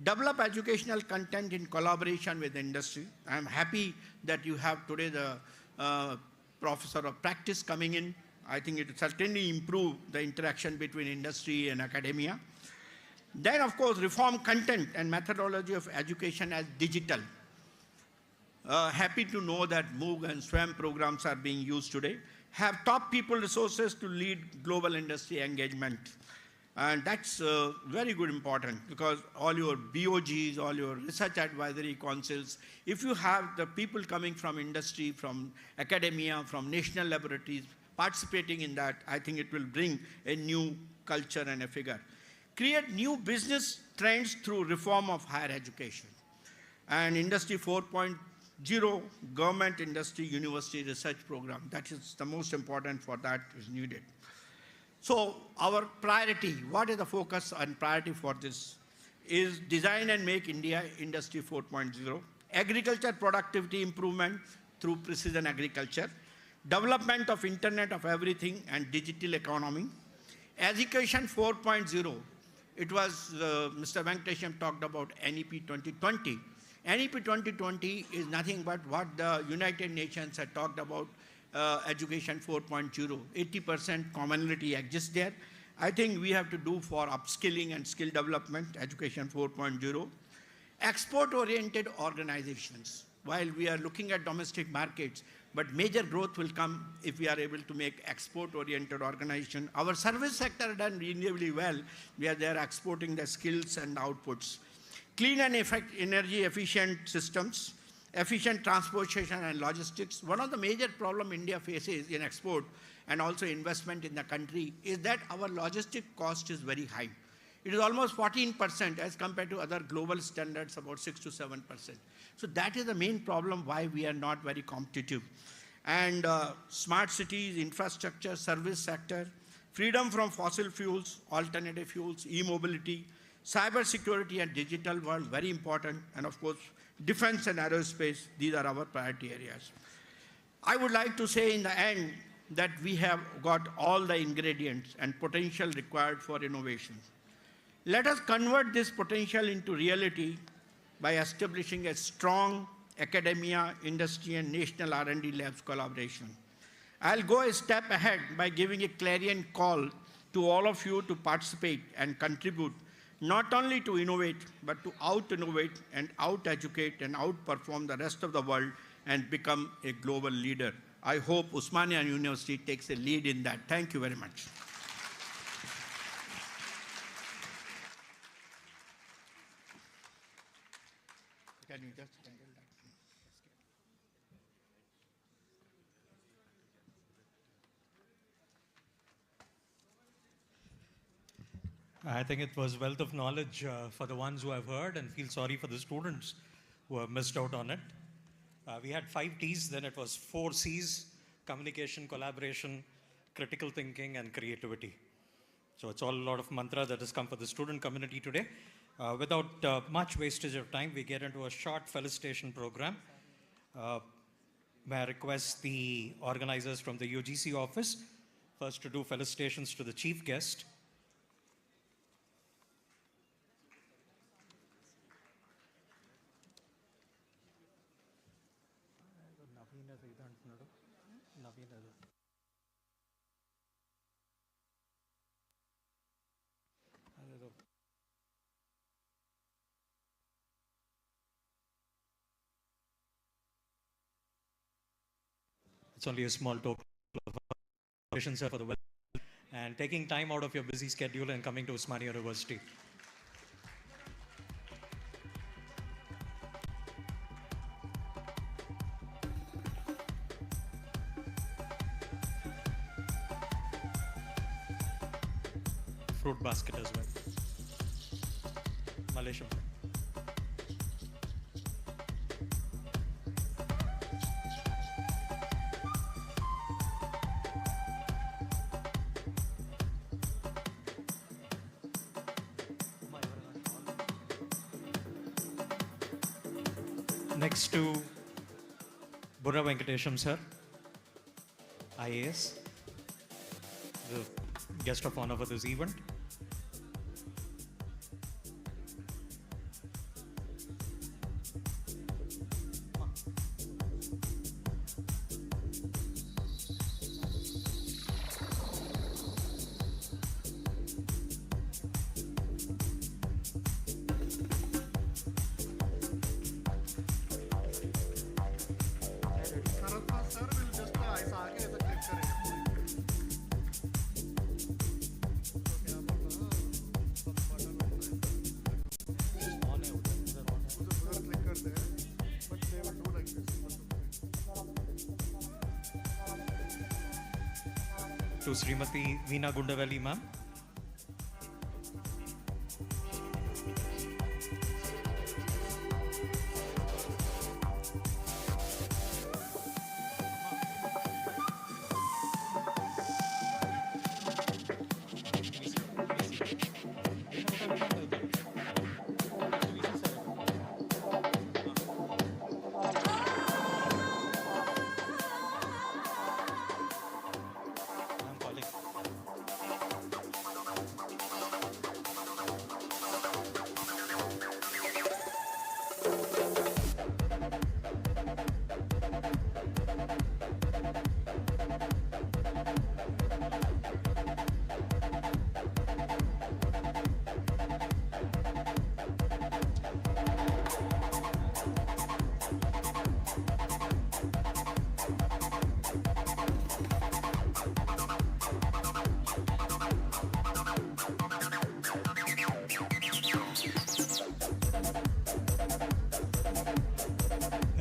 Develop educational content in collaboration with industry. I am happy that you have today the professor of practice coming in. I think it will certainly improve the interaction between industry and academia. Then, of course, reform content and methodology of education as digital. Happy to know that MOOC and SWAM programs are being used today. Have top people resources to lead global industry engagement. And that's very good important, because all your BOGs, all your research advisory councils, if you have the people coming from industry, from academia, from national laboratories participating in that, I think it will bring a new culture and a figure. Create new business trends through reform of higher education. And Industry 4.0, government, industry, university research program, that is the most important for that is needed. So our priority, what is the focus and priority for this, is design and make India Industry 4.0, agriculture productivity improvement through precision agriculture, development of Internet of Everything and digital economy, education 4.0. It was, Mr. Venkatesham talked about NEP 2020. NEP 2020 is nothing but what the United Nations had talked about, education 4.0. 80% commonality exists there. I think we have to do for upskilling and skill development, education 4.0. Export-oriented organizations. While we are looking at domestic markets, but major growth will come if we are able to make export-oriented organization. Our service sector done reasonably well, where they are exporting their skills and outputs. Clean and energy efficient systems, efficient transportation and logistics. One of the major problems India faces in export and also investment in the country is that our logistic cost is very high. It is almost 14% as compared to other global standards, about 6 to 7%. So that is the main problem why we are not very competitive. And smart cities, infrastructure, service sector, freedom from fossil fuels, alternative fuels, e-mobility, cyber security and digital world, very important. And of course, defense and aerospace, these are our priority areas. I would like to say in the end that we have got all the ingredients and potential required for innovation. Let us convert this potential into reality by establishing a strong academia, industry, and national R&D labs collaboration. I'll go a step ahead by giving a clarion call to all of you to participate and contribute, not only to innovate, but to out-innovate and out-educate and outperform the rest of the world and become a global leader. I hope Osmania University takes a lead in that. Thank you very much. Can you just handle that? I think it was wealth of knowledge for the ones who have heard, and feel sorry for the students who have missed out on it. We had 5 T's, then it was 4 C's: communication, collaboration, critical thinking, and creativity. So it's all a lot of mantra that has come for the student community today. Without much wastage of time, we get into a short felicitation program. May I request the organizers from the UGC office first to do felicitations to the chief guest. It's only a small token of appreciation, sir, for the well and taking time out of your busy schedule and coming to Osmania University. Fruit basket as well. Malaysia. Next to Burra Venkatesham, sir, IAS, the guest of honor for this event. To Srimati Veena Gundavelli, ma'am.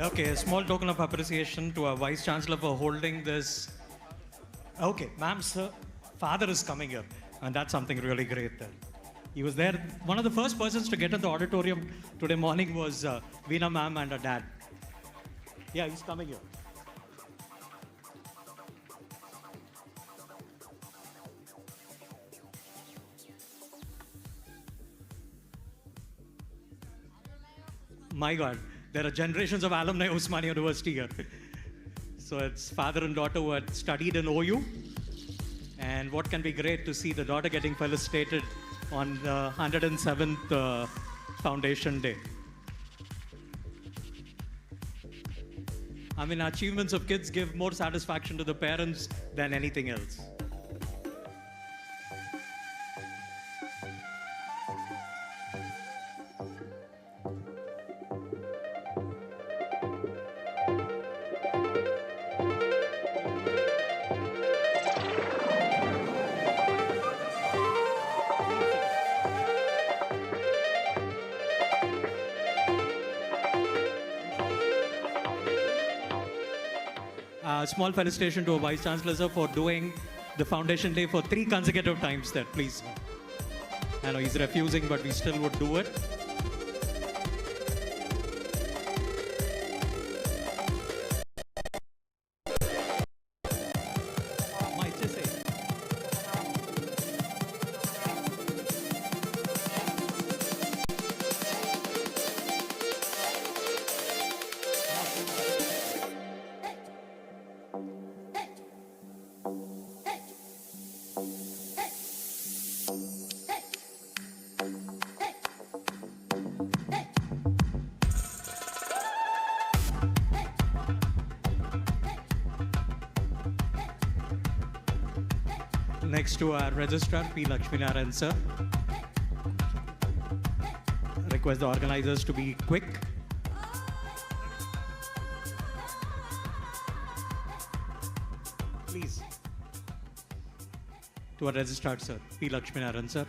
Okay, a small token of appreciation to our Vice Chancellor for holding this. Okay, ma'am's father is coming here, and that's something really great there. He was there. One of the first persons to get in the auditorium today morning was Veena ma'am and her dad. Yeah, he's coming here. My God, there are generations of alumni of Osmania University here. So it's father and daughter who had studied in OU. And what can be great to see the daughter getting felicitated on the 107th Foundation Day. I mean, achievements of kids give more satisfaction to the parents than anything else. Small felicitation to our Vice Chancellor, sir, for doing the Foundation Day for 3 consecutive times there, please. I know he's refusing, but we still would do it. Next to our Registrar, P. Lakshminarayan, sir. Request the organizers to be quick. Please. To our Registrar, sir, P. Lakshminarayan, sir.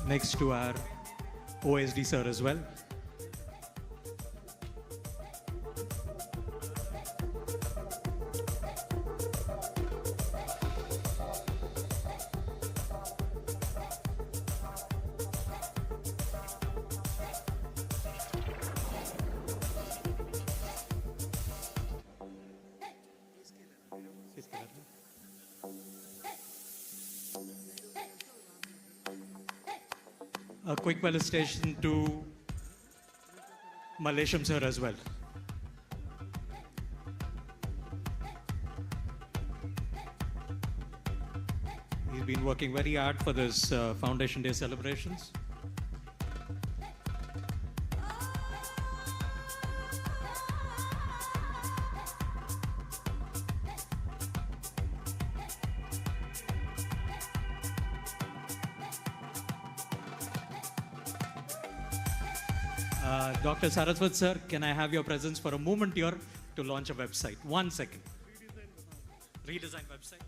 Next to our OSD sir as well. A quick felicitation to Mallesham sir as well. He's been working very hard for this Foundation Day celebrations. Dr. Saraswat sir, can I have your presence for a moment here to launch a website? 1 second. Redesign website.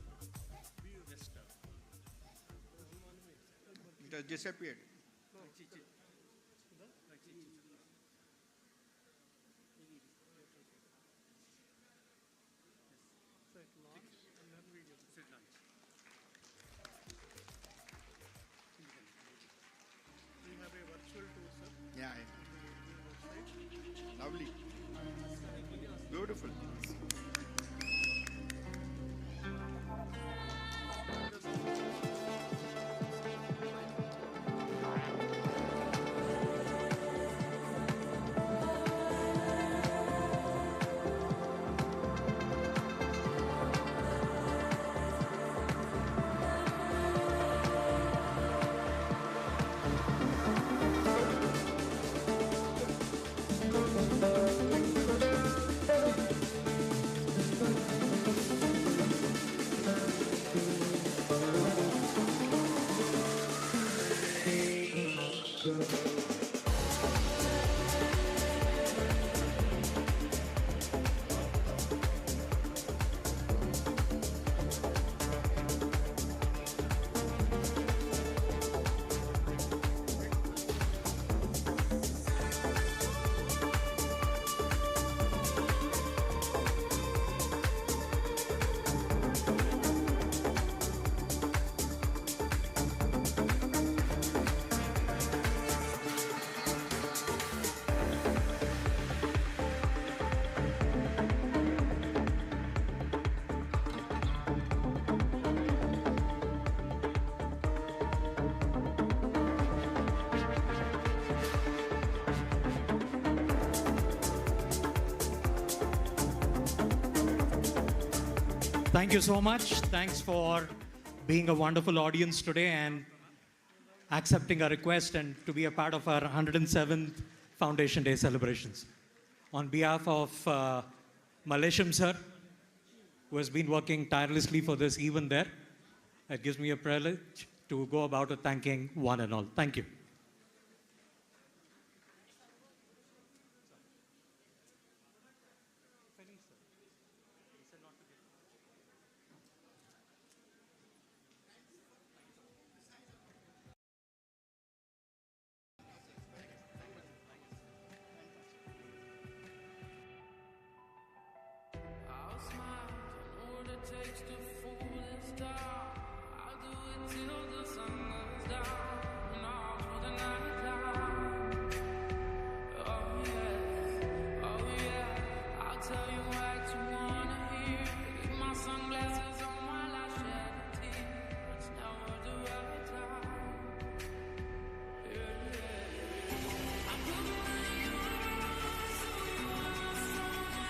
It has disappeared. Yeah. Lovely. Beautiful. Thank you so much. Thanks for being a wonderful audience today and accepting our request and to be a part of our 107th Foundation Day celebrations. On behalf of Malesham sir, who has been working tirelessly for this even there, it gives me a privilege to go about it thanking one and all. Thank you. I'll smile, I know what it takes to fool this dark. I'll do it till the sun goes down and all through the night time. Oh yeah, I'll tell you what you wanna hear. Leave my sunglasses on while I shed a tear. It's never the right time. I put my arms so you understand my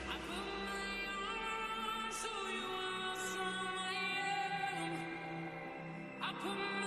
I put my arms so you are so I am. I put my